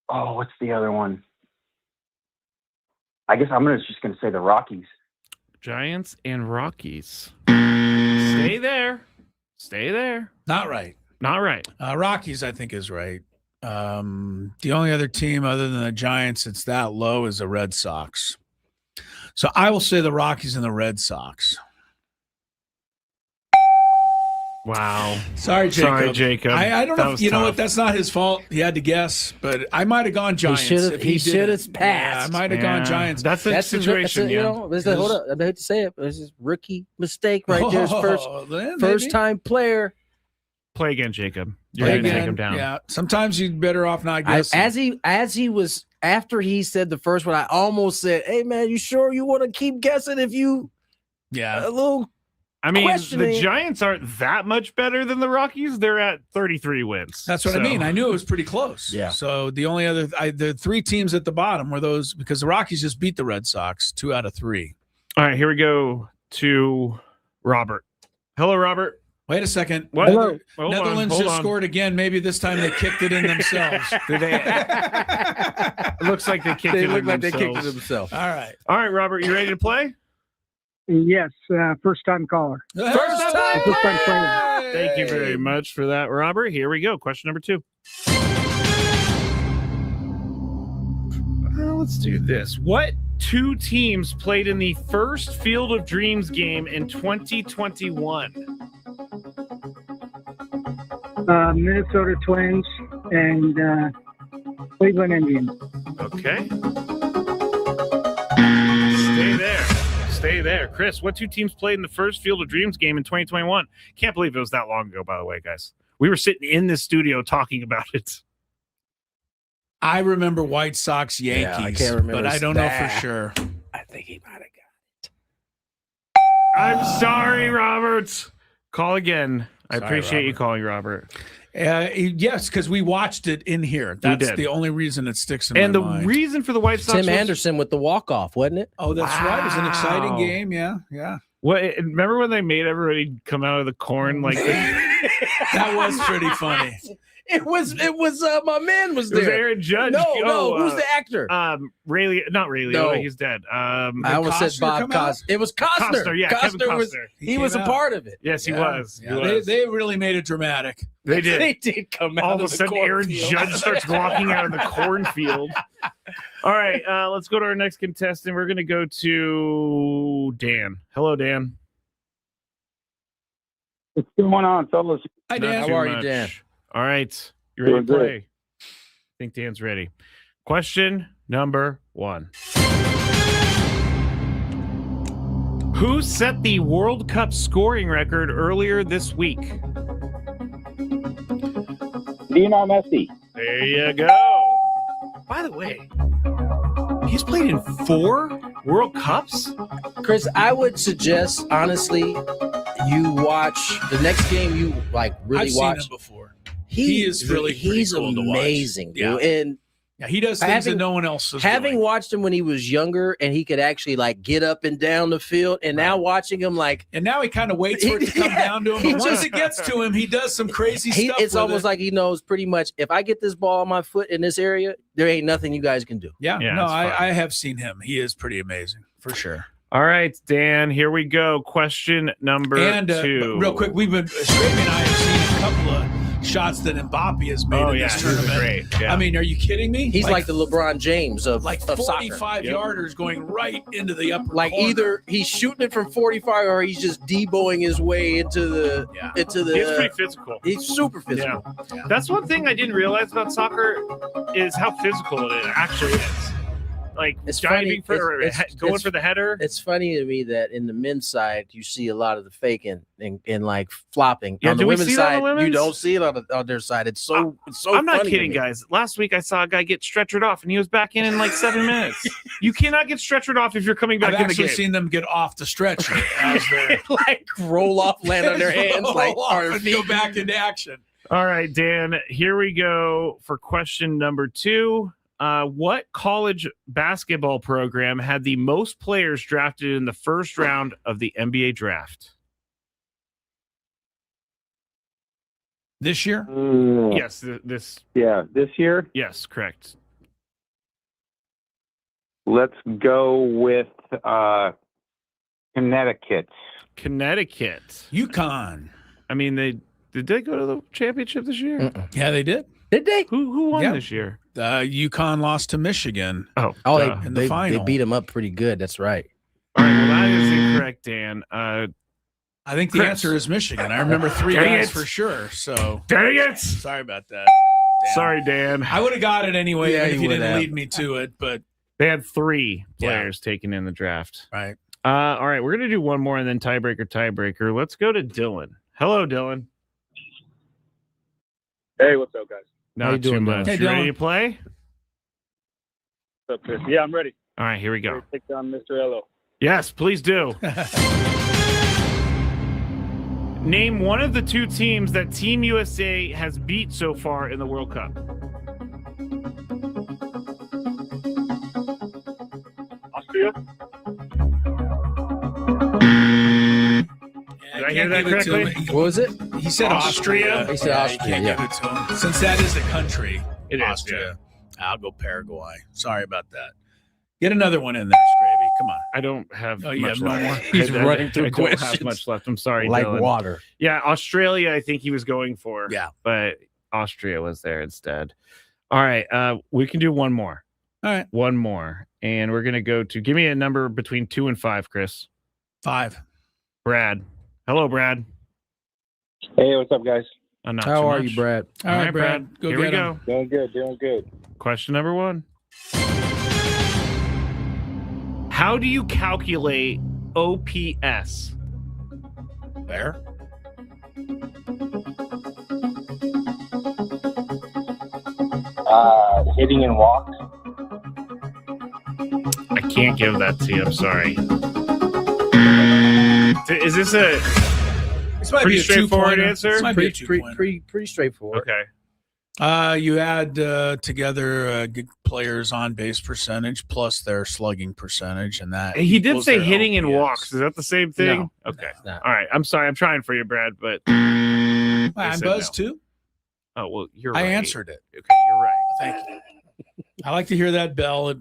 what's the other one? I guess I'm just going to say the Rockies. Giants and Rockies. Stay there. Stay there. Not right. Not right. Rockies, I think, is right. The only other team other than the Giants that's that low is the Red Sox. So I will say the Rockies and the Red Sox. Wow. Sorry, Jacob. I don't know. You know what? tough. That's not his fault. He had to guess, but I might have gone Giants. He should have passed. Yeah, I might have gone Giants. That's the situation. Hold up. I hate to say it, but it's his rookie mistake right there. His first time player. Play again, Jacob. You're going to take him down. Yeah. Sometimes you're better off not guessing. As he was after he said the first one, I almost said, "Hey man, you sure you want to keep guessing if you a little." I mean, the Giants aren't that much better than the Rockies. They're at 33 wins. That's what I mean. I knew it was pretty close. Yeah. So the only other, the 3 teams at the bottom were those because the Rockies just beat the Red Sox 2 out of 3. All right, here we go to Robert. Hello, Robert. Wait a second. What? Hello. Netherlands just scored again. Maybe this time they kicked it in themselves. It looks like they kicked it in themselves. All right. All right, Robert, you ready to play? Yes, first time caller. First time player. Thank you very much for that, Robert. Here we go. Question number 2. Let's do this. What 2 teams played in the first Field of Dreams game in 2021? Minnesota Twins and Cleveland Indians. Okay. Stay there. Chris, what 2 teams played in the first Field of Dreams game in 2021? Can't believe it was that long ago, by the way, guys. We were sitting in this studio talking about it. I remember White Sox Yankees, I can't remember, but I don't know for sure. I think he might have got it. I'm sorry, Robert. Call again. I appreciate you calling, Robert. Yes, because we watched it in here. That's the only reason it sticks in my mind. And the reason for the White Sox Tim Anderson with the walk-off, wasn't it? Oh, that's right. It was an exciting game. Yeah. What? Remember when they made everybody come out of the corn like that was pretty funny. It was my man was It was there. Aaron Judge. No, who's the actor? Not Ray Liotta. He's dead. I almost said Bob Costner. It was Costner. Yeah, Costner was. He was a part of it. Yes, he was. Yeah, they really made it dramatic. They did. They did come out. All of a sudden, Aaron Judge starts walking out of the cornfield. All right, let's go to our next contestant. We're going to go to Dan. Hello, Dan. What's going on, fellas? Hi, Dan. How are you, Dan? All right, you ready to Doing play? I think Dan's ready. Question number 1. Who set the World Cup scoring record earlier this week? Lionel Messi. There you go. By the way, he's played in 4 World Cups? Chris, I would suggest, honestly, you watch the next game you really I've watch. seen him before. He is really he's cool to watch. amazing, dude. Yeah. And he does things that no one else is having doing. watched him when he was younger and he could actually get up and down the field, and now watching him and now he kind of waits for it to come down to him. But once it gets to him, he does some crazy stuff. It's almost like he knows pretty much, if I get this ball on my foot in this area, there ain't nothing you guys can do. Yeah, no, I have seen him. He is pretty amazing for sure. All right, Dan, here we go. Question number 2. Real quick, Scrappy and I have seen a couple of shots than Mbappe has made in this he was tournament. great. Yeah. I mean, are you kidding me? He's like the LeBron James of like of soccer. 45 yarders going right into the upper Like corner. either he's shooting it from 45 or he's just deboing his way into the He's pretty physical. He's super physical. Yeah. That's one thing I didn't realize about soccer is how physical it actually is. Like diving for going for the header. It's funny to me that in the men's side you see a lot of the faking and like flopping. Yeah, on the do we women's see that on side, the women's? you don't see it on their side. It's so I'm not funny to kidding, me. guys. Last week I saw a guy get stretchered off, and he was back in like 7 minutes. You cannot get stretchered off if you're coming back I've in the actually game. seen them get off the stretcher as they're like roll off, land on their hands, like roll off and go back into action. All right, Dan, here we go for question number 2. What college basketball program had the most players drafted in the first round of the NBA draft? This year? Yes, this year? Yes, correct. Let's go with Connecticut. Connecticut. UConn. I mean, did they go to the championship this year? Yeah, they did. Did they? Who won Yeah. this year? UConn lost to Michigan. Oh, in the final. They beat him up pretty good. That's right. All right, well, that is incorrect, Dan. I think the Chris. answer is Michigan. I remember 3 Dang guys it. for sure. So Dang it! sorry about that. Sorry, Dan. I would have got it anyway Yeah, if you you would didn't have. lead me to it. But They had 3 players taken in the draft. right. All right, we're going to do one more and then tiebreaker. Let's go to Dylan. Hello, Dylan. Hey, what's up, guys? Not you too doing, much. Dylan? You ready to play? What's up, Chris? Yeah, I'm ready. All right, here we go. Take down Mr. Elo. Yes, please do. Name one of the 2 teams that Team USA has beat so far in the World Cup. Austria? Did I hear that correctly? What was it? He said Austria. He said Yeah, Austria, You can't yeah. give it to him. Since that is a country, It is, Austria. I'll go Paraguay. Sorry about that. Get another one in there, Scravy. Come on. I don't have Oh, you much have no left. more? He's running through I don't have questions. much left. I'm sorry, Like Dylan. water. Yeah, Australia, I think he was going for. Yeah. But Austria was there instead. All right, we can do one more. All right. One more. And we're going to go to, give me a number between 2 and 5, Chris. 5. Brad. Hello, Brad. Hey, what's up, guys? Not How too are much. you, Brad? All right, Brad. Go Here get we him. go. Doing good. Question number 1. How do you calculate OPS? There. Hitting and walks. I can't give that to you. I'm sorry. Is this a This might pretty be a straightforward 2-pointer. answer? This might be a Pretty, 2-pointer. pretty straightforward. Okay. You add together players' on base percentage plus their slugging percentage, and that He did equals say their hitting and OPS. walks. Is that the same thing? No. Okay. No. All right. I'm sorry. I'm trying for you, Brad, but I'm said buzzed no. too. Oh, well, you're I right. answered it. Okay, you're right. Thank you. I like to hear that bell. It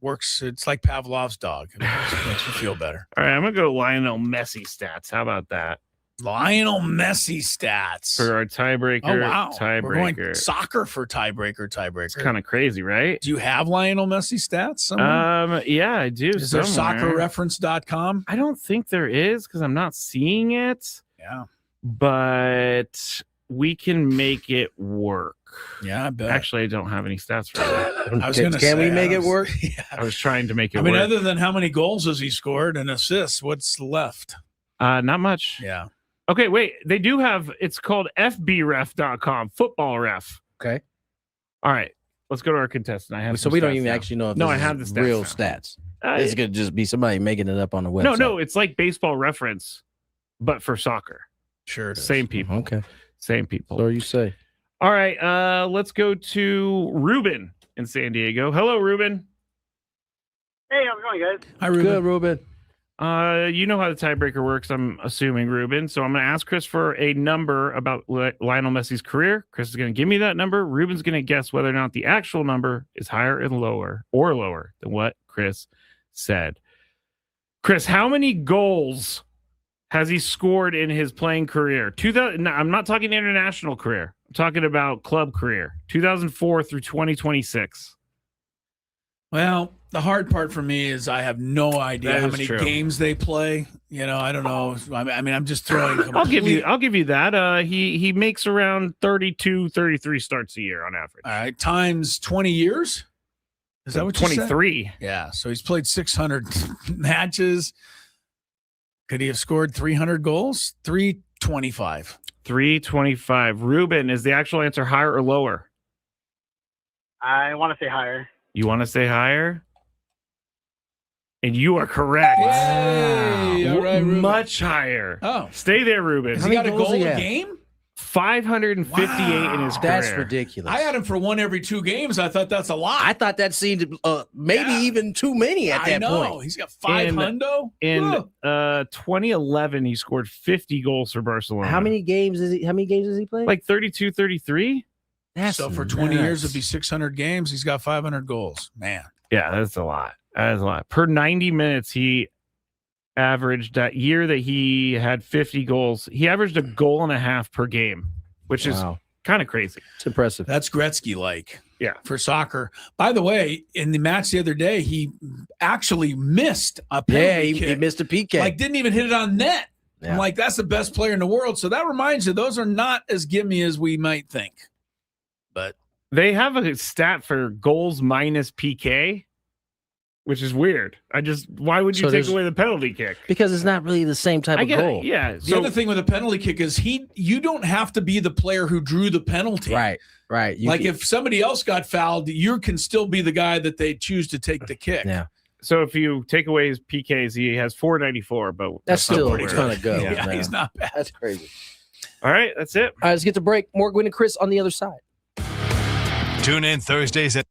works. It's like Pavlov's dog. It makes me feel better. All right, I'm going to go Lionel Messi stats. How about that? Lionel Messi stats. For our tiebreaker. Oh, wow. We're going Tiebreaker. soccer for tiebreaker. It's kind of crazy, right? Do you have Lionel Messi stats somewhere? Yeah, I do. Is there somewhere. soccerreference.com? I don't think there is because I'm not seeing it. Yeah. But we can make it work. Yeah, I bet. Actually, I don't have any stats for that. I was going to say. Can we make it work? Yeah. I was trying to make it I mean, work. other than how many goals has he scored and assists, what's left? Not much. Yeah. Okay, wait. They do have, it's called fbref.com, football ref. Okay. All right. Let's go to our contestant. I have So some we don't stats even now. actually know if No, this I have is the stats real now. stats. Uh, This could just be somebody making it up on the website. No, it's like baseball reference, but for soccer. Sure it is. Same people. Okay. Same people. So you say. All right. Let's go to Ruben in San Diego. Hello, Ruben. Hey, how's it going, guys? Hi, Ruben. Good, Ruben. You know how the tiebreaker works, I'm assuming, Ruben. So I'm going to ask Chris for a number about Lionel Messi's career. Chris is going to give me that number. Ruben's going to guess whether or not the actual number is higher and lower than what Chris said. Chris, how many goals has he scored in his playing career? 2000. No, I'm not talking international career. I'm talking about club career. 2004 through 2026. Well, the hard part for me is I have no idea how many games they play. I don't know. I mean, I'm just throwing. I'll give you that. He makes around 32, 33 starts a year on average. All right, times 20 years. Is that what you said? 23? Yeah. So he's played 600 matches. Could he have scored 300 goals? 325. 325. Ruben, is the actual answer higher or lower? I want to say higher. You want to say higher? And you are correct. Hey, all right, Ruben. Much higher. Oh. Stay there, Ruben. Has he got a goal a game? 558 in his career. That's ridiculous. I had him for 1 every 2 games. I thought that's a lot. I thought that seemed maybe even too many at that point. He's got 5 hundo. In 2011, he scored 50 goals for Barcelona. How many games has he played? Like 32, 33? So for 20 years, it'd be 600 games. He's got 500 goals. Man. Yeah, that's a lot. That is a lot. Per 90 minutes, he averaged that year that he had 50 goals. He averaged a goal and a half per game, which is kind of crazy. It's impressive. That's Gretzky-like. Yeah. For soccer. By the way, in the match the other day, he actually missed a penalty kick. He missed a PK. Like, didn't even hit it on net. Yeah. I'm like, that's the best player in the world. So that reminds you, those are not as gimme as we might think. But they have a stat for goals minus PK, which is weird. Why would you take away the penalty kick? Because it's not really the same type of goal. Yeah. The other thing with a penalty kick is you don't have to be the player who drew the penalty. Right. If somebody else got fouled, you can still be the guy that they choose to take the kick. Yeah. So if you take away his PKs, he has 494, but that's still a ton of go. Yeah, he's not bad. That's crazy. All right, that's it. All right, let's get to break. More Gwynn and Chris on the other side. Tune in Thursdays at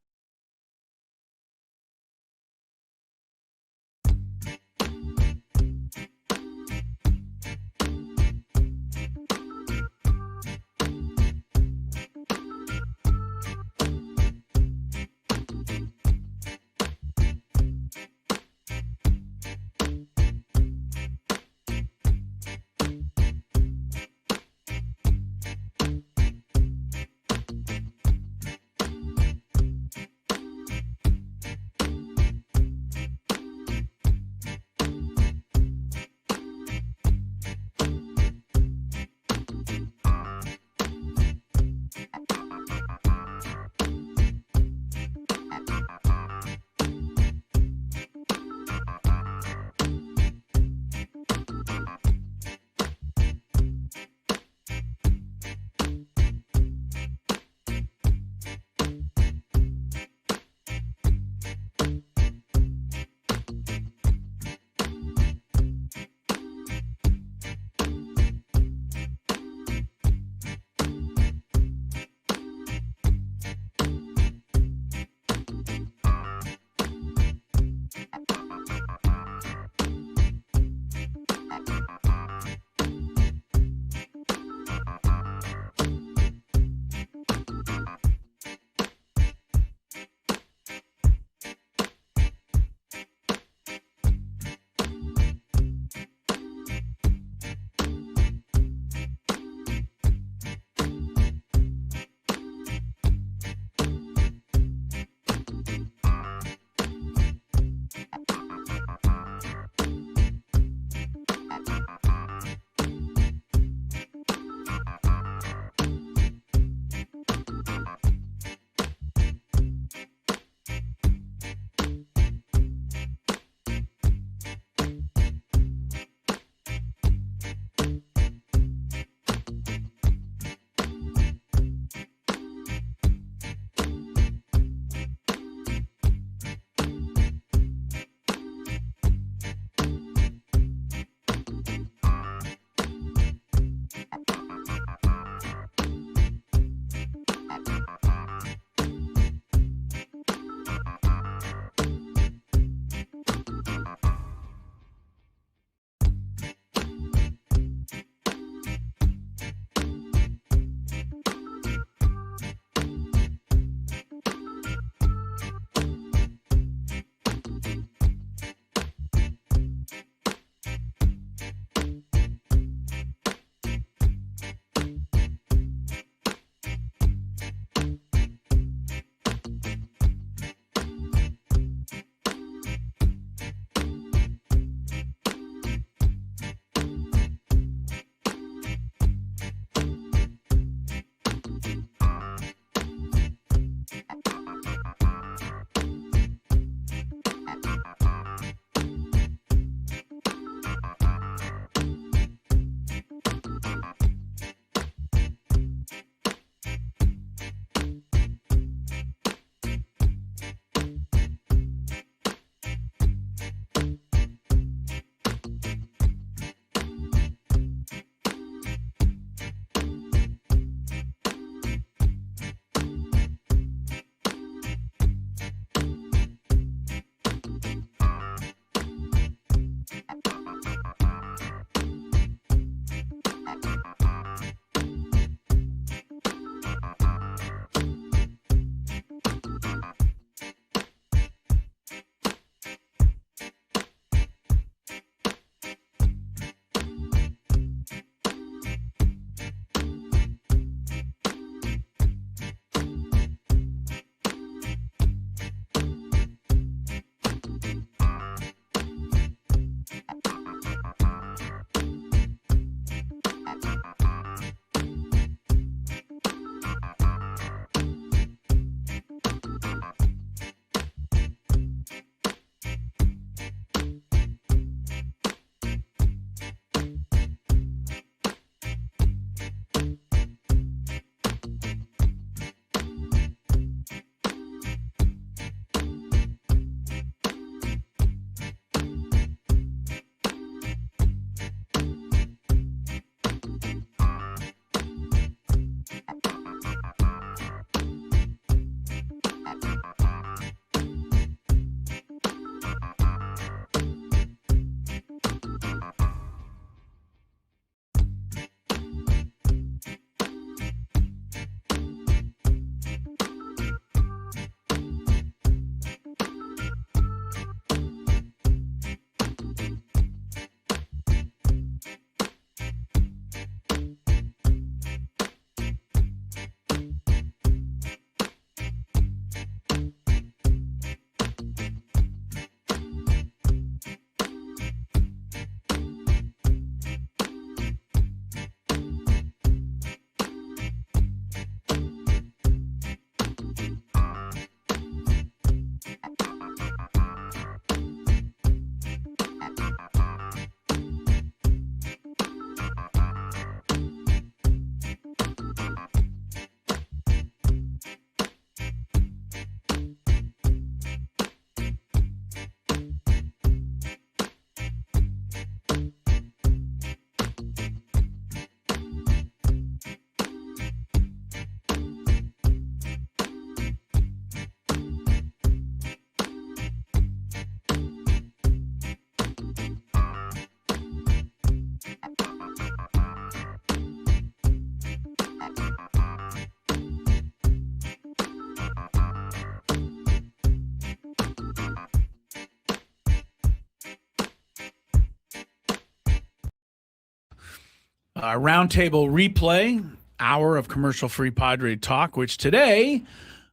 roundtable replay, hour of commercial-free Padre talk, which today,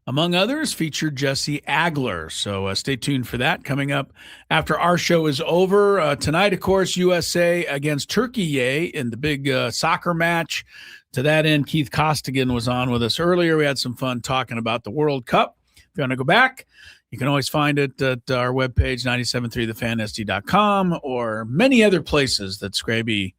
among others, featured Jesse Agler. So stay tuned for that coming up after our show is over. Tonight, of course, USA against Turkey in the big soccer match. To that end, Keith Costigan was on with us earlier. We had some fun talking about the World Cup. If you want to go back, you can always find it at our webpage, 973thefansd.com, or many other places that Scraby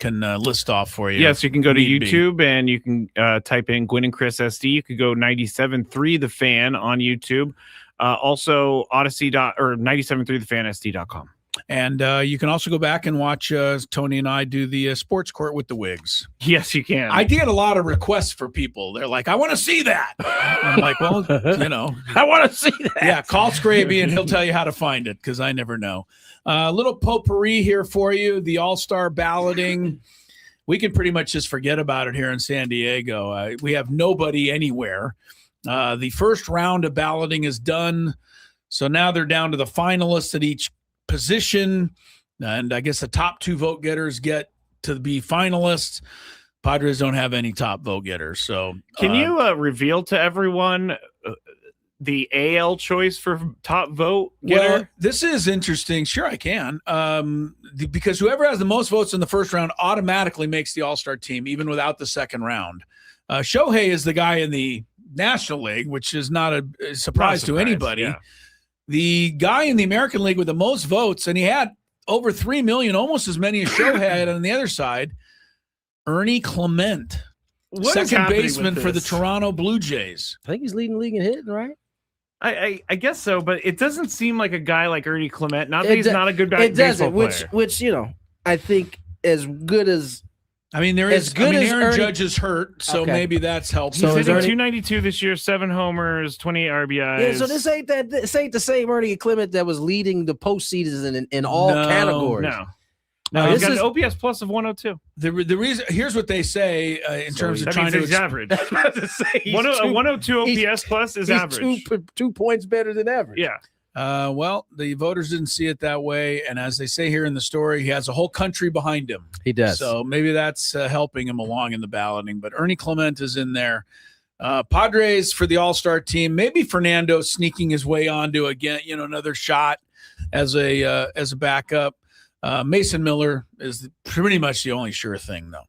can list off for you. Yes, you can go to YouTube and you can type in Gwynn and Chris SD. You could go 97.3 The Fan on YouTube. Also, Odyssey or 97.3thefansd.com. And you can also go back and watch Tony and I do the sports court with the Wigs. Yes, you can. I get a lot of requests for people. They're like, I want to see that. I'm like, well, I want to see that. Yeah, call Scraby and he'll tell you how to find it because I never know. A little potpourri here for you. The All-Star balloting. We can pretty much just forget about it here in San Diego. We have nobody anywhere. The first round of balloting is done. So now they're down to the finalists at each position, and I guess the top 2 vote getters get to be finalists. Padres don't have any top vote getters. So can you reveal to everyone the AL choice for top vote getter? Well, this is interesting. Sure, I can. Because whoever has the most votes in the first round automatically makes the All-Star team, even without the second round. Shohei is the guy in the National League, which is not a surprise to anybody. Yeah. The guy in the American League with the most votes, and he had over 3 million, almost as many as Shohei had on the other side, Ernie Clement, second baseman for the Toronto Blue Jays. I think he's leading the league in hitting, right? I guess so, but it doesn't seem like a guy like Ernie Clement. Not that he's not a good baseball player. Which I think as good as Aaron Judge is hurt, so maybe that's helped. He's hitting 292 this year, 7 homers, 28 RBIs. Yeah, so this ain't the same Ernie Clement that was leading the postseason in all categories. No, he's got an OPS plus of 102. The reason, here's what they say in terms of trying to average. A 102 OPS plus is average. 2 points better than average. Yeah. Well, the voters didn't see it that way, and as they say here in the story, he has a whole country behind him. He does. So maybe that's helping him along in the balloting. But Ernie Clement is in there. Padres for the All-Star team. Maybe Fernando sneaking his way onto again, another shot as a backup. Mason Miller is pretty much the only sure thing, though,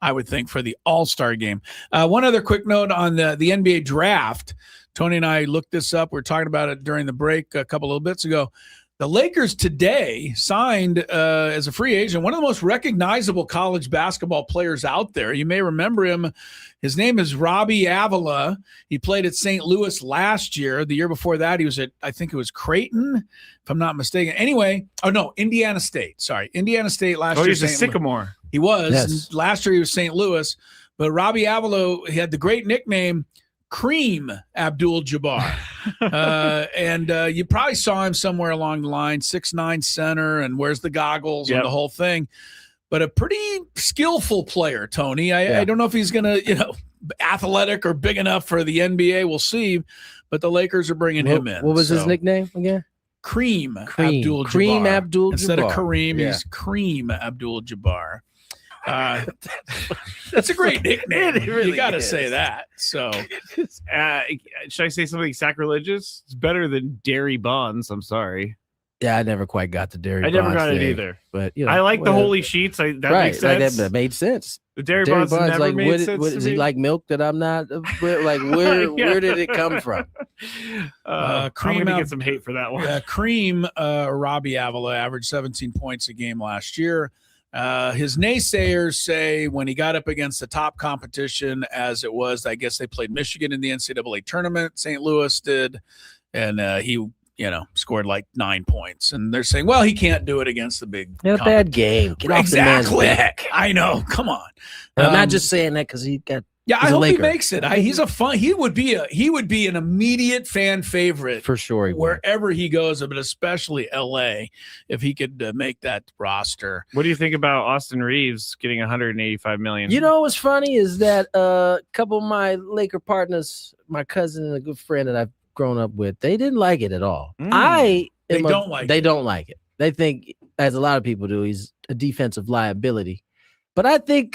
I would think, for the All-Star game. One other quick note on the NBA draft. Tony and I looked this up. We were talking about it during the break a couple of bits ago. The Lakers today signed as a free agent one of the most recognizable college basketball players out there. You may remember him. His name is Robbie Avila. He played at St. Louis last year. The year before that, he was at, I think it was Creighton, if I'm not mistaken. Anyway, Indiana State. Sorry, Indiana State last year. He's a Sycamore. He was. Yes. Last year he was St. Louis. But Robbie Avila, he had the great nickname Cream Abdul-Jabbar. And you probably saw him somewhere along the line, 6'9" center and wears the goggles and the whole thing. But a pretty skillful player, Tony. I don't know if he's going to, athletic or big enough for the NBA. We'll see. But the Lakers are bringing him in. What was his nickname again? Cream Abdul-Jabbar. Cream Abdul-Jabbar. Instead of Kareem, he's Cream Abdul-Jabbar. That's a great nickname. Really you got to say that. So, should I say something sacrilegious? It's better than Dairy Bonds. I'm sorry. Yeah, I never quite got the Dairy. I never got it thing, either. But I like the holy sheets. That makes sense. That made sense. The Dairy Bonds never like, made sense. Is he like milk that I'm not? Like where did it come from? I'm gonna get some hate for that one. Cream Robbie Avila averaged 17 points a game last year. His naysayers say when he got up against the top competition, as it was, I guess they played Michigan in the NCAA tournament. St. Louis did, and he scored like 9 points. And they're saying, well, he can't do it against the big. A bad game. Get off the man's back. I know. Come on. I'm not just saying that because he got. Yeah, I hope he makes it. He would be an immediate fan favorite for sure. Wherever he goes, but especially LA, if he could make that roster. What do you think about Austin Reeves getting $185 million? What's funny is that a couple of my Laker partners, my cousin and a good friend that I've grown up with, they didn't like it at all. They don't like it. They think, as a lot of people do, he's a defensive liability. But I think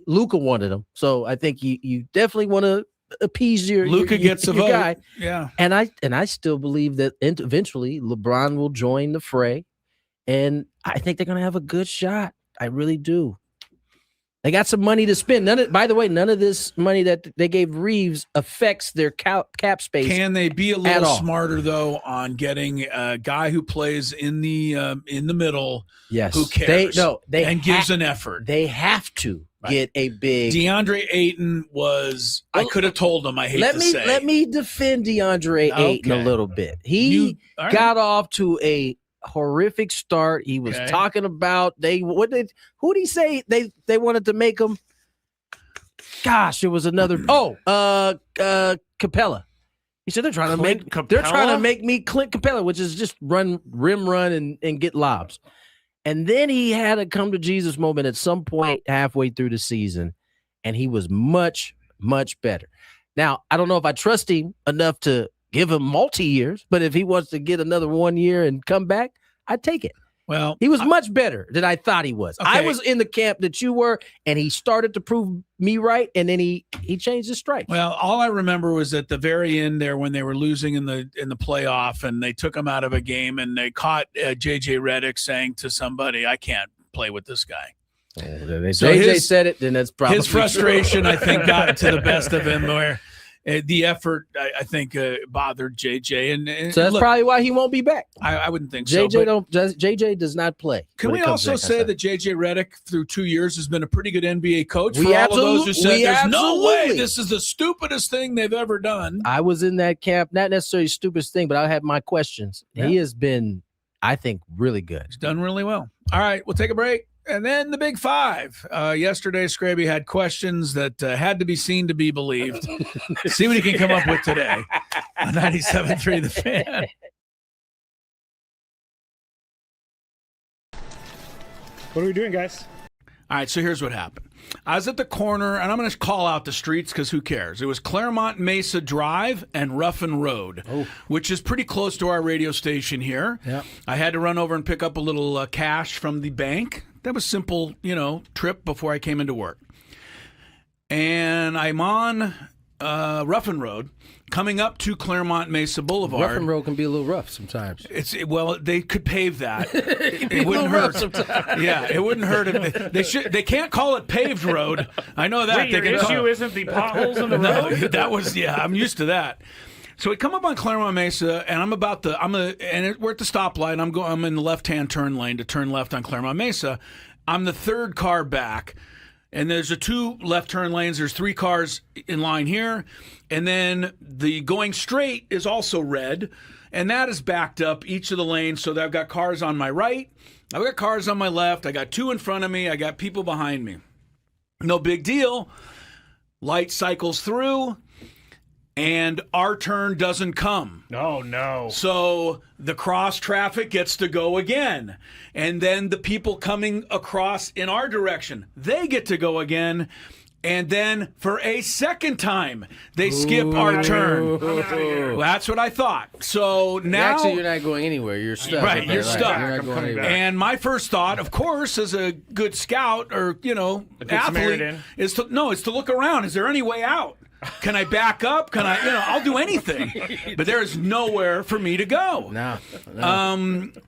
Luka wanted him, so I think you definitely want to appease Luka gets a vote. guy. Yeah, and I still believe that eventually LeBron will join the fray, and I think they're gonna have a good shot. I really do. They got some money to spend. By the way, none of this money that they gave Reeves affects their cap space. Can they be a little smarter though on getting a guy who plays in the middle? Yes, who cares? They gives an effort. They have to get a big. DeAndre Ayton was. I could have told him. I hate to say. Let me defend DeAndre Ayton a little bit. He got off to a horrific start. He was talking about who did he say they wanted to make him? Gosh, it was another Capella. He said they're trying to make me Clint Capella, which is just run and get lobs. And then he had a come to Jesus moment at some point halfway through the season, and he was much, much better. Now, I don't know if I trust him enough to give him multi-years, but if he wants to get another 1 year and come back, I'd take it. Well, he was much better than I thought he was. Okay. I was in the camp that you were, and he started to prove me right, and then he changed his stripes. Well, all I remember was at the very end there when they were losing in the playoff, and they took him out of a game, and they caught JJ Redick saying to somebody, "I can't play with this guy." So JJ said it, then that's probably his frustration. True. I think got to the best of him where. The effort, I think, bothered JJ, and so that's probably why he won't be back. I wouldn't think JJ does not play. Can we also say that JJ Redick through 2 years has been a pretty good NBA coach? For all of those who said there's no way this is the stupidest thing they've ever done. I was in that camp, not necessarily stupidest thing, but I had my questions. Yeah. He has been, I think, really good. He's done really well. All right, we'll take a break. And then the Big Five. Yesterday, Scraby had questions that had to be seen to be believed. See what he can come up with today on 97.3 The Fan. What are we doing, guys? All right, so here's what happened. I was at the corner, and I'm going to call out the streets because who cares? It was Claremont Mesa Drive and Ruffin Road, which is pretty close to our radio station here. Yep. I had to run over and pick up a little cash from the bank. That was simple, trip before I came into work. And I'm on Ruffin Road, coming up to Claremont Mesa Boulevard. Ruffin Road can be a little rough sometimes. They could pave that. It wouldn't hurt. Yeah, it wouldn't hurt if they can't call it paved road. I know that. Wait, your issue isn't the potholes in the road? No, I'm used to that. So we come up on Claremont Mesa, and we're at the stoplight. I'm in the left-hand turn lane to turn left on Claremont Mesa. I'm the third car back, and there's 2 left turn lanes. There's 3 cars in line here, and then the going straight is also red, and that is backed up each of the lanes. So that I've got cars on my right, I've got cars on my left, I got 2 in front of me, I got people behind me. No big deal. Light cycles through. And our turn doesn't come. Oh, no. So the cross traffic gets to go again. And then the people coming across in our direction, they get to go again. And then for a second time, they skip our turn. Well, that's what I thought. So now... Actually, you're not going anywhere. You're stuck. Right, you're stuck. You're not going anywhere. And my first thought, of course, as a good scout or, athlete, is to look around. Is there any way out? Can I back up? Can I, I'll do anything. But there is nowhere for me to go. No.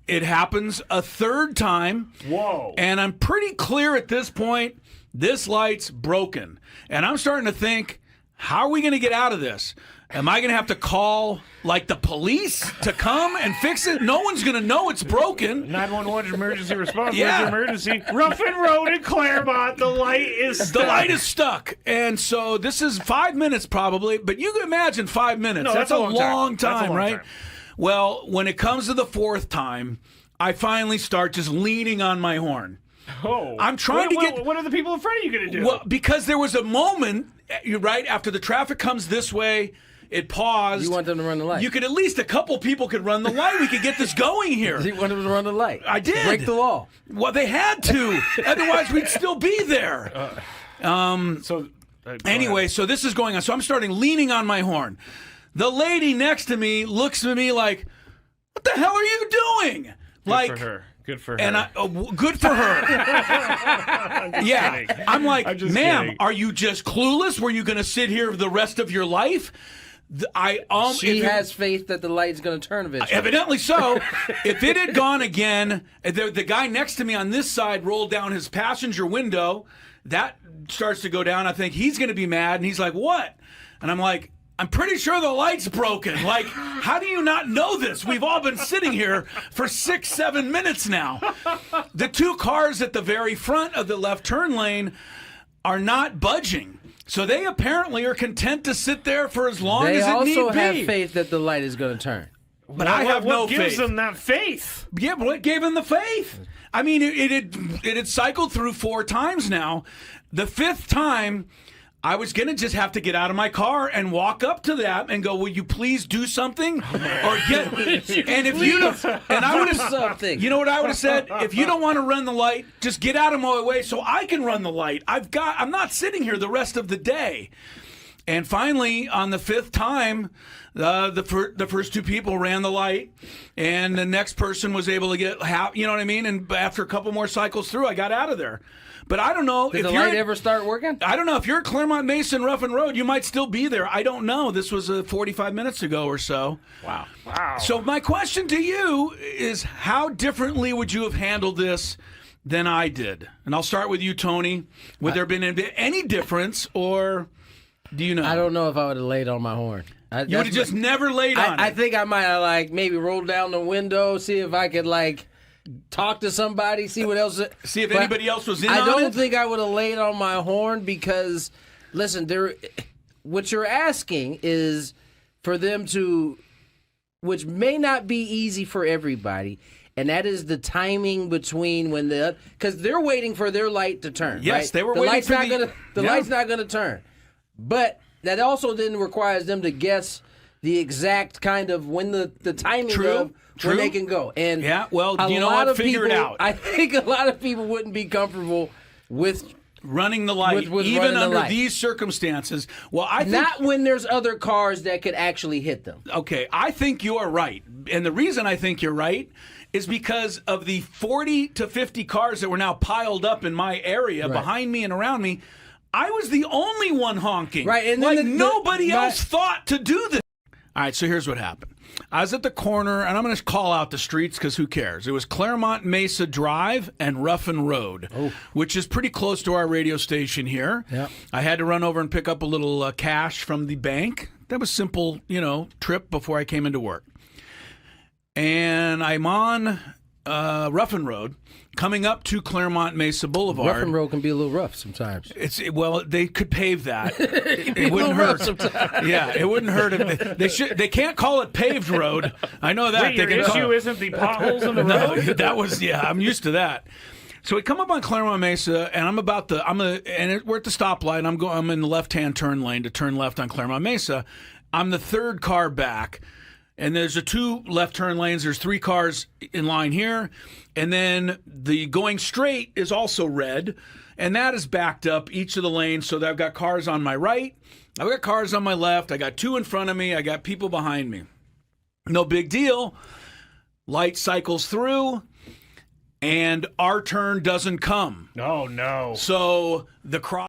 It happens a third time. Whoa. And I'm pretty clear at this point, this light's broken. And I'm starting to think, how are we going to get out of this? Am I going to have to call, the police to come and fix it? No one's going to know it's broken. 911 emergency response. Yeah. Emergency. Ruffin Road in Claremont. The light is stuck. The light is stuck. And so this is 5 minutes probably, but you can imagine 5 minutes. No, that's a long time, right? Time. Well, when it comes to the 4th time, I finally start just leaning on my horn. Oh. I'm trying to get... What are the people in front of you going to do? Well, because there was a moment, right, after the traffic comes this way, it paused. You want them to run the light. You could at least a couple people could run the light. We could get this going here. You want them to run the light. I did. Break the law. Well, they had to. Otherwise, we'd still be there. Anyway, so this is going on. So I'm starting leaning on my horn. The lady next to me looks at me like, what the hell are you doing? Good for her. Good for her. And good for her. Yeah. Kidding. I'm like, just ma'am, kidding. are you just clueless? Were you going to sit here the rest of your life? She has faith that the light's going to turn eventually. Evidently so. If it had gone again, the guy next to me on this side rolled down his passenger window. That starts to go down. I think he's going to be mad. And he's like, what? And I'm like, I'm pretty sure the light's broken. Like, how do you not know this? We've all been sitting here for 6-7 minutes now. The two cars at the very front of the left turn lane are not budging. So they apparently are content to sit there for as long as it need be. They also have faith that the light is going to turn. But I have no faith. What gives them that faith? Yeah, but what gave them the faith? I mean, it had cycled through 4 times now. The 5th time, I was going to just have to get out of my car and walk up to that and go, will you please do something? Or get, and if you don't, and I would have, something. You know what I would have said? If you don't want to run the light, just get out of my way so I can run the light. I'm not sitting here the rest of the day. And finally, on the 5th time, the first 2 people ran the light, and the next person was able to get you know what I mean? And after a couple more cycles through, I got out of there. But I don't know if the light ever start working. I don't know if you're at Claremont Mason Ruffin Road, you might still be there. I don't know. This was 45 minutes ago or so. Wow. So my question to you is, how differently would you have handled this than I did? And I'll start with you, Tony. Would there have been any difference, or do you know? I don't know if I would have laid on my horn. You would have just never laid on it. I think I might have maybe rolled down the window, see if I could talk to somebody, see what else. See if anybody else was in on it? I don't think I would have laid on my horn because, listen, what you're asking is for them to, which may not be easy for everybody, and that is the timing between when because they're waiting for their light to turn. Yes, right? they were waiting for the light's not going to turn. But that also then requires them to guess the exact kind of when the timing of when they can go. And yeah, well, you know what? Figure it out. I think a lot of people wouldn't be comfortable with running the light, with even under these circumstances. Well, I think not when there's other cars that could actually hit them. Okay, I think you're right. And the reason I think you're right is because of the 40 to 50 cars that were now piled up in my area behind me and around me. I was the only one honking. Right, and then nobody else thought to do this. All right, so here's what happened. I was at the corner, and I'm going to call out the streets because who cares? It was Claremont Mesa Drive and Ruffin Road, which is pretty close to our radio station here. Yep. I had to run over and pick up a little cash from the bank. That was simple, trip before I came into work. And I'm on Ruffin Road, coming up to Claremont Mesa Boulevard. Ruffin Road can be a little rough sometimes. Well, they could pave that. It wouldn't hurt. Yeah, it wouldn't hurt if they can't call it paved road. I know that. Wait, your issue isn't the potholes in the road? No, that was I'm used to that. So we come up on Claremont Mesa, and we're at the stoplight. I'm in the left-hand turn lane to turn left on Claremont Mesa. I'm the 3rd car back. And there's 2 left turn lanes. There's 3 cars in line here. And then the going straight is also red. And that is backed up each of the lanes. So that I've got cars on my right. I've got cars on my left. I got 2 in front of me. I got people behind me. No big deal. Light cycles through. And our turn doesn't come. Oh, no. So the cross.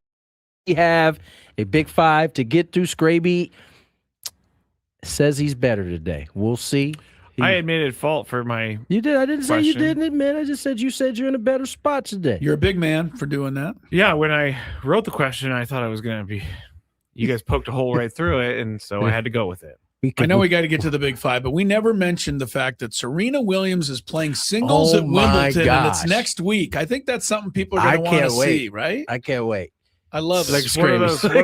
We have a big 5 to get through. Scraby says he's better today. We'll see. I admitted fault for my You did. I didn't say you question. didn't admit. I just said you said you're in a better spot today. You're a big man for doing that. Yeah, when I wrote the question, I thought I was going to be... You guys poked a hole right through it, and so I had to go with it. I know we got to get to the big 5, but we never mentioned the fact that Serena Williams is playing singles at Wimbledon, and it's next week. I think that's something people are going to want to see, right? I can't wait. I love it. It's one of those. It's like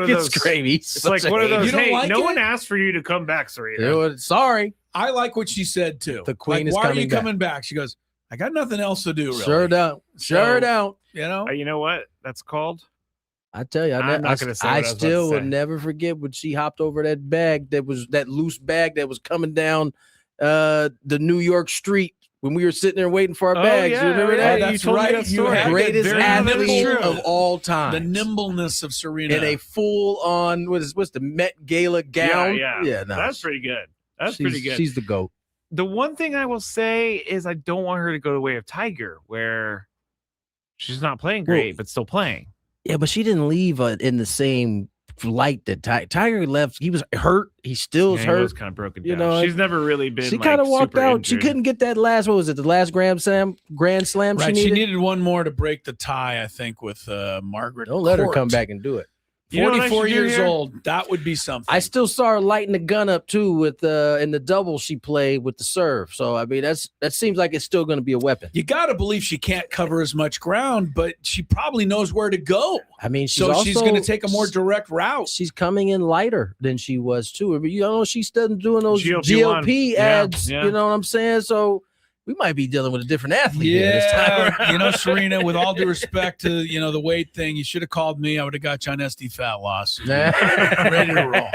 one of those. You don't Hey, like no it? one asked for you to come back, Serena. Sorry. I like what she said too. The queen is why are coming you back. coming back? She goes, I got nothing else to do. Really. Sure don't. Sure don't. You know what that's called? I tell you, I'm not going to say. I what I was about to still will say. never forget when she hopped over that bag that loose bag that was coming down the New York street when we were sitting there waiting for our bags. Yeah, you remember that? That's you told me right. that story. had that Greatest very athlete nimble- of all time. The nimbleness of Serena. in a full on what's the Met Gala gown? Yeah. No, That's pretty good. That's she's, pretty good. She's the GOAT. The one thing I will say is I don't want her to go the way of Tiger, where she's not playing great, but still playing. Yeah, but she didn't leave in the same light that Tiger left. He was hurt. He still is hurt. He was kind of broken down. She's never really been. She kind of walked super out. injured. She couldn't get that last. What was it? The last Grand Slam. Right. She needed one more to break the tie. I think with Margaret. Don't let her Court. come back and do it. 44 years old. That would be something. I still saw her lighting the gun up too with in the double she played with the serve. So I mean that seems like it's still going to be a weapon. You got to believe she can't cover as much ground, but she probably knows where to go. I mean, she's going to take a more direct route. She's coming in lighter than she was too. You know, she's still doing those GOP ads. Yeah. You know what I'm saying? So we might be dealing with a different athlete. here this time around. You know, Serena, with all due respect to, the weight thing, you should have called me. I would have got you on SD fat loss. Ready to roll.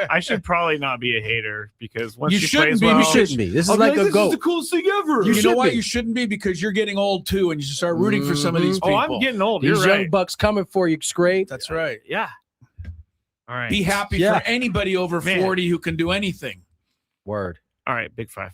I should probably not be a hater because once You she shouldn't plays be. well, You shouldn't be. This is like a this goat. is the coolest thing ever. You know why you shouldn't be? Because you're getting old too, and you should start rooting for some of these people. Oh, I'm getting old. These You're young right. bucks coming for you, Scrape. That's right. Yeah. All right. Be happy for anybody over 40 who can do anything. Word. All right. Big five.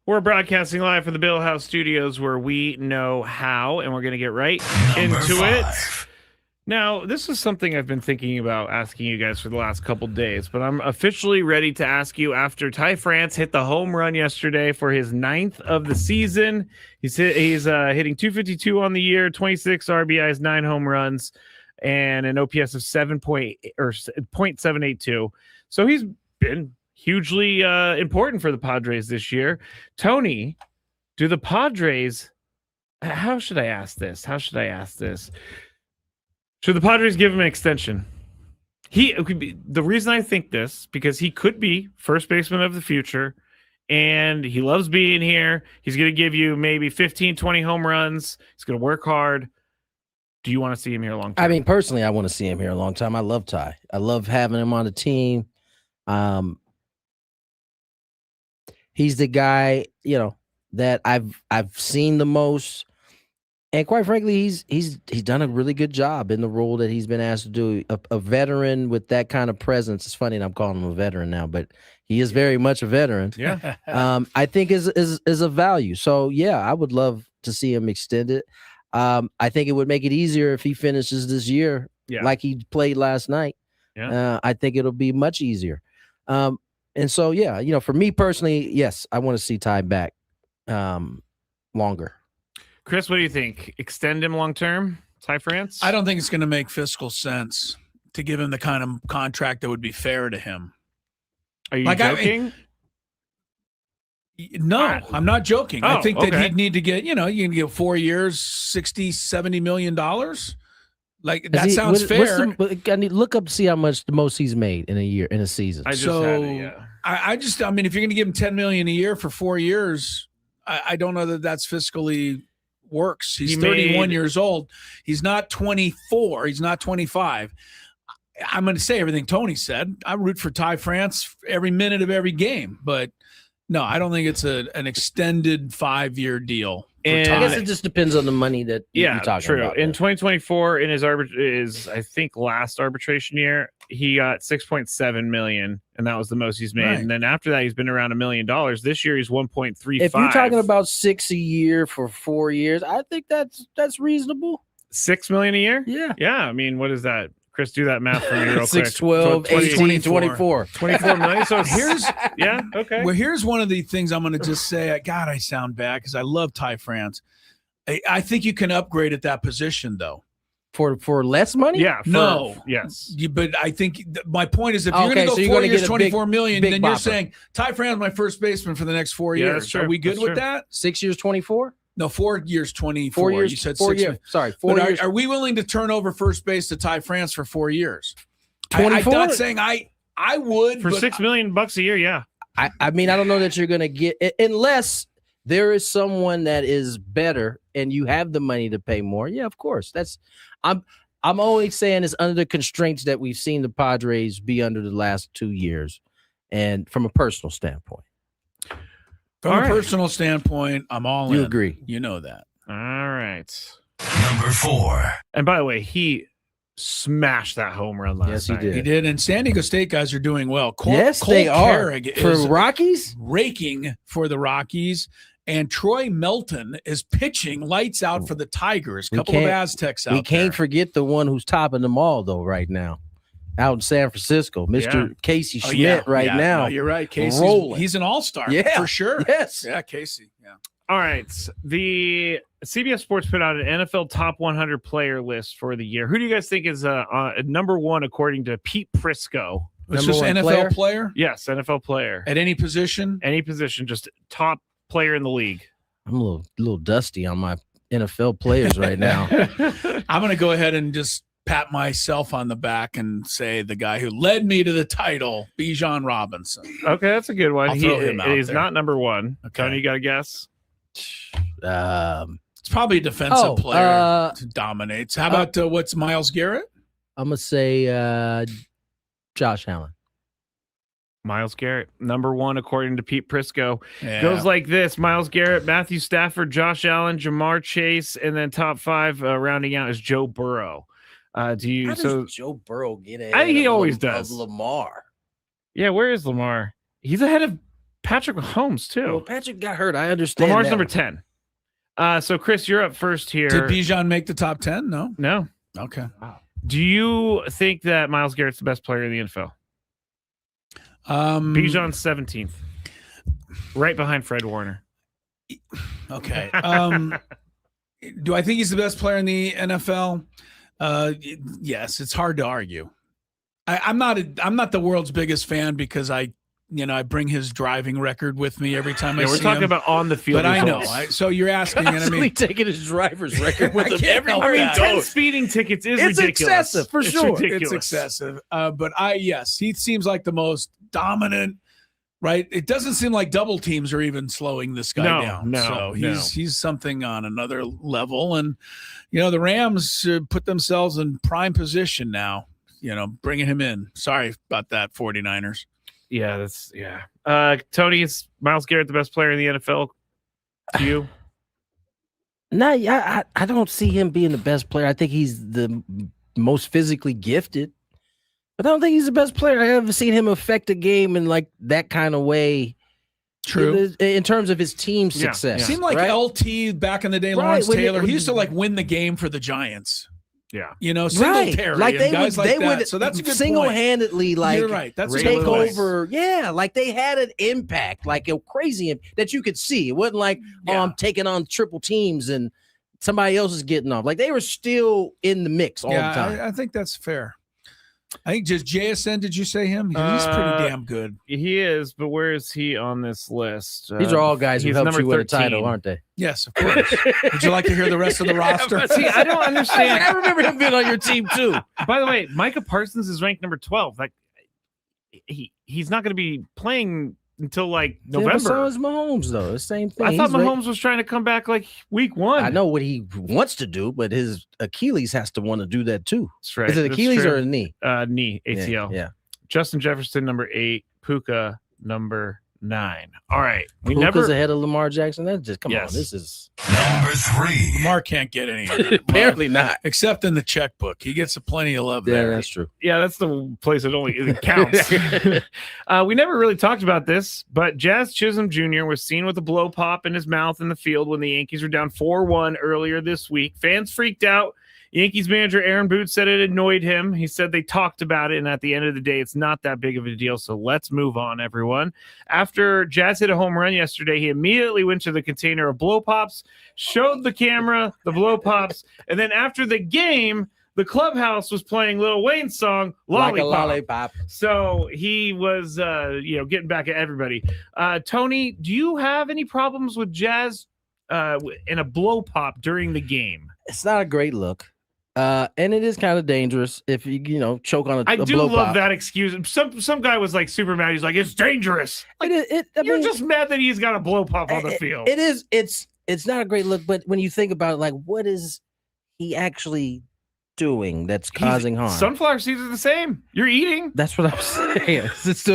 We're broadcasting live from the Bill House Studios where we know how, and we're going to get right into it. Now, this is something I've been thinking about asking you guys for the last couple days, but I'm officially ready to ask you after Ty France hit the home run yesterday for his 9th of the season. He's hitting 252 on the year, 26 RBIs, 9 home runs, and an OPS of 0.782. So he's been hugely important for the Padres this year. Tony, do the Padres, how should I ask this? Should the Padres give him an extension? The reason I think this, because he could be first baseman of the future, and he loves being here. He's going to give you maybe 15, 20 home runs. He's going to work hard. Do you want to see him here a long time? I mean, personally, I want to see him here a long time. I love Ty. I love having him on the team. He's the guy, that I've seen the most, and quite frankly, he's done a really good job in the role that he's been asked to do. A veteran with that kind of presence. It's funny that I'm calling him a veteran now, but he is very much a veteran. Yeah. I think is a value. So yeah, I would love to see him extended. I think it would make it easier if he finishes this year like he played last night. Yeah. I think it'll be much easier. And so, yeah, for me personally, yes, I want to see Ty back longer. Chris, what do you think? Extend him long term, Ty France? I don't think it's going to make fiscal sense to give him the kind of contract that would be fair to him. Are you joking? No, I'm not joking. I think that okay. he'd need to get, you can get 4 years, $60-70 million. Like that sounds fair. I need look up to see how much the most he's made in a season. I mean, if you're going to give him $10 million a year for 4 years, I don't know that that's fiscally works. He's 31 years old. He's not 24. He's not 25. I'm going to say everything Tony said. I root for Ty France every minute of every game, but no, I don't think it's an extended 5-year deal. And I guess it just depends on the money that you're talking about. In 2024, in his I think last arbitration year, he got $6.7 million, and that was the most he's made. Right. And then after that, he's been around $1 million. This year, he's 1.35. If you're talking about $6 a year for 4 years, I think that's reasonable. $6 million a year? Yeah. Yeah. I mean, what is that? Chris, do that math for me real quick. 6, 12, 18, 24. 24 million. So here's, okay. Well, here's one of the things I'm going to just say. God, I sound bad because I love Ty France. I think you can upgrade at that position, though. For less money? Yeah. Yes. But I think my point is if you're going to go 4 years, $24 million, then you're saying Ty France is my first baseman for the next 4 years. Are we good with that? 6 years, 24? No, 4 years, 24. 4 years. You said 4 6 years. Sorry, 4 years. Are we willing to turn over first base to Ty France for 4 years? 24? I'm not saying I would. For $6 million a year, yeah. I mean, I don't know that you're going to get unless there is someone that is better and you have the money to pay more. Yeah, of course. I'm always saying it's under the constraints that we've seen the Padres be under the last 2 years, and from a personal standpoint. From a personal standpoint, I'm all in. You agree? You know that. All right. Number 4. And by the way, he smashed that home run last night. He did. And San Diego State guys are doing well. Cole they are. Carrick For is Rockies? raking for the Rockies. And Troy Melton is pitching lights out for the Tigers. A couple of Aztecs out We can't there. forget the one who's topping them all, though, right now. Out in San Francisco, Mr. Casey Schmidt now. No, you're right. Casey's rolling. He's an all-star for sure. Yes. Yeah, Casey. Yeah. All right. The CBS Sports put out an NFL top 100 player list for the year. Who do you guys think is number one according to Pete Prisco? It's just NFL player? Yes, NFL player. At any position? Any position, just top player in the league. I'm a little dusty on my NFL players right now. I'm going to go ahead and just pat myself on the back and say the guy who led me to the title, Bijan Robinson. Okay, that's a good one. I'll throw him out He's there. not number one. Okay. Tony, you got a guess? It's probably a defensive player who dominates. How about what's Myles Garrett? I'm going to say Josh Allen. Myles Garrett, number one, according to Pete Prisco. Yeah. Goes like this: Myles Garrett, Matthew Stafford, Josh Allen, Jamar Chase, and then top 5 rounding out is Joe Burrow. How does Joe Burrow get ahead? I think he of always of does. Lamar. Yeah, where is Lamar? He's ahead of Patrick Mahomes, too. Well, Patrick got hurt. I understand. Lamar's that. number 10. So, Chris, you're up first here. Did Bijan make the top 10? No. No. Okay. Do you think that Myles Garrett's the best player in the NFL? Bijan's 17th, right behind Fred Warner. Okay. Do I think he's the best player in the NFL? Yes, it's hard to argue. I'm not the world's biggest fan because I bring his driving record with me every time I see him. We're talking about on the field. But I know. So you're asking, and I mean, taking his driver's record with him everywhere. I mean, 10 speeding tickets is it's ridiculous. Excessive for sure. Ridiculous. It's excessive. But yes, he seems like the most dominant. Right? It doesn't seem like double teams are even slowing this guy down. So he's something on another level. And the Rams put themselves in prime position now. Bringing him in. Sorry about that, 49ers. Yeah, Tony, is Myles Garrett the best player in the NFL to you? No, I don't see him being the best player. I think he's the most physically gifted, but I don't think he's the best player. I haven't seen him affect a game in like that kind of way. True. In terms of his team success. Yeah. Seemed like LT back in the day, Lawrence Taylor. He used to like win the game for the Giants. Yeah. Singletary like and guys they like that. would So that's a good single-handedly point. You're right. That's take over. Yeah, like they had an impact, like a crazy that you could see. It wasn't like, I'm taking on triple teams and somebody else is getting off. Like they were still in the mix all the time. I think that's fair. I think just JSN, did you say him? He's pretty damn good. He is, but where is he on this list? These are all guys who he's helped number you win a 13. title, aren't they? Yes, of course. Would you like to hear the rest of the roster? See, I don't understand. I remember him being on your team too. By the way, Micah Parsons is ranked number 12. Like he's not going to be playing until like November. So is Mahomes though. The same thing. I thought Mahomes was trying to come back like week 1. I know what he wants to do, but his Achilles has to want to do that too. That's right. Is it Achilles or a knee? Knee, ACL. Yeah. Justin Jefferson, number 8. Puka, number 9. All right. Puka's ahead of Lamar Jackson. That's just come on. This is number 3. Lamar can't get any. Apparently not, except in the checkbook. He gets plenty of love there. Yeah, that's true. Yeah, that's the place it counts. We never really talked about this, but Jazz Chisholm Jr. was seen with a blow pop in his mouth in the field when the Yankees were down 4-1 earlier this week. Fans freaked out. Yankees manager Aaron Boone said it annoyed him. He said they talked about it, and at the end of the day, it's not that big of a deal, so let's move on, everyone. After Jazz hit a home run yesterday, he immediately went to the container of blow pops, showed the camera the blow pops, and then after the game, the clubhouse was playing Lil Wayne's song, Lollipop. Like a lollipop. So he was, getting back at everybody. Tony, do you have any problems with Jazz in a blow pop during the game? It's not a great look. And it is kind of dangerous if you choke on a I a do blow love pop. that excuse. Some guy was like super mad. He's like, it's dangerous. Like, you're just mad that he's got a blow pop on the field. It is. It's not a great look, but when you think about it, like, what is he actually doing that's causing harm? Sunflower seeds are the same. You're eating. That's what I'm saying. It's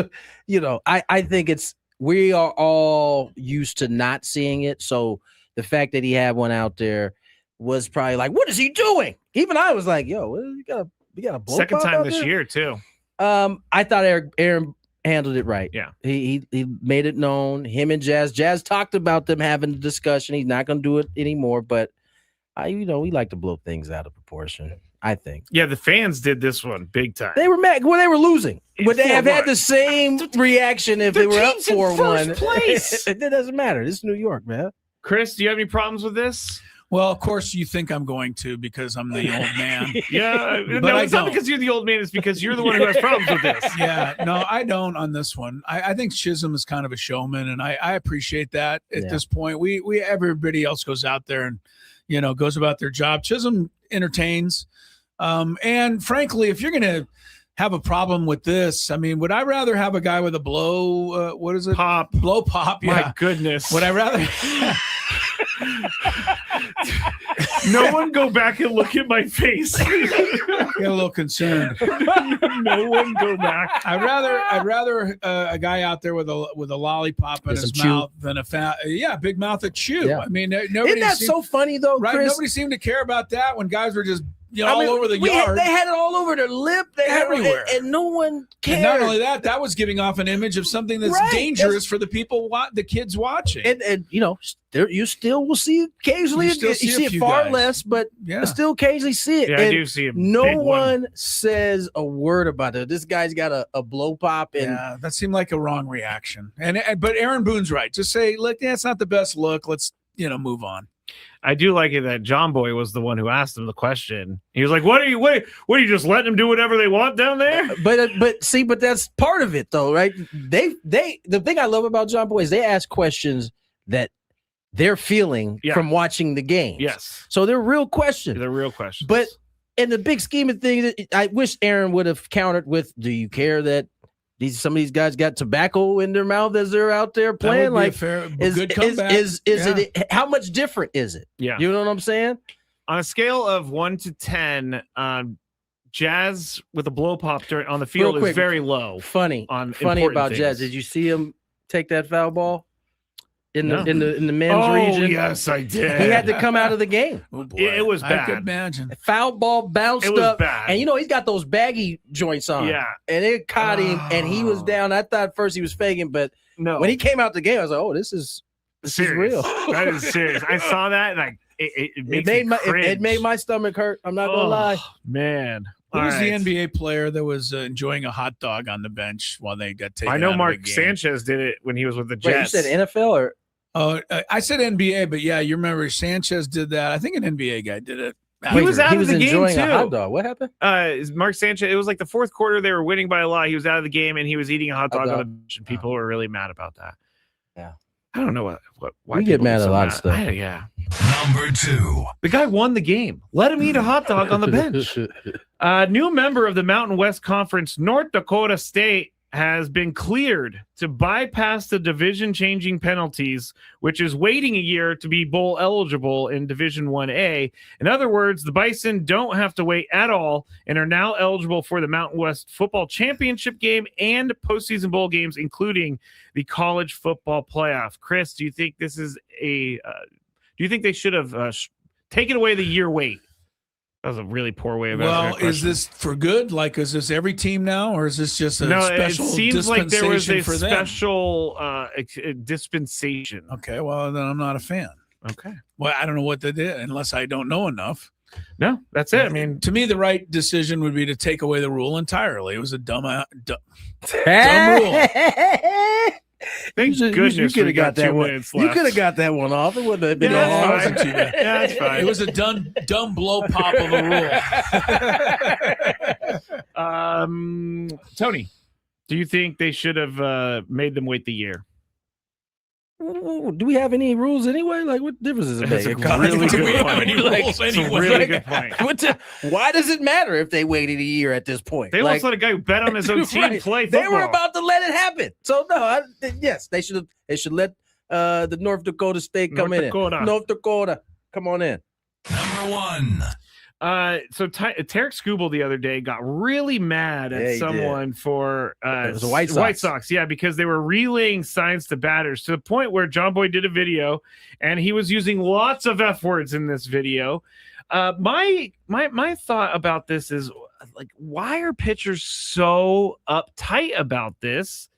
I think we are all used to not seeing it. So the fact that he had one out there was probably like, what is he doing? Even I was like, yo, you got a blow Second pop time out this there? year too. I thought Aaron handled it right. Yeah. He made it known. Him and Jazz talked about them having a discussion. He's not going to do it anymore, but we like to blow things out of proportion, I think. Yeah, the fans did this one big time. They were mad when they were losing. Would they have had 4-1. the same reaction if they were up team's in 4-1? first place. It doesn't matter. This is New York, man. Chris, do you have any problems with this? Well, of course you think I'm going to because I'm the old man. Yeah, But no, I it's not don't. because you're the old man. It's because you're the one who has problems with this. Yeah, no, I don't on this one. I think Chisholm is kind of a showman, and I appreciate that at this point. We everybody else goes out there and goes about their job. Chisholm entertains, and frankly, if you're gonna have a problem with this, I mean, would I rather have a guy with a blow? What is it? Blow pop. Yeah. My goodness. Would I rather? No one go back and look at my face. Get a little concerned. No one go back. I'd rather a guy out there with a lollipop in his chew. mouth than a big mouth of chew. Yeah. I mean, Isn't nobody that seemed, so funny though, right? Chris? Nobody seemed to care about that when guys were just I all mean, over the they yard. had it all over their lip. They Everywhere. had it, and no one cared. And not only that, that was giving off an image of something that's Right. dangerous for the people, the kids watching. And you still will see it occasionally. You still You see a see it few far guys. less, but Yeah. still occasionally see it. Yeah, I And do see a no big one says a word about it. This guy's got a blow pop, and Yeah, that seemed like a wrong reaction. But Aaron Boone's right. Just say, look, it's not the best look. Let's move on. I do like it that John Boy was the one who asked him the question. He was like, what are you just letting them do whatever they want down there? but that's part of it though, right? The thing I love about John Boy is they ask questions that they're feeling from watching the game. Yes. So they're real questions. They're real questions. But in the big scheme of things, I wish Aaron would have countered with, do you care that some of these guys got tobacco in their mouth as they're out there playing? That would be a good comeback. Is it how much different is it? Yeah. You know what I'm saying? On a scale of 1 to 10, Jazz with a blow pop on the field Real quick, is very low. Funny important about things. Jazz. Did you see him take that foul ball in No. the men's region? Oh, yes, I did. He had to come out of the game. Oh, boy. It was I bad. could imagine. Foul ball bounced It was up, bad. and he's got those baggy joints on. Yeah. and it caught him, and he was down. I thought at first he was faking, but No. when he came out the game, I was like, "Oh, this is serious. real." That is serious. I saw that, and it It makes me it made my stomach hurt. I'm not gonna lie. Man. Who All was right. the NBA player that was enjoying a hot dog on the bench while they got taken I know out Mark of the game? Sanchez did it when he was with the Wait, you Jets. said NFL or? Oh, I said NBA, but yeah, you remember Sanchez did that. I think an NBA guy did it. He was out he of was the game enjoying too. a hot dog. What happened? Mark Sanchez. It was like the fourth quarter. They were winning by a lot. He was out of the game, and he was eating a hot dog on the bench, and people were really mad about that. Yeah. I don't know why We get people mad at so a lot of stuff. Yeah. Number 2. The guy won the game. Let him eat a hot dog on the bench. A new member of the Mountain West Conference, North Dakota State, has been cleared to bypass the division-changing penalties, which is waiting a year to be bowl eligible in Division 1A. In other words, the Bison don't have to wait at all and are now eligible for the Mountain West Football Championship game and postseason bowl games, including the college football playoff. Chris, do you think this is do you think they should have taken away the year wait? That was a really poor way of answering that Well, is question. this for good? Like, is this every team now, or is this just a No, it special seems like there was a dispensation for them? special dispensation. Okay, well, then I'm not a fan. Okay. Well, I don't know what they did unless I don't know enough. No, that's it. I mean, to me, the right decision would be to take away the rule entirely. It was a dumb rule. Thank goodness you we got that 2 one. minutes You left. could have got that one off. It wouldn't have been Yeah, no that's harm. fine. Yeah, that's fine. It was a dumb blow pop of a rule. Tony, do you think they should have made them wait the year? Do we have any rules anyway? Like, what difference does it That's make? a really Do we good have point. any rules It's a anyway? really good point. Why does it matter if they waited a year at this point? They almost let a guy who bet on his own team Right. play They football. were about to let it happen. So no, yes, they should let the North Dakota State come North in. Dakota. North Dakota, come on in. Number 1. So Tarek Skubal the other day got really mad Yeah, at he someone for It was the White Sox. yeah, because they were relaying signs to batters to the point where John Boy did a video and he was using lots of F words in this video. My thought about this is, like, why are pitchers so uptight about this?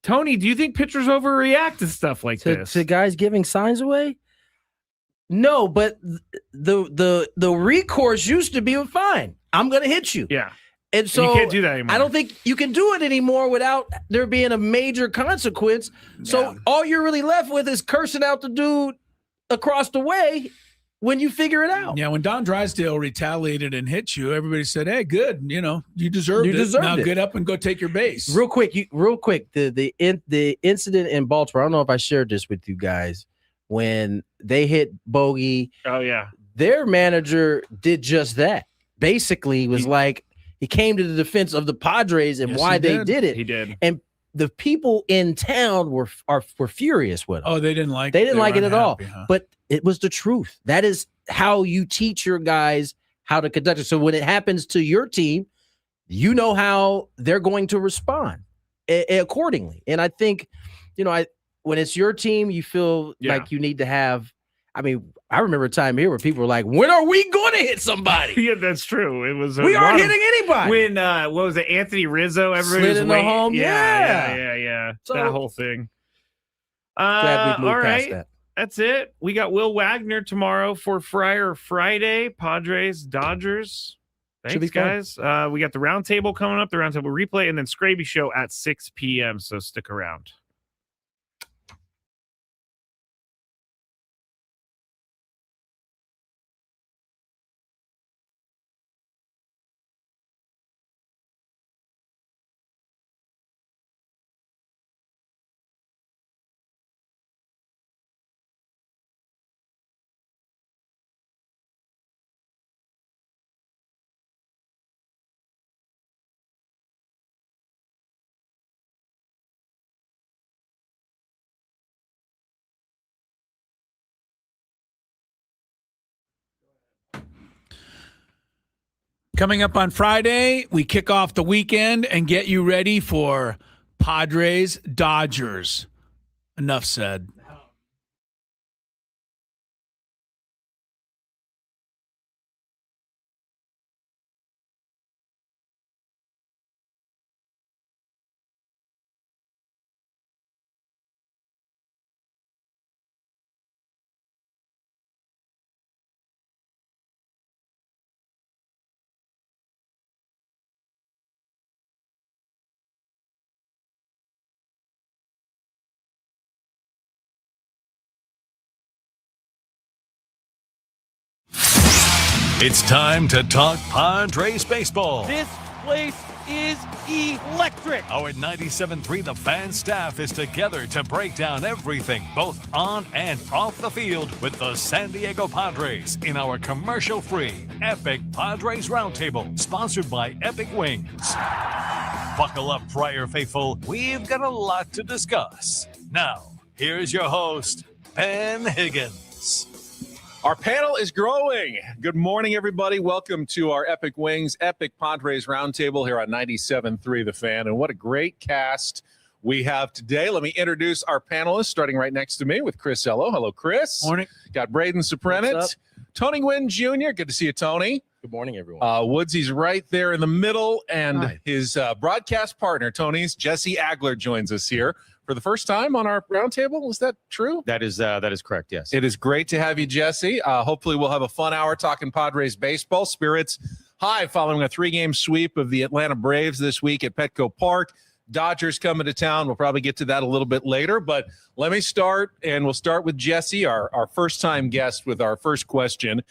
Tony, do you think pitchers overreact to stuff like this? To guys giving signs away? No, but the recourse used to be fine. I'm going to hit you. Yeah. And so you can't do that anymore. I don't think you can do it anymore without there being a major consequence. So all you're really left with is cursing out the dude across the way when you figure it out. Yeah, when Don Drysdale retaliated and hit you, everybody said, "Hey, good, you deserved You it. deserved Now it." get up and go take your base." Real quick, the incident in Baltimore. I don't know if I shared this with you guys when they hit Bogey. Oh yeah, their manager did just that. Basically, was like he came to the defense of the Padres and Yes, why he they did. did it. He did, and the people in town were furious with him. Oh, they didn't like. They didn't like were it at all. unhappy, huh? But it was the truth. That is how you teach your guys how to conduct it. So when it happens to your team, you know how they're going to respond accordingly. And I think, when it's your team, you feel like you need to have. I mean, I remember a time here where people were like, "When are we going to hit somebody?" Yeah, that's true. It was We aren't hitting anybody. When what was it, Anthony Rizzo? Everybody Slid was in the waiting. home. Yeah. So- that whole thing. Glad we've moved all past right. that. That's it. We got Will Wagner tomorrow for Friar Friday. Padres, Dodgers. Should be Thanks, fun. guys. We got the roundtable coming up, the roundtable replay, and then Scraby Show at 6 p.m. So stick around. Coming up on Friday, we kick off the weekend and get you ready for Padres Dodgers. Enough said. It's time to talk Padres baseball. This place is electric. Our 97.3 The Fan staff is together to break down everything, both on and off the field, with the San Diego Padres in our commercial-free Epic Padres Roundtable, sponsored by Epic Wings. Buckle up, Friar Faithful. We've got a lot to discuss. Now, here's your host, Ben Higgins. Our panel is growing. Good morning, everybody. Welcome to our Epic Wings, Epic Padres Roundtable here on 97.3 The Fan. And what a great cast we have today. Let me introduce our panelists, starting right next to me with Chris Ello. Hello, Chris. Morning. Got Braden Soprenet. Tony Gwynn Jr. Good to see you, Tony. Good morning, everyone. Woodsy's right there in the middle. And his broadcast partner, Tony's Jesse Agler, joins us here for the first time on our roundtable. Is that true? That is correct, yes. It is great to have you, Jesse. Hopefully we'll have a fun hour talking Padres baseball. Spirits high following a 3-game sweep of the Atlanta Braves this week at Petco Park. Dodgers coming to town. We'll probably get to that a little bit later, but let me start, and we'll start with Jesse, our first-time guest, with our first question.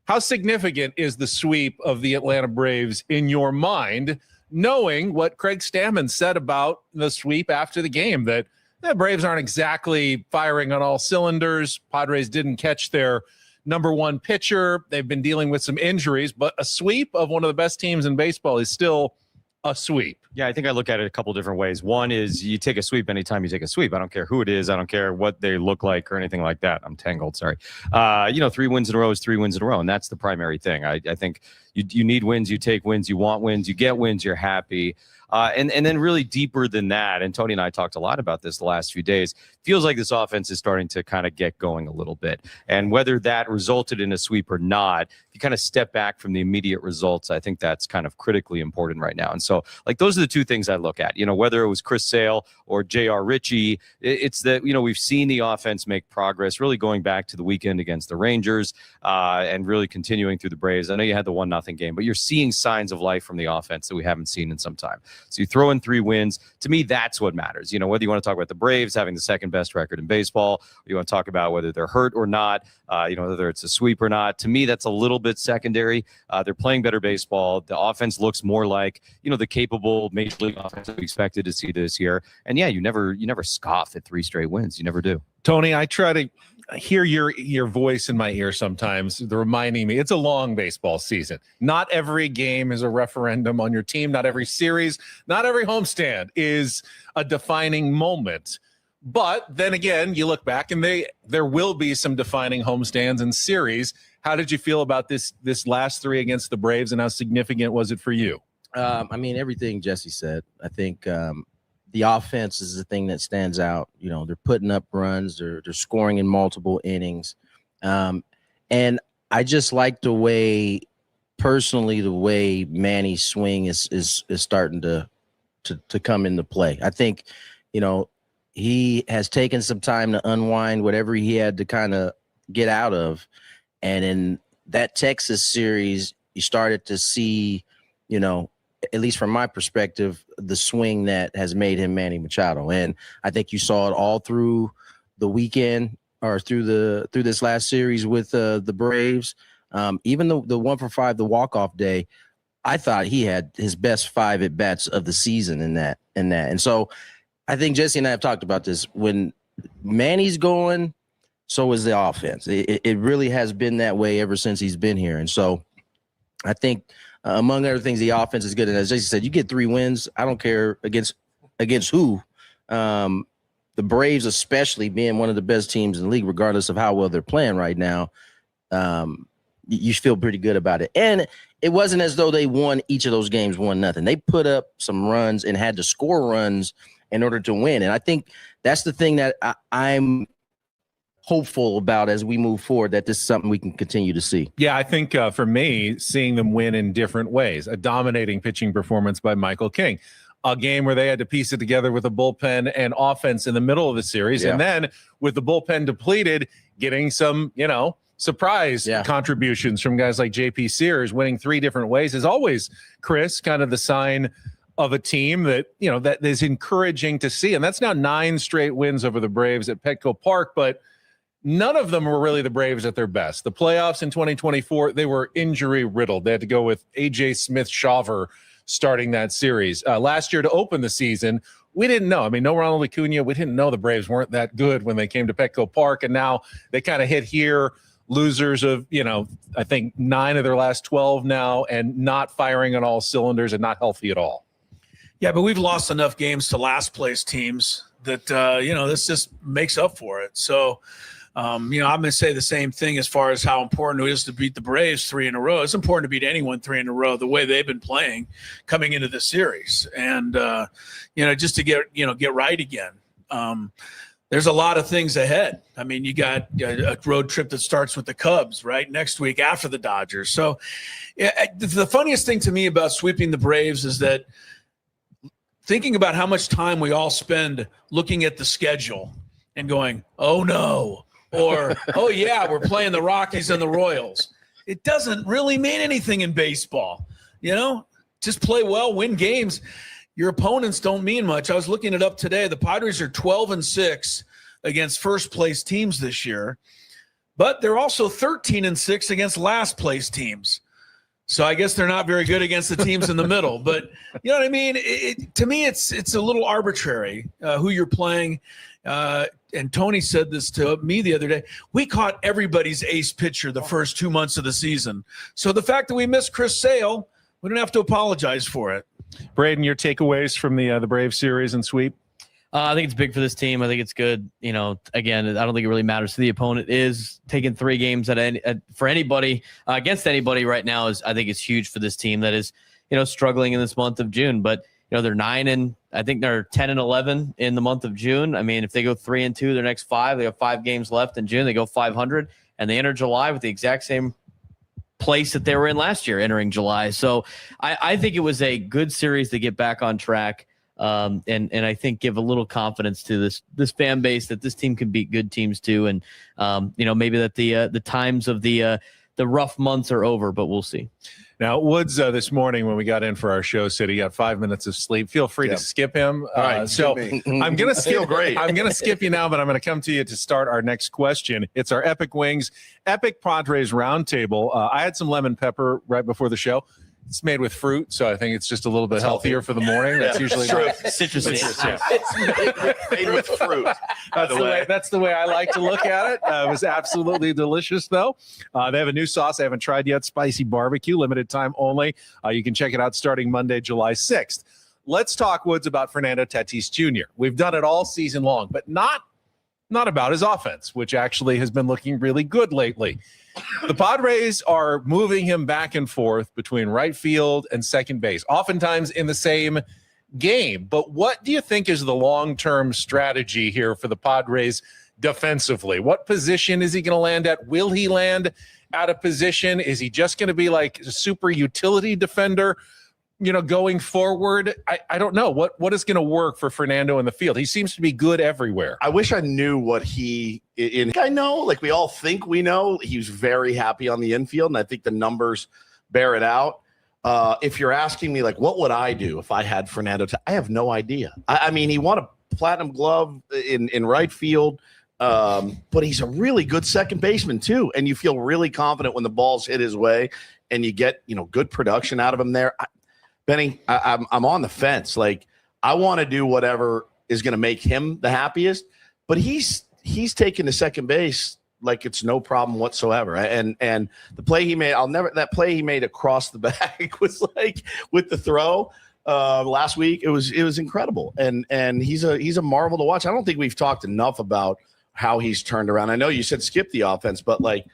How significant is the sweep of the Atlanta Braves in your mind, knowing what Craig Stammen said about the sweep after the game, that The Braves aren't exactly firing on all cylinders. Padres didn't catch their number one pitcher. They've been dealing with some injuries, but a sweep of one of the best teams in baseball is still a sweep. Yeah, I think I look at it a couple different ways. One is you take a sweep anytime you take a sweep. I don't care who it is. I don't care what they look like or anything like that. I'm tangled, sorry. 3 wins in a row is 3 wins in a row, and that's the primary thing. I think you need wins, you take wins, you want wins, you get wins, you're happy. And then really deeper than that, and Tony and I talked a lot about this the last few days, feels like this offense is starting to kind of get going a little bit. And whether that resulted in a sweep or not, if you kind of step back from the immediate results, I think that's kind of critically important right now. And so, like, those are the two things I look at. Whether it was Chris Sale or J.R. Ritchie, it's that, we've seen the offense make progress, really going back to the weekend against the Rangers and really continuing through the Braves. I know you had the 1-0 game, but you're seeing signs of life from the offense that we haven't seen in some time. So you throw in 3 wins. To me, that's what matters. Whether you want to talk about the Braves having the second best record in baseball, or you want to talk about whether they're hurt or not, whether it's a sweep or not. To me, that's a little bit secondary. They're playing better baseball. The offense looks more like, the capable major league offense that we expected to see this year. And yeah, you never scoff at 3 straight wins. You never do. Tony, I try to hear your voice in my ear sometimes, reminding me it's a long baseball season. Not every game is a referendum on your team. Not every series, not every homestand is a defining moment. But then again, you look back and there will be some defining homestands and series. How did you feel about this last 3 against the Braves, and how significant was it for you? Everything Jesse said. I think the offense is the thing that stands out. They're putting up runs, they're scoring in multiple innings. And I just like the way Manny's swing is starting to come into play. I think, he has taken some time to unwind whatever he had to kind of get out of. And in that Texas series, you started to see, at least from my perspective, the swing that has made him Manny Machado. And I think you saw it all through the weekend, or through this last series with the Braves. Even the 1 for 5, the walk-off day, I thought he had his best 5 at-bats of the season in that. And so I think Jesse and I have talked about this. When Manny's going, so is the offense. It really has been that way ever since he's been here. And so I think, among other things, the offense is good. And as Jesse said, you get 3 wins. I don't care against who. The Braves, especially being one of the best teams in the league, regardless of how well they're playing right now, you feel pretty good about it. And it wasn't as though they won each of those games 1-0. They put up some runs and had to score runs in order to win. And I think that's the thing that I'm hopeful about as we move forward, that this is something we can continue to see. Yeah, I think for me, seeing them win in different ways, a dominating pitching performance by Michael King, a game where they had to piece it together with a bullpen and offense in the middle of the series. Yeah. And then with the bullpen depleted, getting some, surprise contributions from guys like JP Sears. Winning 3 different ways is always, Chris, kind of the sign of a team that, that is encouraging to see. And that's now 9 straight wins over the Braves at Petco Park, but none of them were really the Braves at their best. The playoffs in 2024, they were injury riddled. They had to go with A.J. Smith-Shawver starting that series. Last year to open the season, we didn't know. No Ronald Acuna. We didn't know the Braves weren't that good when they came to Petco Park, and now they kind of hit here, losers of, I think 9 of their last 12 now, and not firing on all cylinders and not healthy at all. Yeah, but we've lost enough games to last place teams that, this just makes up for it. So, I'm going to say the same thing as far as how important it is to beat the Braves 3 in a row. It's important to beat anyone 3 in a row the way they've been playing coming into the series. And, just to get right again. There's a lot of things ahead. You got a road trip that starts with the Cubs, right, next week after the Dodgers. So the funniest thing to me about sweeping the Braves is that thinking about how much time we all spend looking at the schedule and going, oh, no, or, oh, yeah, we're playing the Rockies and the Royals. It doesn't really mean anything in baseball. Just play well, win games. Your opponents don't mean much. I was looking it up today. The Padres are 12-6 against first-place teams this year, but they're also 13-6 against last-place teams. So I guess they're not very good against the teams in the middle. But you know what I mean? To me, it's a little arbitrary who you're playing. and Tony said this to me the other day, we caught everybody's ace pitcher the first 2 months of the season. So the fact that we missed Chris Sale, we don't have to apologize for it. Braden, your takeaways from the Braves series and sweep? I think it's big for this team. I think it's good. Again, I don't think it really matters who the opponent is. Taking 3 games for anybody against anybody right now I think it's huge for this team that is, struggling in this month of June. But they're 9 I think they're 10-11 in the month of June. I mean, if they go 3-2 their next 5, they have 5 games left in June. They go 500, and they enter July with the exact same place that they were in last year entering July. So I think it was a good series to get back on track. And I think give a little confidence to this fan base that this team can beat good teams too. And, maybe that the times of the rough months are over, but we'll see. Now, Woods, this morning when we got in for our show, said he got 5 minutes of sleep. Feel free to skip him. All right, so I'm going to skip. Great. I'm going to skip you now, but I'm going to come to you to start our next question. It's our Epic Wings, Epic Padres Roundtable. I had some lemon pepper right before the show. It's made with fruit, so I think it's just a little bit healthier for the morning. That's usually citrusy. Yeah. It's made with fruit. That's the way I like to look at it. It was absolutely delicious, though. They have a new sauce I haven't tried yet, spicy barbecue, limited time only. You can check it out starting Monday, July 6th. Let's talk, Woods, about Fernando Tatis Jr. We've done it all season long, but not about his offense, which actually has been looking really good lately. The Padres are moving him back and forth between right field and second base, oftentimes in the same game. But what do you think is the long-term strategy here for the Padres defensively? What position is he going to land at? Will he land at a position? Is he just going to be like a super utility defender, going forward? I don't know. What is going to work for Fernando in the field? He seems to be good everywhere. I wish I knew what I know, like we all think we know. He was very happy on the infield, and I think the numbers bear it out. If you're asking me, like, what would I do if I had Fernando? I have no idea. I mean, he won a platinum glove in right field, but he's a really good second baseman too, and you feel really confident when the ball's hit his way, and you get good production out of him there. Benny, I'm on the fence. Like, I want to do whatever is going to make him the happiest, but he's taken to second base like it's no problem whatsoever. And the play he made, that play he made across the back was like with the throw last week. It was incredible. And he's a marvel to watch. I don't think we've talked enough about how he's turned around. I know you said skip the offense, but like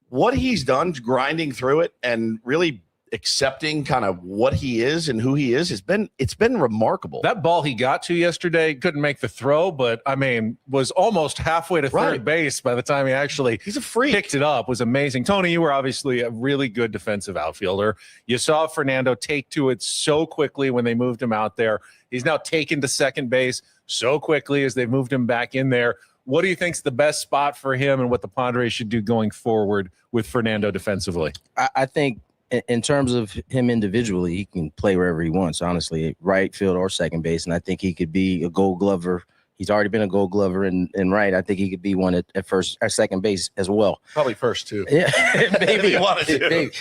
what he's done grinding through it and really accepting kind of what he is and who he is it's been remarkable. That ball he got to yesterday couldn't make the throw, but I mean was almost halfway to third base by the time he actually he's a freak. Picked it up. Was amazing. Tony, you were obviously a really good defensive outfielder. You saw Fernando take to it so quickly when they moved him out there. He's now taken to second base so quickly as they've moved him back in there. What do you think's the best spot for him and what the Padres should do going forward with Fernando defensively? I think in terms of him individually, he can play wherever he wants, honestly, right field or second base. And I think he could be a Gold Glover. He's already been a Gold Glover in right. I think he could be one at first or second base as well. Probably first too. Yeah, maybe. You wanted to. Maybe.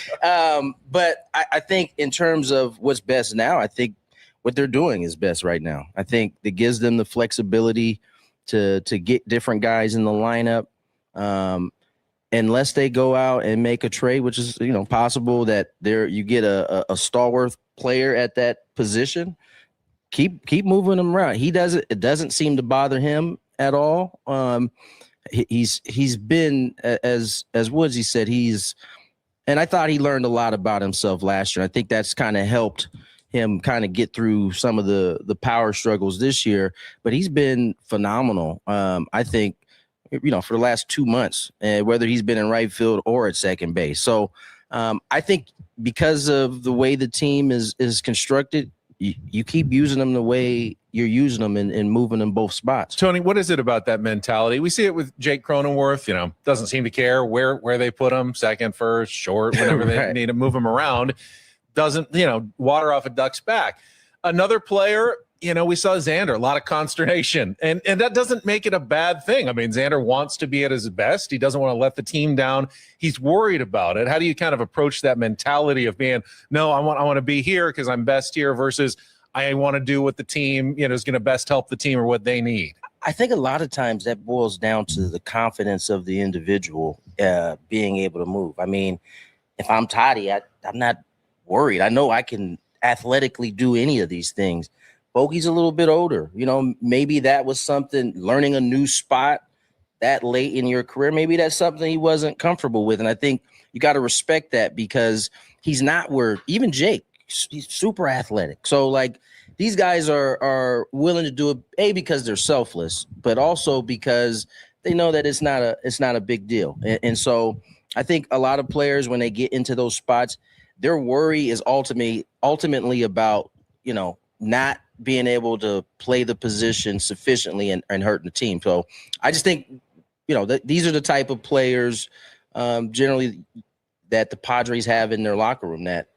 But I think in terms of what's best now, I think what they're doing is best right now. I think that gives them the flexibility to get different guys in the lineup. Unless they go out and make a trade, which is possible that you get a stalwart player at that position. Keep moving him around. It doesn't seem to bother him at all. He's been as Woodsy said, and I thought he learned a lot about himself last year. I think that's kind of helped him kind of get through some of the power struggles this year, but he's been phenomenal. I think for the last 2 months, whether he's been in right field or at second base. So I think because of the way the team is constructed, you keep using them the way you're using them and moving them both spots. Tony, what is it about that mentality? We see it with Jake Cronenworth, doesn't seem to care where they put him, second, first, short, whenever they need to move him around. Doesn't, water off a duck's back. Another player, we saw Xander, a lot of consternation, and that doesn't make it a bad thing. I mean, Xander wants to be at his best. He doesn't want to let the team down. He's worried about it. How do you kind of approach that mentality of being, no, I want to be here because I'm best here versus I want to do what the team, is going to best help the team or what they need? I think a lot of times that boils down to the confidence of the individual being able to move. I mean, if I'm Toddy, I'm not worried. I know I can athletically do any of these things. Bogey's a little bit older. You know, maybe that was something, learning a new spot that late in your career. Maybe that's something he wasn't comfortable with. And I think you got to respect that, because he's not where even Jake, he's super athletic. So like these guys are willing to do it, because they're selfless, but also because they know that it's not a big deal. And so I think a lot of players, when they get into those spots, their worry is ultimately about, you know, not being able to play the position sufficiently and hurting the team. So I just think, you know, that these are the type of players generally that the Padres have in their locker room that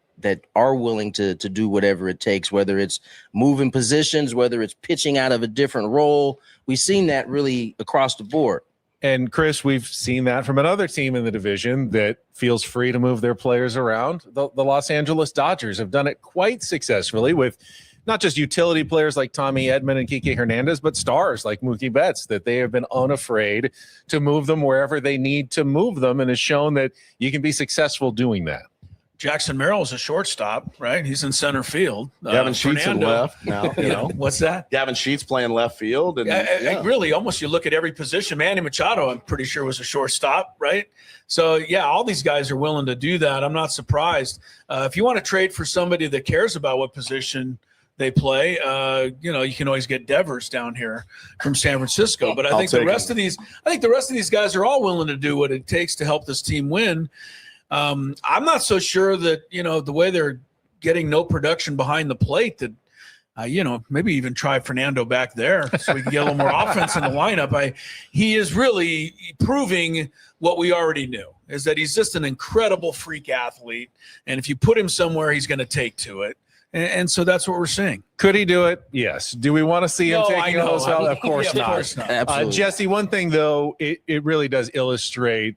are willing to do whatever it takes, whether it's moving positions, whether it's pitching out of a different role. We've seen that really across the board. And Chris, we've seen that from another team in the division that feels free to move their players around. The Los Angeles Dodgers have done it quite successfully with not just utility players like Tommy Edman and Kike Hernandez, but stars like Mookie Betts, that they have been unafraid to move them wherever they need to move them, and has shown that you can be successful doing that. Jackson Merrill's a shortstop, right? He's in center field. Gavin Sheets in left now. You know what's that? Gavin Sheets playing left field, and really, almost you look at every position. Manny Machado, I'm pretty sure, was a shortstop, right? So yeah, all these guys are willing to do that. I'm not surprised. If you want to trade for somebody that cares about what position they play, you know, you can always get Devers down here from San Francisco. But I think the rest of these guys are all willing to do what it takes to help this team win. I'm not so sure that, you know, the way they're getting no production behind the plate, that, you know, maybe even try Fernando back there so we can get a little more offense in the lineup. He is really proving what we already knew, is that he's just an incredible freak athlete. And if you put him somewhere, he's going to take to it. And so that's what we're seeing. Could he do it? Yes. Do we want to see him taking those out? Of course not. Of course not. Jesse, one thing, though, it really does illustrate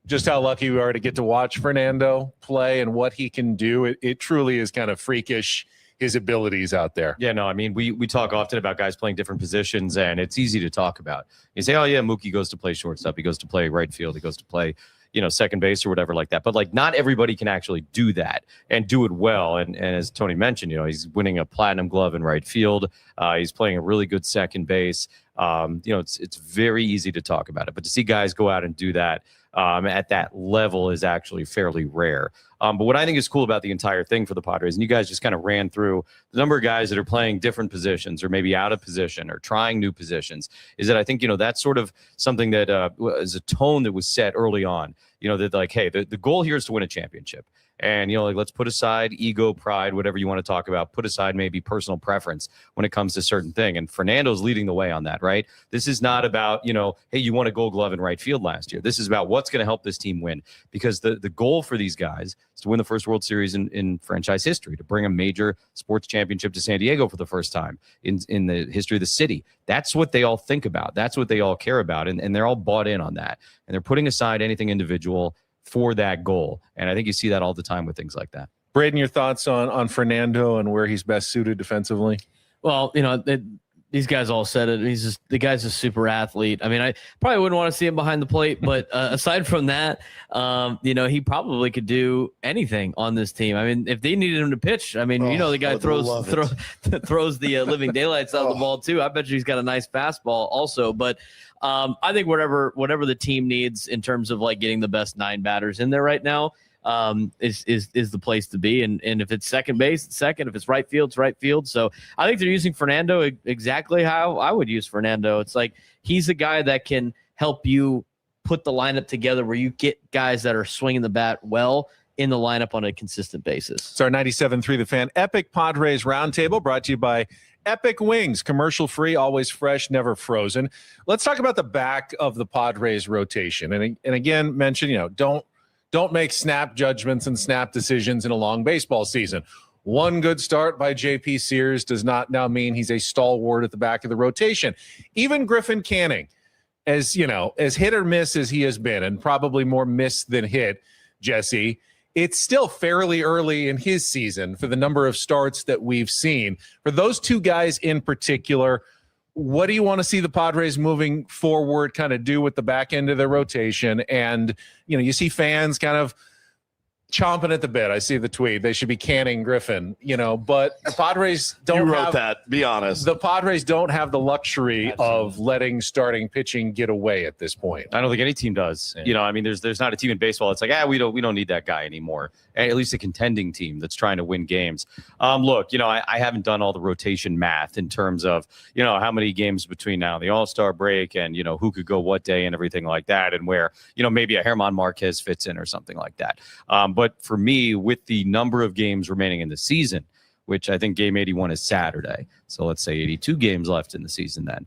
just how lucky we are to get to watch Fernando play and what he can do. It truly is kind of freakish, his abilities out there. Yeah, no, I mean, we talk often about guys playing different positions, and it's easy to talk about. You say, oh, yeah, Mookie goes to play shortstop. He goes to play right field. He goes to play, you know, second base or whatever like that. But, like, not everybody can actually do that and do it well. And as Tony mentioned, you know, he's winning a platinum glove in right field. He's playing a really good second base. You know, it's very easy to talk about it. But to see guys go out and do that at that level is actually fairly rare. But what I think is cool about the entire thing for the Padres, and you guys just kind of ran through the number of guys that are playing different positions or maybe out of position or trying new positions, is that I think, you know, that's sort of something that is a tone that was set early on, you know, that like, hey, the goal here is to win a championship. And, you know, like, let's put aside ego, pride, whatever you want to talk about, put aside maybe personal preference when it comes to certain thing. And Fernando's leading the way on that, right? This is not about, you know, hey, you won a gold glove in right field last year. This is about what's going to help this team win, because the goal for these guys is to win the first World Series in franchise history, to bring a major sports championship to San Diego for the first time in the history of the city. That's what they all think about. That's what they all care about. And they're all bought in on that. And they're putting aside anything individual for that goal. And I think you see that all the time with things like that. Braden, your thoughts on Fernando and where he's best suited defensively? Well, you know, these guys all said it. The guy's a super athlete. I mean, I probably wouldn't want to see him behind the plate, but aside from that, you know, he probably could do anything on this team. I mean, if they needed him to pitch, I mean, you know, the guy throws the living daylights out of the ball too. I bet you he's got a nice fastball also, but I think whatever the team needs in terms of like getting the best 9 batters in there right now is the place to be. And if it's second base, it's second. If it's right field, it's right field. So I think they're using Fernando exactly how I would use Fernando. It's like he's a guy that can help you put the lineup together where you get guys that are swinging the bat well in the lineup on a consistent basis. It's our 97.3 The Fan Epic Padres Roundtable, brought to you by Epic Wings, commercial free, always fresh, never frozen. Let's talk about the back of the Padres rotation. And again, mention, you know, don't make snap judgments and snap decisions in a long baseball season. One good start by J.P. Sears does not now mean he's a stalwart at the back of the rotation. Even Griffin Canning, as you know, as hit or miss as he has been, and probably more miss than hit, Jesse, it's still fairly early in his season for the number of starts that we've seen. For those two guys in particular, what do you want to see the Padres moving forward kind of do with the back end of their rotation? And, you see fans kind of chomping at the bit. I see the tweet. They should be canning Griffin, but the Padres don't You wrote have that. Be honest. The Padres don't have the luxury of letting starting pitching get away at this point. I don't think any team does. Yeah. There's not a team in baseball that's like, we don't need that guy anymore. At least a contending team that's trying to win games. Look, I haven't done all the rotation math in terms of, how many games between now and the All-Star break and, who could go what day and everything like that, and where, maybe a German Marquez fits in or something like that. But for me, with the number of games remaining in the season, which I think game 81 is Saturday, so let's say 82 games left in the season then,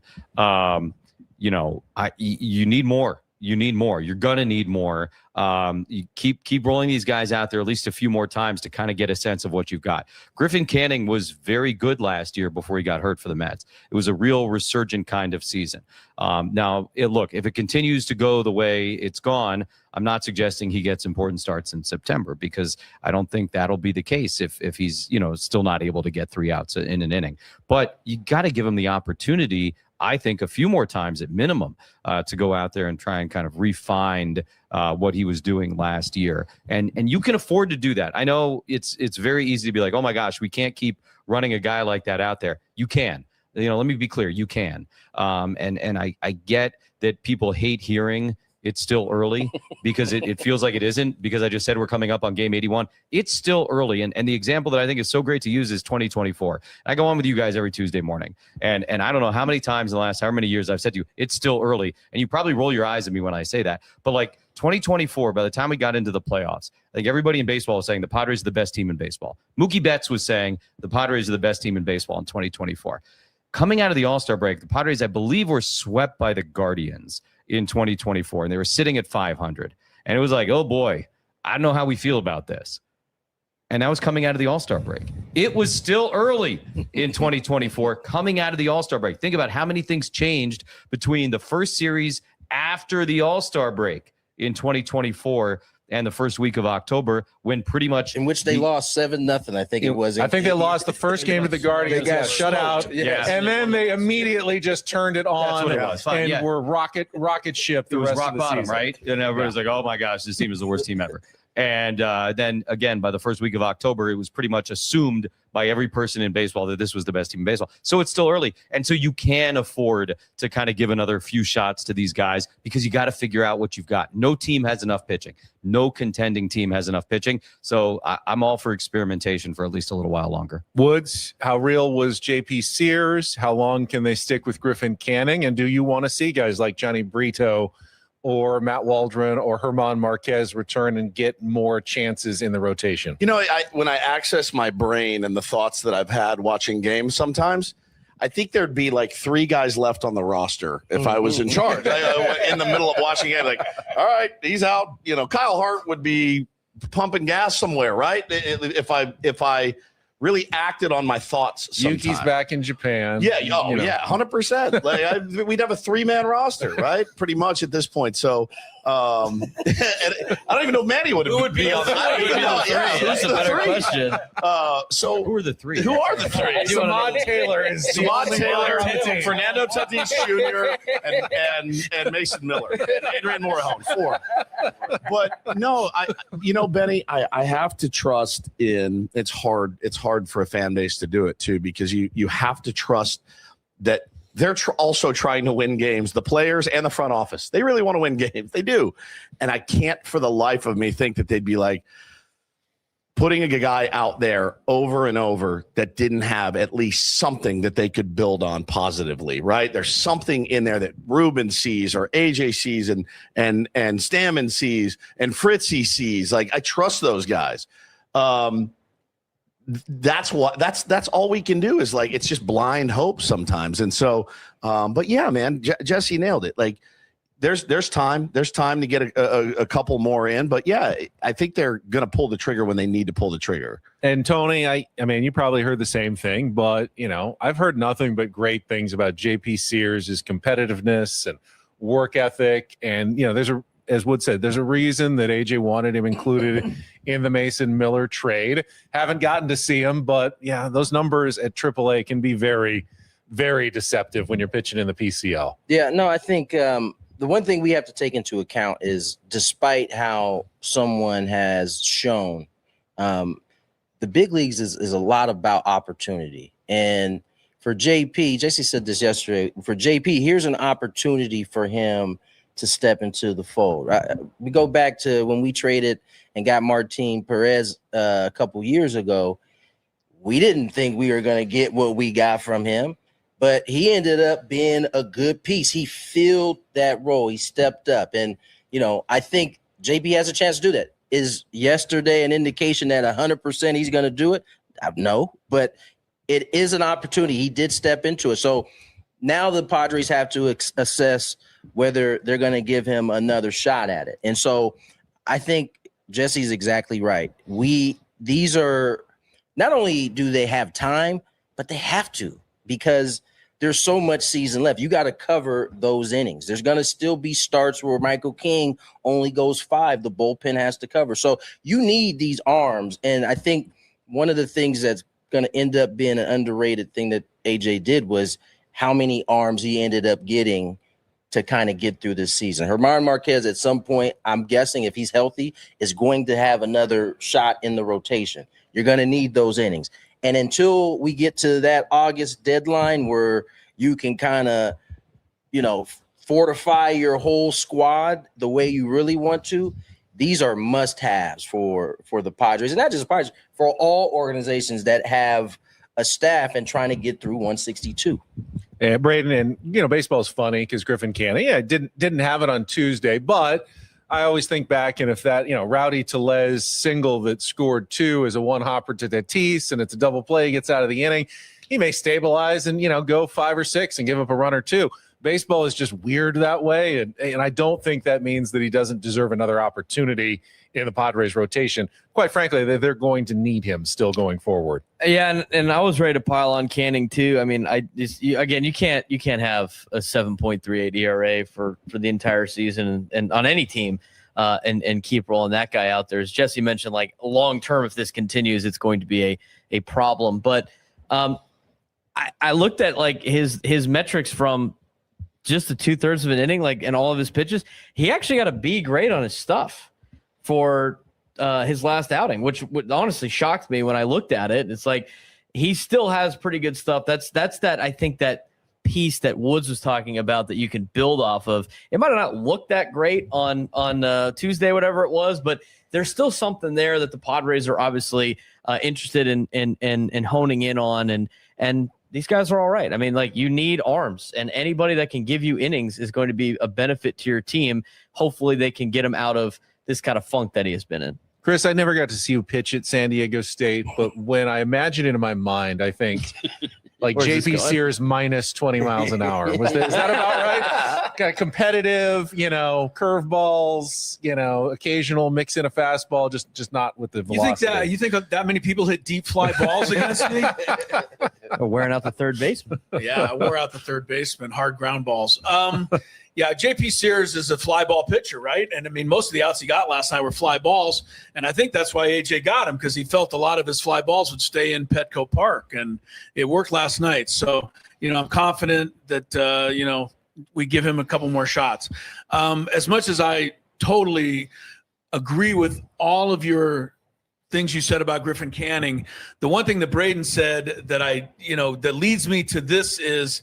you need more. You need more. You're going to need more. You keep rolling these guys out there at least a few more times to kind of get a sense of what you've got. Griffin Canning was very good last year before he got hurt for the Mets. It was a real resurgent kind of season. Now, look, if it continues to go the way it's gone, I'm not suggesting he gets important starts in September, because I don't think that'll be the case if he's, still not able to get 3 outs in an inning. But you got to give him the opportunity, I think, a few more times at minimum to go out there and try and kind of refine what he was doing last year. And you can afford to do that. I know it's very easy to be like, oh my gosh, we can't keep running a guy like that out there. You can. Let me be clear. You can. And I get that people hate hearing it's still early, because it feels like it isn't, because I just said we're coming up on game 81. It's still early. And the example that I think is so great to use is 2024. I go on with you guys every Tuesday morning. And I don't know how many times in the last however many years I've said to you, it's still early. And you probably roll your eyes at me when I say that. But like 2024, by the time we got into the playoffs, I think everybody in baseball was saying the Padres are the best team in baseball. Mookie Betts was saying the Padres are the best team in baseball in 2024. Coming out of the All-Star break, the Padres, I believe, were swept by the Guardians in 2024, and they were sitting at 500. And it was like, oh boy, I don't know how we feel about this. And that was coming out of the All-Star break. It was still early in 2024 coming out of the All-Star break. Think about how many things changed between the first series after the All-Star break in 2024 and the first week of October, when pretty much in which they lost 7-0. I think it was. I think they lost the first game to the Guardians. They got shut out, and then they immediately just turned it on and were rocket ship. It was rock bottom, right? And everybody's like, "Oh my gosh, this team is the worst team ever." And then again, by the first week of October, it was pretty much assumed by every person in baseball that this was the best team in baseball. So it's still early. And so you can afford to kind of give another few shots to these guys, because you got to figure out what you've got. No team has enough pitching. No contending team has enough pitching. So I'm all for experimentation for at least a little while longer. Woods, how real was JP Sears? How long can they stick with Griffin Canning? And do you want to see guys like Johnny Brito or Matt Waldron or German Marquez return and get more chances in the rotation? When I access my brain and the thoughts that I've had watching games sometimes, I think there'd be like 3 guys left on the roster if I was in charge. In the middle of watching it, like, all right, he's out. Kyle Hart would be pumping gas somewhere, right? If I really acted on my thoughts sometime. Yuki's back in Japan. Yeah, 100%. Like we'd have a 3-man roster, right? Pretty much at this point. So and I don't even know Manny would be on that. Who's the better question? So who are the 3? Who are the 3? Samad Taylor is Samad Taylor, Fernando Tatis Jr., and Mason Miller, and Adrian Morejon, 4. But no, Benny, I have to trust in. It's hard for a fan base to do it too, because you have to trust that they're also trying to win games, the players and the front office. They really want to win games. They do. And I can't for the life of me think that they'd be like putting a guy out there over and over that didn't have at least something that they could build on positively, right? There's something in there that Ruben sees or AJ sees and Stammen sees and Fritzy sees. Like, I trust those guys. That's all we can do, is like, it's just blind hope sometimes. And so, but yeah, man, Jesse nailed it. Like, there's time to get a couple more in, but yeah, I think they're going to pull the trigger when they need to pull the trigger. And Tony, I mean, you probably heard the same thing, but I've heard nothing but great things about JP Sears, his competitiveness and work ethic. And, as Wood said, there's a reason that AJ wanted him included in the Mason Miller trade. Haven't gotten to see him, but yeah, those numbers at AAA can be very, very deceptive when you're pitching in the PCL. Yeah, no, I think the one thing we have to take into account is despite how someone has shown, the big leagues is a lot about opportunity. And for JP, JC said this yesterday, for JP, here's an opportunity for him to step into the fold. We go back to when we traded and got Martin Perez a couple years ago. We didn't think we were going to get what we got from him, but he ended up being a good piece. He filled that role. He stepped up. And, I think JP has a chance to do that. Is yesterday an indication that 100% he's going to do it? No, but it is an opportunity. He did step into it. So now the Padres have to assess whether they're going to give him another shot at it. And so I think Jesse's exactly right. These are not only do they have time, but they have to, because there's so much season left. You got to cover those innings. There's going to still be starts where Michael King only goes 5. The bullpen has to cover. So you need these arms. And I think one of the things that's going to end up being an underrated thing that AJ did was how many arms he ended up getting to kind of get through this season. Germán Marquez at some point, I'm guessing if he's healthy, is going to have another shot in the rotation. You're going to need those innings. And until we get to that August deadline where you can kind of, fortify your whole squad the way you really want to, these are must-haves for the Padres. And not just the Padres, for all organizations that have a staff and trying to get through 162. Yeah, Braden, and baseball is funny because Griffin Canning, didn't have it on Tuesday, but I always think back, and if that, Rowdy Tellez single that scored 2 is a one-hopper to Tatis and it's a double play, he gets out of the inning, he may stabilize and, go 5 or 6 and give up a run or 2. Baseball is just weird that way, and I don't think that means that he doesn't deserve another opportunity in the Padres rotation. Quite frankly, they're going to need him still going forward. Yeah, and I was ready to pile on Canning too. I mean, you can't have a 7.38 ERA for the entire season and on any team, and keep rolling that guy out there. As Jesse mentioned, like long term, if this continues, it's going to be a problem. But I looked at like his metrics from just the 2/3 of an inning, like in all of his pitches. He actually got a B grade on his stuff for his last outing, which honestly shocked me when I looked at it. It's like he still has pretty good stuff. That's that, I think, that piece that Woods was talking about that you can build off of. It might have not looked that great on Tuesday, whatever it was, but there's still something there that the Padres are obviously interested in honing in on, and these guys are all right. I mean, like, you need arms, and anybody that can give you innings is going to be a benefit to your team. Hopefully they can get him out of this kind of funk that he has been in. Chris, I never got to see you pitch at San Diego State, but when I imagine it in my mind, I think like JP Sears minus 20 miles an hour. Is that about right? Got competitive, curveballs, occasional mix in a fastball, just not with the velocity. You think that many people hit deep fly balls against me? Wearing out the third baseman. Yeah, I wore out the third baseman, hard ground balls. Yeah, JP Sears is a fly ball pitcher, right? And I mean, most of the outs he got last night were fly balls. And I think that's why AJ got him, because he felt a lot of his fly balls would stay in Petco Park. And it worked last night. So, I'm confident that, we give him a couple more shots. As much as I totally agree with all of your things you said about Griffin Canning, the one thing that Braden said that that leads me to this is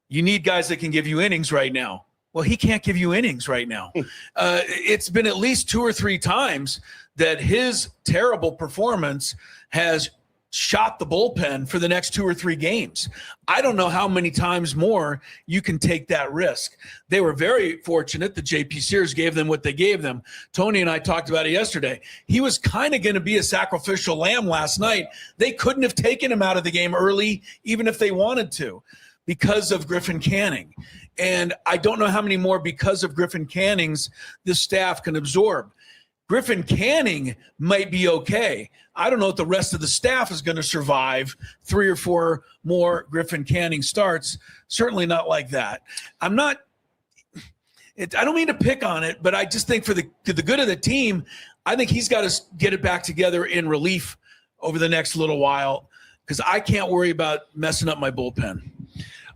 you need guys that can give you innings right now. Well, he can't give you innings right now. It's been at least 2 or 3 times that his terrible performance has shot the bullpen for the next 2 or 3 games. I don't know how many times more you can take that risk. They were very fortunate that JP Sears gave them what they gave them. Tony and I talked about it yesterday. He was kind of going to be a sacrificial lamb last night. They couldn't have taken him out of the game early, even if they wanted to, because of Griffin Canning. And I don't know how many more because of Griffin Canning's this staff can absorb. Griffin Canning might be okay. I don't know if the rest of the staff is going to survive 3 or 4 more Griffin Canning starts. Certainly not like that. I don't mean to pick on it, but I just think for the good of the team, I think he's got to get it back together in relief over the next little while, because I can't worry about messing up my bullpen.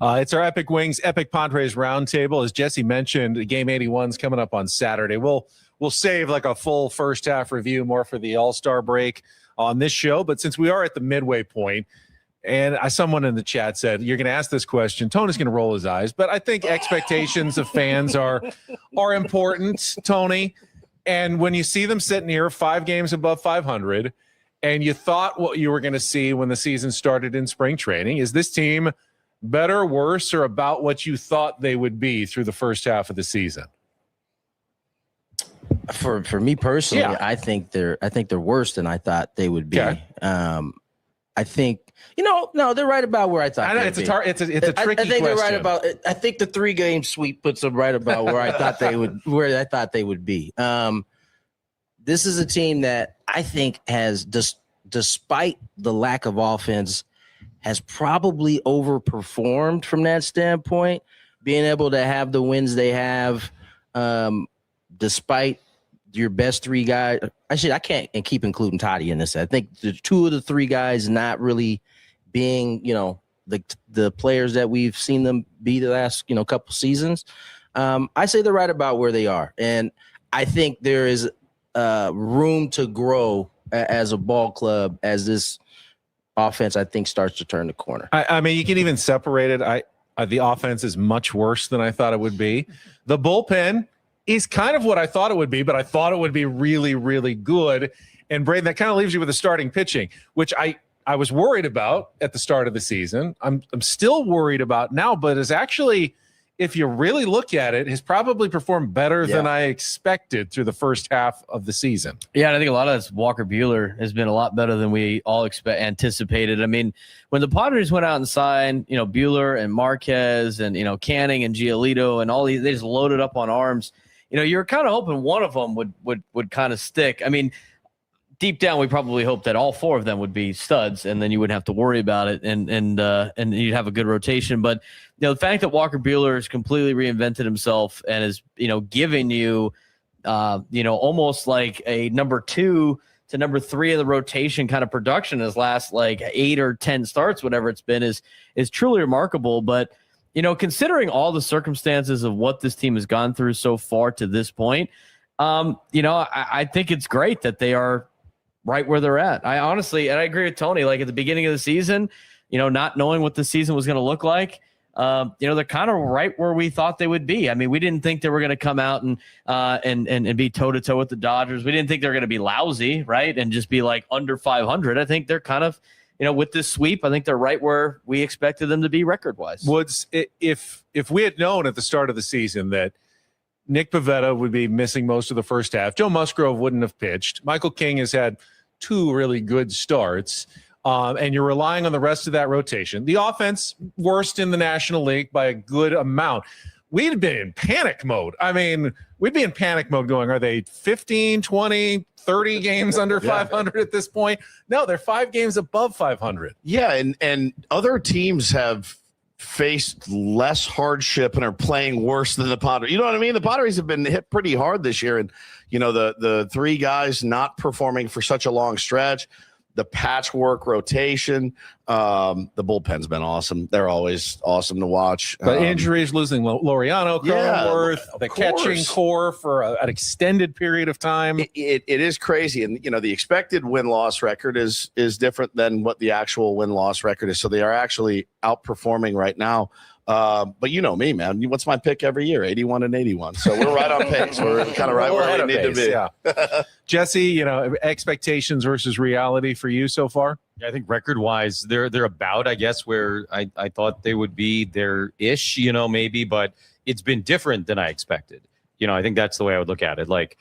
It's our Epic Wings, Epic Padres Roundtable. As Jesse mentioned, Game 81's coming up on Saturday. We'll save like a full first half review more for the All-Star break on this show. But since we are at the midway point, and someone in the chat said, you're going to ask this question, Tony's going to roll his eyes. But I think expectations of fans are important, Tony. And when you see them sitting here 5 games above 500, and you thought what you were going to see when the season started in spring training, is this team better, worse, or about what you thought they would be through the first half of the season? For me personally, Yeah. I think they're worse than I thought they would be. Okay. I think no, they're right about where I thought. I know they'd it's be. a tricky I think they're right question. about. I think the 3-game sweep puts them right about where I thought they would. Where I thought they would be. This is a team that I think has, despite the lack of offense, has probably overperformed from that standpoint. Being able to have the wins they have, despite your best 3 guys. Actually, I can't and keep including Toddy in this. I think the 2 of the 3 guys not really being, the players that we've seen them be the last, couple seasons. I say they're right about where they are. And I think there is room to grow as a ball club as this offense, I think, starts to turn the corner. I mean, you can even separate it. The offense is much worse than I thought it would be. The bullpen is kind of what I thought it would be, but I thought it would be really, really good. And Braden, that kind of leaves you with the starting pitching, which I was worried about at the start of the season. I'm still worried about now, but is actually, if you really look at it, has probably performed better than I expected through the first half of the season. Yeah, and I think a lot of this Walker Buehler has been a lot better than we all anticipated. I mean, when the Padres went out and signed, Buehler and Marquez and, Canning and Giolito and all these, they just loaded up on arms. You were kind of hoping one of them would kind of stick. I mean, deep down, we probably hoped that all 4 of them would be studs, and then you wouldn't have to worry about it, and you'd have a good rotation. But the fact that Walker Buehler has completely reinvented himself and is giving you almost like a number 2 to number 3 of the rotation kind of production his last like 8 or 10 starts, whatever it's been, is truly remarkable. But considering all the circumstances of what this team has gone through so far to this point, I think it's great that they are right where they're at. I honestly, and I agree with Tony, like at the beginning of the season, not knowing what the season was going to look like, they're kind of right where we thought they would be. I mean, we didn't think they were going to come out and be toe to toe with the Dodgers. We didn't think they were going to be lousy, right, and just be like under 500. I think they're kind of, with this sweep, I think they're right where we expected them to be record-wise. Woods, if we had known at the start of the season that Nick Pivetta would be missing most of the first half, Joe Musgrove wouldn't have pitched, Michael King has had 2 really good starts, and you're relying on the rest of that rotation. The offense, worst in the National League by a good amount. We'd been in panic mode. I mean, we'd be in panic mode going, are they 15, 20, 30 games under 500 at this point? No, they're 5 games above 500. Yeah, and other teams have faced less hardship and are playing worse than the Padres. You know what I mean? The Padres have been hit pretty hard this year, and the 3 guys not performing for such a long stretch, the patchwork rotation, the bullpen's been awesome. They're always awesome to watch. But injuries, losing Laureano, Cronenworth, the catching core for an extended period of time. It is crazy, and the expected win-loss record is different than what the actual win-loss record is. So they are actually outperforming right now. But you know me, man. What's my pick every year? 81 and 81. So we're right on pace. We're kind of right where we need to be. Yeah. Jesse, expectations versus reality for you so far? Yeah, I think record-wise, they're about, I guess, where I thought they would be. They're-ish, maybe, but it's been different than I expected. I think that's the way I would look at it. Like,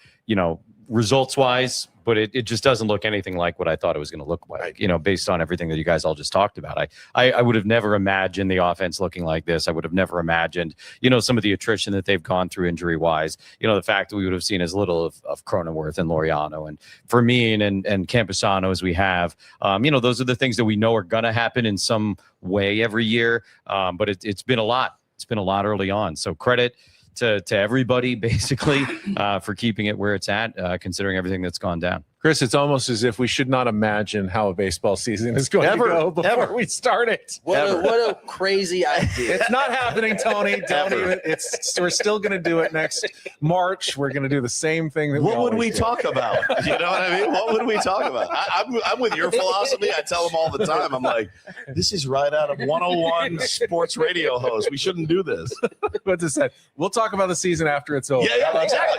results-wise, but it just doesn't look anything like what I thought it was going to look like, based on everything that you guys all just talked about. I would have never imagined the offense looking like this. I would have never imagined, some of the attrition that they've gone through injury-wise, the fact that we would have seen as little of Cronenworth and Laureano and Fermin and Campusano as we have. Those are the things that we know are going to happen in some way every year, but it's been a lot. It's been a lot early on. So credit to everybody, basically, for keeping it where it's at, considering everything that's gone down. Chris, it's almost as if we should not imagine how a baseball season is going to go before we start it. What a crazy idea. It's not happening, Tony. Don't even. We're still going to do it next March. We're going to do the same thing. What would we talk about? You know what I mean? What would we talk about? I'm with your philosophy. I tell them all the time. I'm like, this is right out of 101 sports radio host. We shouldn't do this. What's it say? We'll talk about the season after it's over. Yeah, exactly.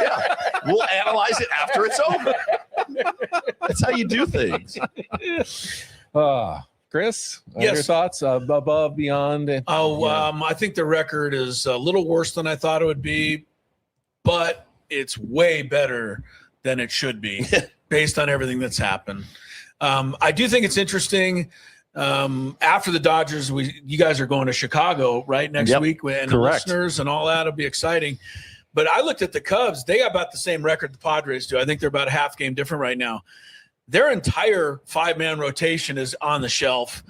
Yeah, we'll analyze it after it's over. That's how you do things. Chris, Yes. your thoughts above, beyond? I think the record is a little worse than I thought it would be, but it's way better than it should be based on everything that's happened. I do think it's interesting. After the Dodgers, you guys are going to Chicago, right, next week, and the listeners and all that will be exciting. But I looked at the Cubs. They got about the same record the Padres do. I think they're about a half game different right now. Their entire 5-man rotation is on the shelf.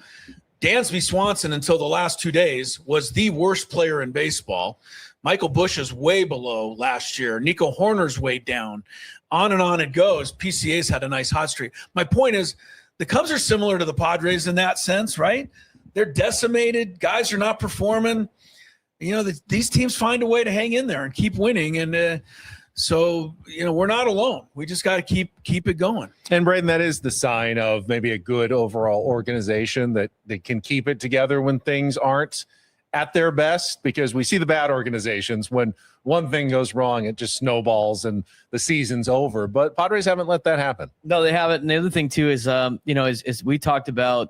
Dansby Swanson, until the last 2 days, was the worst player in baseball. Michael Busch is way below last year. Nico Horner's way down. On it goes. PCA's had a nice hot streak. My point is, the Cubs are similar to the Padres in that sense, right? They're decimated. Guys are not performing. You know, these teams find a way to hang in there and keep winning. And so, you know, we're not alone. We just got to keep it going. And Braden, that is the sign of maybe a good overall organization that they can keep it together when things aren't at their best, because we see the bad organizations when one thing goes wrong, it just snowballs and the season's over. But Padres haven't let that happen. No, they haven't. And the other thing too is, as we talked about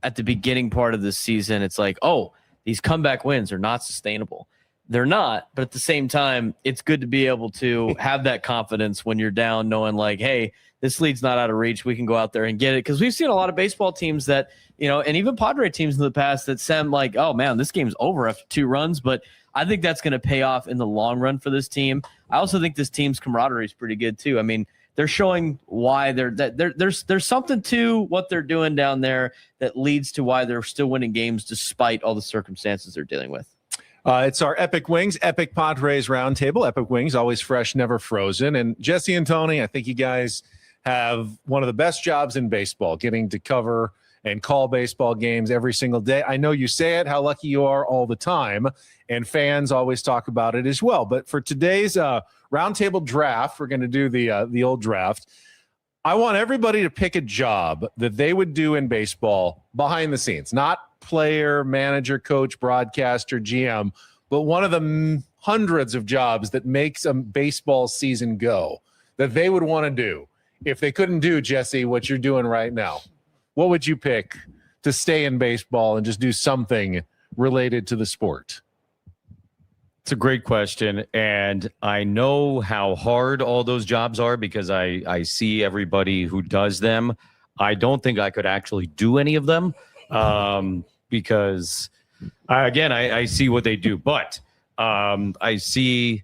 at the beginning part of this season, it's like, oh, these comeback wins are not sustainable. They're not, but at the same time, it's good to be able to have that confidence when you're down, knowing like, hey, this lead's not out of reach. We can go out there and get it. Because we've seen a lot of baseball teams that, you know, and even Padre teams in the past that sound like, oh man, this game's over after 2 runs. But I think that's going to pay off in the long run for this team. I also think this team's camaraderie is pretty good too. I mean, they're showing why there's something to what they're doing down there that leads to why they're still winning games despite all the circumstances they're dealing with. It's our Epic Wings, Epic Padres Roundtable. Epic Wings, always fresh, never frozen. And Jesse and Tony, I think you guys have one of the best jobs in baseball, getting to cover and call baseball games every single day. I know you say it, how lucky you are all the time, and fans always talk about it as well. But for today's roundtable draft, we're going to do the old draft. I want everybody to pick a job that they would do in baseball behind the scenes, not player, manager, coach, broadcaster, GM, but one of the hundreds of jobs that makes a baseball season go that they would want to do if they couldn't do, Jesse, what you're doing right now. What would you pick to stay in baseball and just do something related to the sport? It's a great question, and I know how hard all those jobs are because I see everybody who does them. I don't think I could actually do any of them because, I see what they do. But I see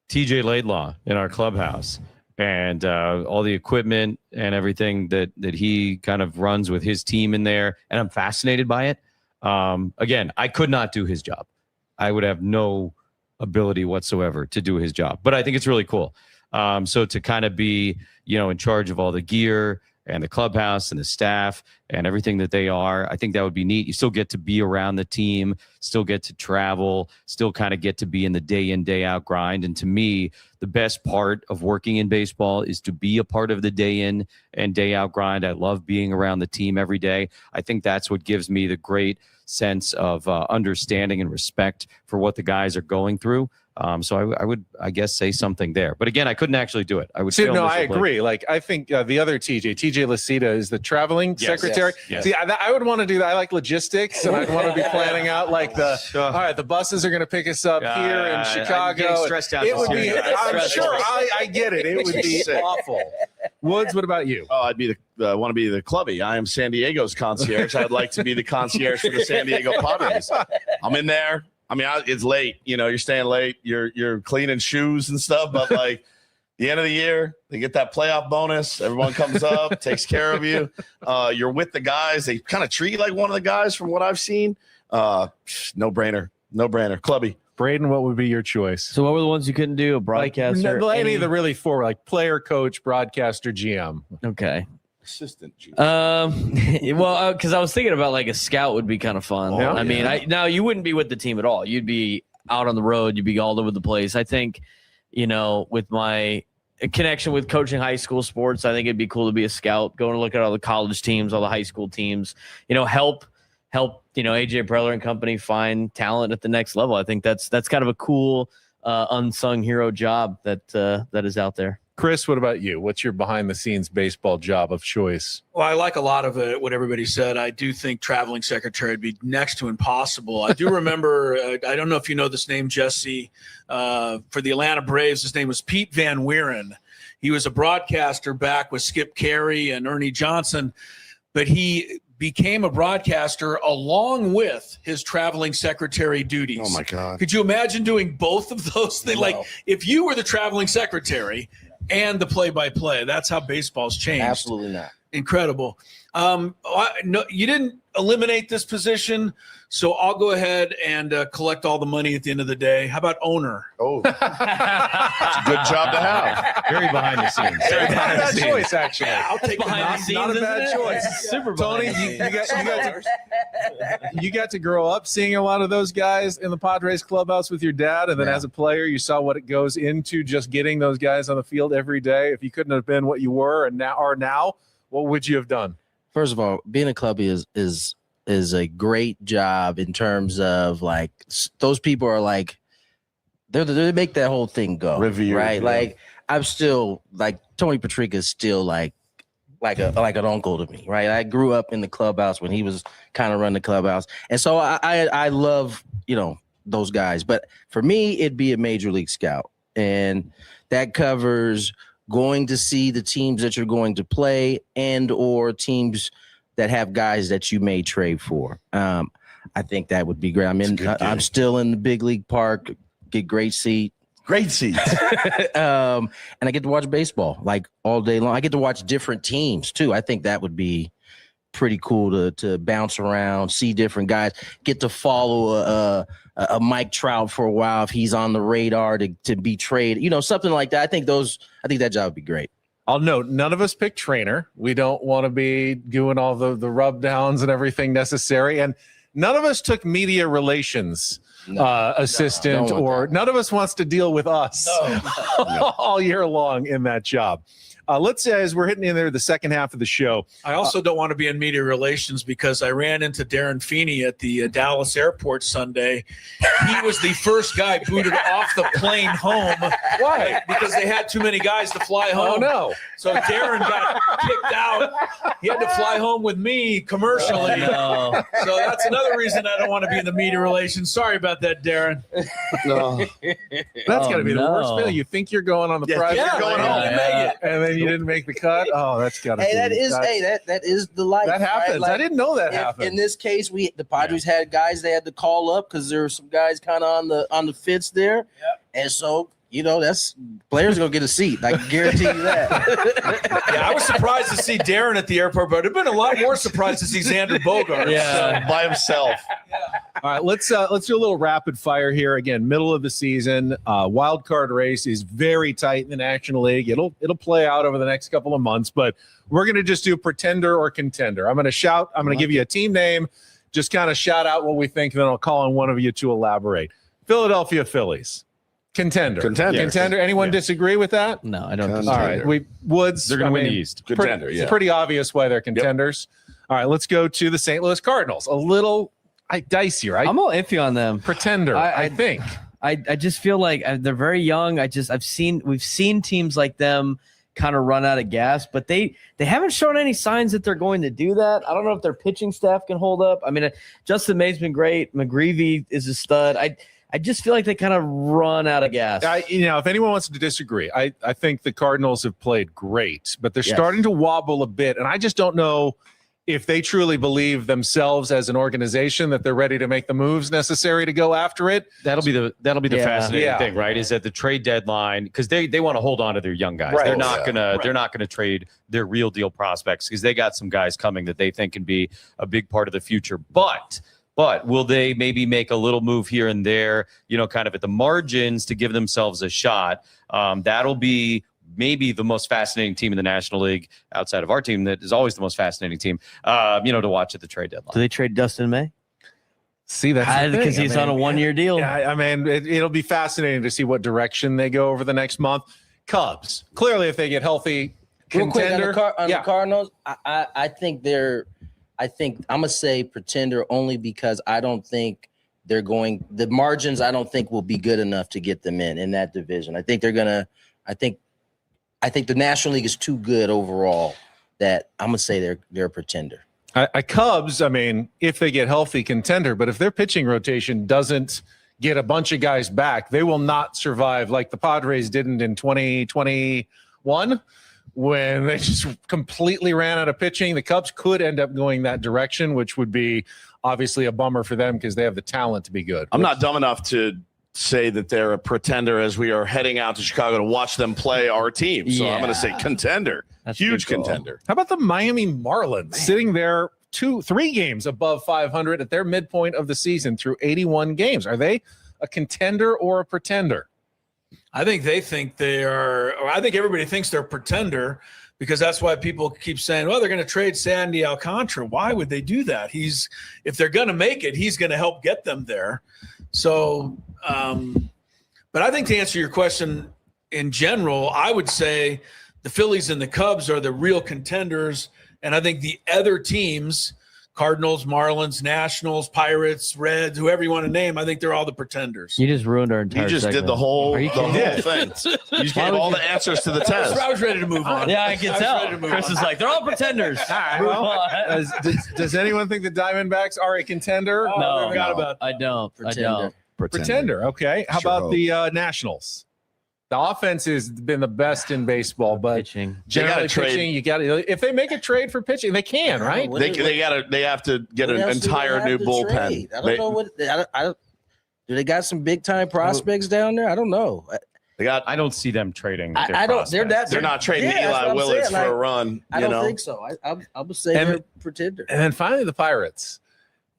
TJ Laidlaw in our clubhouse and all the equipment and everything that he kind of runs with his team in there, and I'm fascinated by it. Again, I could not do his job. I would have no ability whatsoever to do his job, but I think it's really cool. So to kind of be, in charge of all the gear and the clubhouse and the staff and everything that they are, I think that would be neat. You still get to be around the team, still get to travel, still kind of get to be in the day in, day out grind. And to me, the best part of working in baseball is to be a part of the day in and day out grind. I love being around the team every day. I think that's what gives me the great sense of understanding and respect for what the guys are going through. So I would, I guess, say something there. But again, I couldn't actually do it. I would. No, I agree. Like, I think the other TJ Lasita is the traveling secretary. Yes. See, I would want to do that. I like logistics, and I'd want to be planning out like all right, the buses are going to pick us up here in Chicago. It would be. I'm sure. I get it. It would be awful. Woods, what about you? Oh, I'd be want to be the clubby. I am San Diego's concierge. I'd like to be the concierge for the San Diego Padres. I'm in there. I mean, it's late. You're staying late. You're cleaning shoes and stuff. But like the end of the year, they get that playoff bonus. Everyone comes up, takes care of you. You're with the guys. They kind of treat you like one of the guys from what I've seen. No brainer. Clubby. Braden, what would be your choice? So what were the ones you couldn't do? A broadcaster? Like, any of the really four, like player, coach, broadcaster, GM. Okay. Assistant GM. Well, because I was thinking about like a scout would be kind of fun. Yeah. I mean, now you wouldn't be with the team at all. You'd be out on the road. You'd be all over the place. I think, with my connection with coaching high school sports, I think it'd be cool to be a scout, go and look at all the college teams, all the high school teams, help AJ Preller and company find talent at the next level. I think that's kind of a cool unsung hero job that is out there. Chris, what about you? What's your behind the scenes baseball job of choice? Well, I like a lot of it, what everybody said. I do think traveling secretary would be next to impossible. I do remember, I don't know if you know this name, Jesse, for the Atlanta Braves, his name was Pete Van Wieren. He was a broadcaster back with Skip Carey and Ernie Johnson, but he became a broadcaster along with his traveling secretary duties. Oh, my God. Could you imagine doing both of those things? No. Like if you were the traveling secretary and the play-by-play, that's how baseball's changed. Absolutely not. Incredible. No, you didn't eliminate this position, so I'll go ahead and collect all the money at the end of the day. How about owner? Oh, that's a good job to have. Very behind the scenes. Not a bad choice, actually. Yeah, I'll take behind the it. scenes, Not a bad isn't it? choice. Super Tony, behind the scenes. you got to grow up seeing a lot of those guys in the Padres clubhouse with your dad, and then as a player, you saw what it goes into just getting those guys on the field every day. If you couldn't have been what you were and now are now, what would you have done? First of all, being a clubby is a great job in terms of like those people are like they make that whole thing go Revered, right. yeah. Like I'm still like Tony Patrica is still like an uncle to me, right? I grew up in the clubhouse when he was kind of running the clubhouse, and so I love those guys. But for me, it'd be a major league scout, and that covers going to see the teams that you're going to play and or teams that have guys that you may trade for. I think that would be great. I'm still in the big league park, get great seats. And I get to watch baseball like all day long. I get to watch different teams too. I think that would be pretty cool to bounce around, see different guys, get to follow a Mike Trout for a while if he's on the radar to be traded, something like that. I think that job would be great. I'll note, none of us pick trainer. We don't want to be doing all the rub downs and everything necessary. And none of us took media relations assistant, or none of us wants to deal with us all year long in that job. Let's say as we're hitting in there the second half of the show. I also don't want to be in media relations because I ran into Darren Feeney at the Dallas airport Sunday. He was the first guy booted off the plane home. Why? Because they had too many guys to fly home. Oh, no. So Darren got kicked out. He had to fly home with me commercially. Oh, no. So that's another reason I don't want to be in the media relations. Sorry about that, Darren. No. That's got to be the worst feeling. You think you're going on the private. You're going home. You made it. And then you didn't make the cut. Oh, that's got to be. That is the life. That happens. Right? Like, I didn't know that happened. In this case, the Padres had guys they had to call up because there were some guys kind of on the fence there. Yep. And so, that's players gonna get a seat. I can guarantee you that. Yeah, I was surprised to see Darren at the airport, but I've been a lot more surprised to see Xander Bogaerts by himself. All right, let's do a little rapid fire here. Again, middle of the season, wild card race is very tight in the National League. It'll play out over the next couple of months, but we're gonna just do pretender or contender. I'm gonna shout. I'm gonna give you a team name. Just kind of shout out what we think, and then I'll call on one of you to elaborate. Philadelphia Phillies. Contender. Anyone disagree with that? No, I don't. All right. Woods. They're going to win the East. Contender, It's pretty obvious why they're contenders. Yep. All right. Let's go to the St. Louis Cardinals. A little dicey, right? I'm all iffy on them. Pretender, I think. I just feel like they're very young. We've seen teams like them kind of run out of gas, but they haven't shown any signs that they're going to do that. I don't know if their pitching staff can hold up. I mean, Justin May's been great. McGreevy is a stud. I just feel like they kind of run out of gas. If anyone wants to disagree, I think the Cardinals have played great, but they're starting to wobble a bit. And I just don't know if they truly believe themselves as an organization that they're ready to make the moves necessary to go after it. That'll be the fascinating thing, right? Is at the trade deadline, because they want to hold on to their young guys. Right. They're not gonna trade their real deal prospects because they got some guys coming that they think can be a big part of the future. But But will they maybe make a little move here and there, kind of at the margins to give themselves a shot? That'll be maybe the most fascinating team in the National League outside of our team. That is always the most fascinating team, to watch at the trade deadline. Do they trade Dustin May? See, that's because he's on a 1-year deal. Yeah, I mean, it'll be fascinating to see what direction they go over the next month. Cubs, clearly, if they get healthy, contender. Real quick, on the Cardinals, I think I'm gonna say pretender only because I don't think the margins I don't think will be good enough to get them in that division. I think I think the National League is too good overall that I'm gonna say they're a pretender. Cubs, I mean, if they get healthy, contender, but if their pitching rotation doesn't get a bunch of guys back, they will not survive like the Padres didn't in 2021 when they just completely ran out of pitching. The Cubs could end up going that direction, which would be obviously a bummer for them because they have the talent to be good. I'm not dumb enough to say that they're a pretender as we are heading out to Chicago to watch them play our team. So I'm going to say contender. Huge contender. How about the Miami Marlins sitting there 2-3 games above 500 at their midpoint of the season through 81 games? Are they a contender or a pretender? I think they think they are, or I think everybody thinks they're a pretender because that's why people keep saying, well, they're going to trade Sandy Alcantara. Why would they do that? If they're going to make it, he's going to help get them there. So, but I think to answer your question in general, I would say the Phillies and the Cubs are the real contenders. And I think the other teams, Cardinals, Marlins, Nationals, Pirates, Reds, whoever you want to name, I think they're all the pretenders. You just ruined our entire You just segment. did the whole Are you thing. You just gave all the answers to the test. I was ready to move on. Yeah, I can tell. Chris is like, they're all pretenders. All right, well, does anyone think the Diamondbacks are a contender? No, I don't. Pretender. Okay. How about the Nationals? The offense has been the best in baseball, but generally pitching, you got to. If they make a trade for pitching, they can, right? They have to get an entire new bullpen. I don't know what. Do they got some big time prospects down there? I don't know. I don't see them trading. I don't. They're not trading Eli Willits for a run. I don't think so. I would say they're a pretender. And then finally, the Pirates.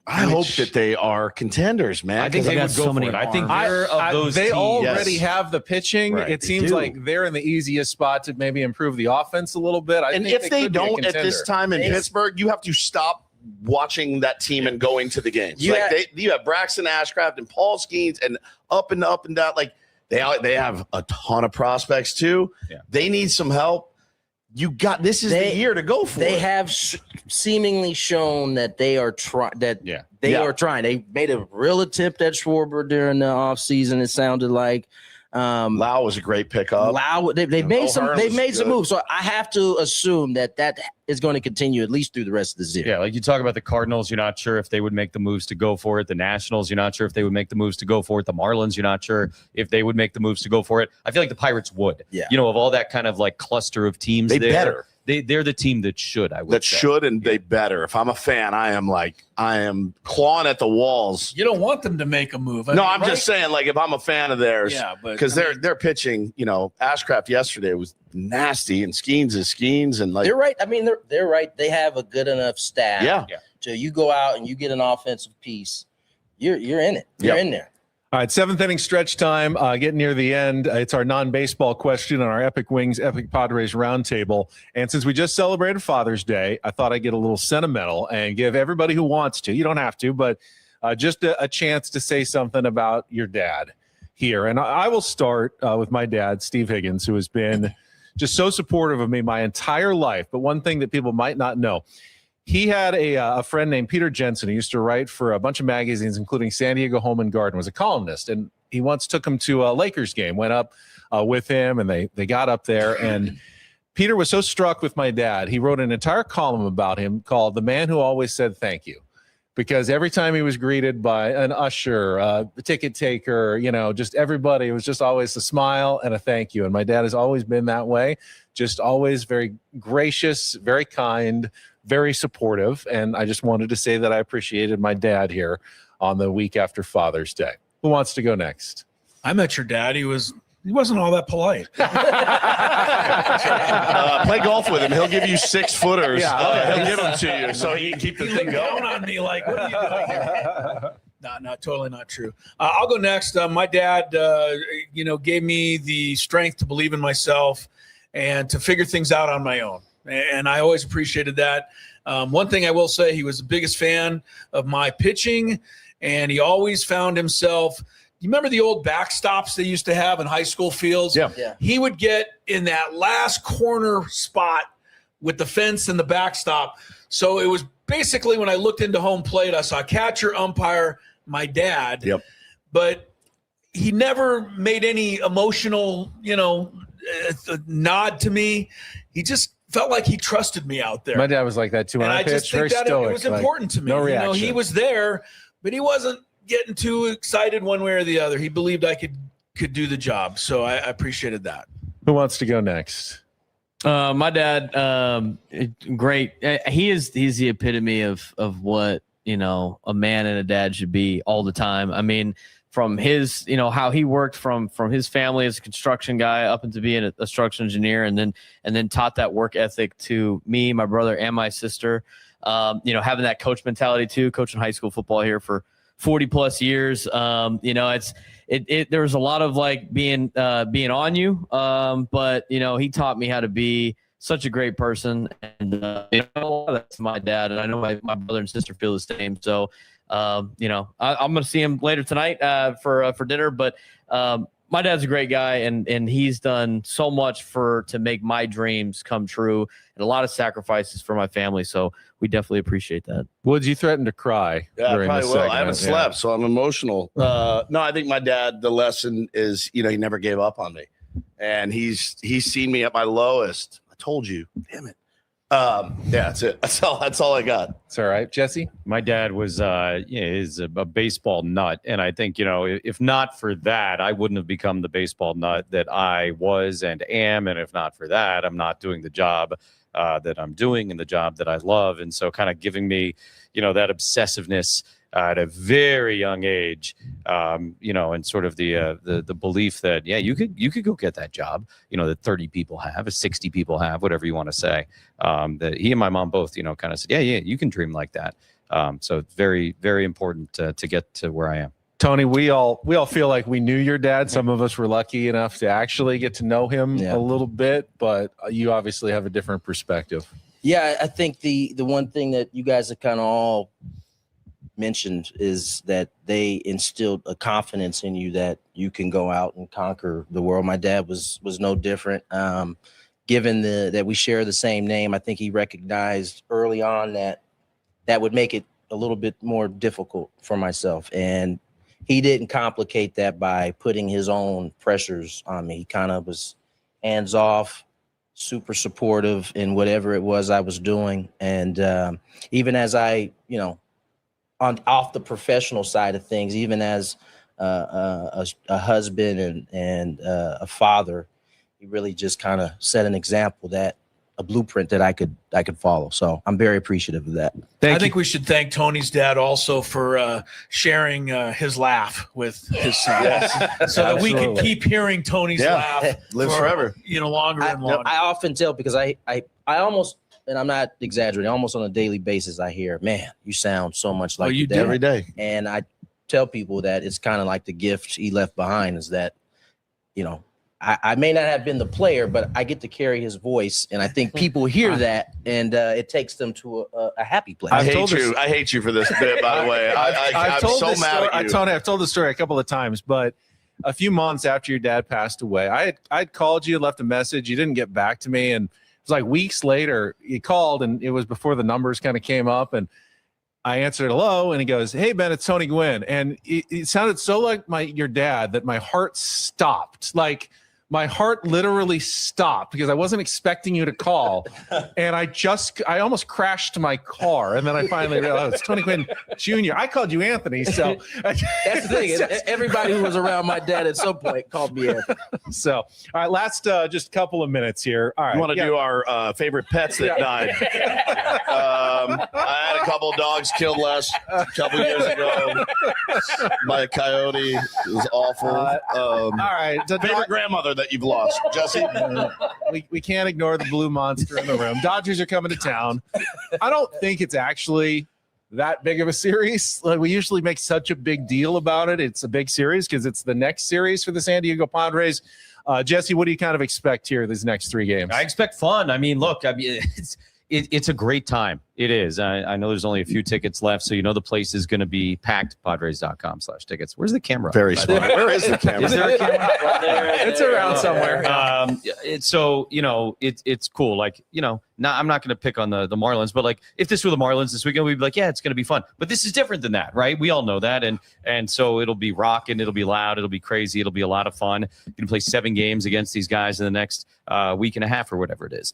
I hope that they are contenders, man. I think they would go for it. I think they're of those they teams. already have the pitching. Right, it seems like they're in the easiest spot to maybe improve the offense a little bit. And if they don't at this time in Pittsburgh, you have to stop watching that team and going to the games. You have Braxton Ashcraft and Paul Skeens and up and down. Like they have a ton of prospects too. Yeah. They need some help. This is the year to go for it. They have seemingly shown that they are trying. Are trying. They made a real attempt at Schwarber during the offseason. It sounded like Lau was a great pickup. They made some moves. So I have to assume that is going to continue at least through the rest of the season. Yeah, like you talk about the Cardinals, you're not sure if they would make the moves to go for it. The Nationals, you're not sure if they would make the moves to go for it. The Marlins, you're not sure if they would make the moves to go for it. I feel like the Pirates would. Yeah. Of all that kind of like cluster of teams, they better. They're the team that should. They better. If I'm a fan, I am clawing at the walls. You don't want them to make a move. I'm just saying, like, if I'm a fan of theirs, because they're pitching. Ashcraft yesterday was nasty, and Skeens is Skeens, and like they're right. I mean, they're right. They have a good enough staff. Yeah. Till you go out and you get an offensive piece, you're in it. You're in there. All right, 7th inning stretch time, getting near the end. It's our non-baseball question on our Epic Wings, Epic Padres roundtable. And since we just celebrated Father's Day, I thought I'd get a little sentimental and give everybody who wants to, you don't have to, but just a chance to say something about your dad here. And I will start with my dad, Steve Higgins, who has been just so supportive of me my entire life. But one thing that people might not know, he had a friend named Peter Jensen. He used to write for a bunch of magazines, including San Diego Home and Garden, was a columnist. And he once took him to a Lakers game, went up with him, and they got up there. And Peter was so struck with my dad, he wrote an entire column about him called The Man Who Always Said Thank You. Because every time he was greeted by an usher, a ticket taker, just everybody, it was just always a smile and a thank you. And my dad has always been that way, just always very gracious, very kind, very supportive. And I just wanted to say that I appreciated my dad here on the week after Father's Day. Who wants to go next? I met your dad. He was He wasn't all that polite. Play golf with him. He'll give you 6-footers. Yeah. He'll give them to you so he can keep the thing Down going. on me like, what are you doing here? No, totally not true. I'll go next. My dad, gave me the strength to believe in myself and to figure things out on my own. And I always appreciated that. One thing I will say, he was the biggest fan of my pitching, and he always found himself. You remember the old backstops they used to have in high school fields? Yeah. He would get in that last corner spot with the fence and the backstop. So it was basically when I looked into home plate, I saw catcher, umpire, my dad. Yep. But he never made any emotional, nod to me. He just felt like he trusted me out there. My dad was like that too. When And I I just pitched, think very that stoic. it was important to me. No reaction. He was there, but he wasn't getting too excited one way or the other. He believed I could do the job. So I appreciated that. Who wants to go next? My dad, great. He's the epitome of what, a man and a dad should be all the time. I mean, from his, how he worked from his family as a construction guy up into being a structural engineer, and then taught that work ethic to me, my brother, and my sister. Having that coach mentality too, coaching high school football here for 40 plus years. There was a lot of like being on you. But he taught me how to be such a great person. And, that's my dad. And I know my brother and sister feel the same. So, I'm going to see him later tonight, for dinner, but, my dad's a great guy, and he's done so much to make my dreams come true, and a lot of sacrifices for my family. So we definitely appreciate that. Woods, you threatened to cry. Yeah, I during probably this will. segment. I haven't slept, so I'm emotional. No, I think my dad, the lesson is, he never gave up on me. And he's seen me at my lowest. I told you. Damn it. That's it. That's all I got. It's all right. Jesse? My dad was is a baseball nut, and I think if not for that, I wouldn't have become the baseball nut that I was and am, and if not for that, I'm not doing the job that I'm doing and the job that I love. And so, kind of giving me that obsessiveness at a very young age, and sort of the belief that you could go get that job, that 30 people have, 60 people have, whatever you want to say. That he and my mom both, kind of said, yeah, you can dream like that. So it's very, very important to get to where I am. Tony, we all feel like we knew your dad. Some of us were lucky enough to actually get to know him a little bit, but you obviously have a different perspective. Yeah, I think the one thing that you guys have kind of all mentioned is that they instilled a confidence in you that you can go out and conquer the world. My dad was no different. Given that we share the same name, I think he recognized early on that would make it a little bit more difficult for myself. And he didn't complicate that by putting his own pressures on me. He kind of was hands off, super supportive in whatever it was I was doing. And even as I, off the professional side of things, even as a husband and a father, he really just kind of set an example, a blueprint that I could follow. So I'm very appreciative of that. I think we should thank Tony's dad also for sharing his laugh with his son, so that we can keep hearing Tony's laugh lives forever. Longer and longer. I often tell, because I almost, and I'm not exaggerating, almost on a daily basis, I hear, man, you sound so much like you your do dad. every day. And I tell people that it's kind of like the gift he left behind, is that, I may not have been the player, but I get to carry his voice. And I think people hear that, and it takes them to a happy place. I hate you for this bit, by the way. I'm so mad at you. Tony, I've told the story a couple of times, but a few months after your dad passed away, I'd called you, left a message. You didn't get back to me. And it was like weeks later, he called, and it was before the numbers kind of came up. And I answered hello, and he goes, "Hey, Ben, it's Tony Gwynn." And it sounded so like your dad that my heart stopped. Like, my heart literally stopped because I wasn't expecting you to call. And I almost crashed my car. And then I finally realized it's Tony Gwynn Jr. I called you Anthony. So that's the thing. Everybody who was around my dad at some point called me Anthony. So, all right, last just a couple of minutes here. All right. You want to do our favorite pets that died? I had a couple of dogs killed a couple years ago. by a coyote. It was awful. All right. Favorite grandmother that you've lost, Jesse? We can't ignore the blue monster in the room. Dodgers are coming to town. I don't think it's actually that big of a series. Like, we usually make such a big deal about it. It's a big series because it's the next series for the San Diego Padres. Jesse, what do you kind of expect here these next 3 games? I expect fun. I mean, look, it's a great time. It is. I know there's only a few tickets left, so the place is going to be packed. Padres.com/tickets. Where's the camera? Very smart. Where is the camera? Is there a camera? It's around somewhere. It's cool. Like, I'm not going to pick on the Marlins, but like, if this were the Marlins this weekend, we'd be like, yeah, it's going to be fun. But this is different than that, right? We all know that, and so it'll be rocking, it'll be loud, it'll be crazy, it'll be a lot of fun. You can play 7 games against these guys in the next week and a half or whatever it is.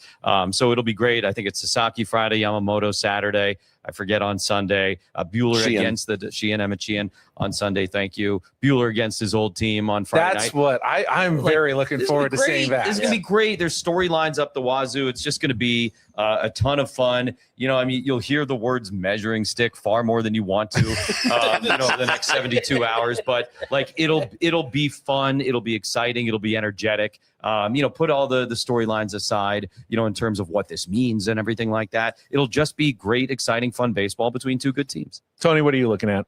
So it'll be great. I think it's Sasaki Friday, Yamamoto Saturday. I forget on Sunday. Bueller against Emmett Sheehan on Sunday. Thank you. Bueller against his old team on Friday night. That's what I'm very looking forward to seeing that. It's going to be great. There's storylines up the wazoo. It's just going to be a ton of fun. You'll hear the words measuring stick far more than you want to, the next 72 hours. But like, it'll be fun. It'll be exciting. It'll be energetic. Put all the storylines aside, in terms of what this means and everything like that. It'll just be great, exciting, fun baseball between 2 good teams. Tony, what are you looking at?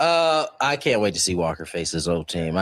I can't wait to see Walker face his old team.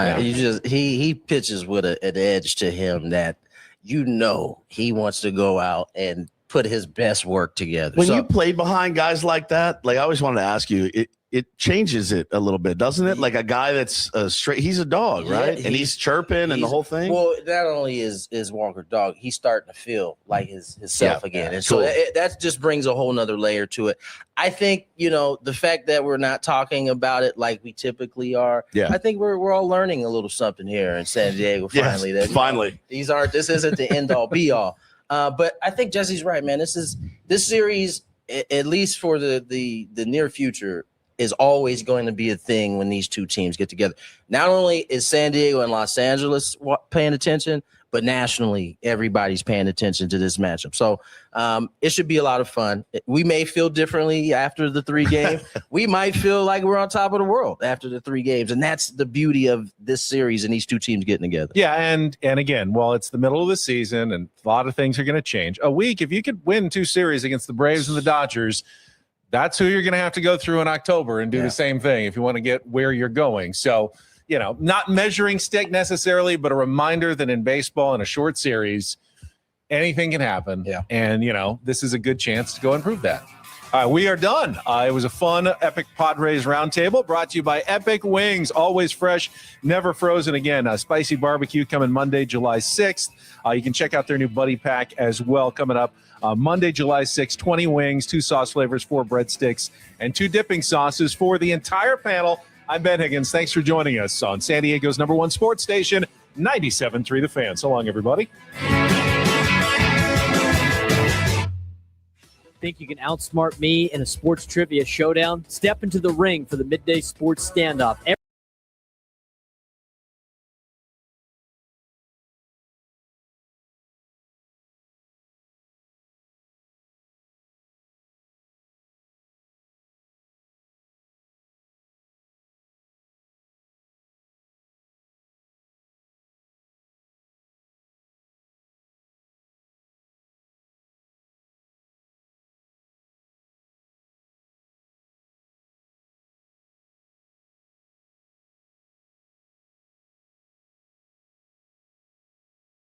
He pitches with an edge to him that he wants to go out and put his best work together. When you play behind guys like that, like, I always wanted to ask you, it changes it a little bit, doesn't it? Like a guy that's straight, he's a dog, right? And he's chirping and the whole thing. Well, not only is Walker dog, he's starting to feel like his self again. And so that just brings a whole nother layer to it. I think, the fact that we're not talking about it like we typically are, I think we're all learning a little something here in San Diego finally. This isn't the end all be all. But I think Jesse's right, man. This series, at least for the near future, is always going to be a thing when these 2 teams get together. Not only is San Diego and Los Angeles paying attention, but nationally, everybody's paying attention to this matchup. So it should be a lot of fun. We may feel differently after the 3 games. We might feel like we're on top of the world after the 3 games. And that's the beauty of this series and these 2 teams getting together. Yeah, and again, while it's the middle of the season and a lot of things are going to change, a week, if you could win 2 series against the Braves and the Dodgers, that's who you're going to have to go through in October and do the same thing if you want to get where you're going. So, not measuring stick necessarily, but a reminder that in baseball, in a short series, anything can happen. Yeah. And, this is a good chance to go and prove that. All right, we are done. It was a fun Epic Padres roundtable brought to you by Epic Wings. Always fresh, never frozen. Again, spicy barbecue coming Monday, July 6th. You can check out their new Buddy Pack as well coming up Monday, July 6th. 20 wings, 2 sauce flavors, 4 breadsticks, and 2 dipping sauces for the entire panel. I'm Ben Higgins. Thanks for joining us on San Diego's #1 sports station, 97.3 The Fan. So long, everybody. Think you can outsmart me in a sports trivia showdown? Step into the ring for the Midday Sports Standoff.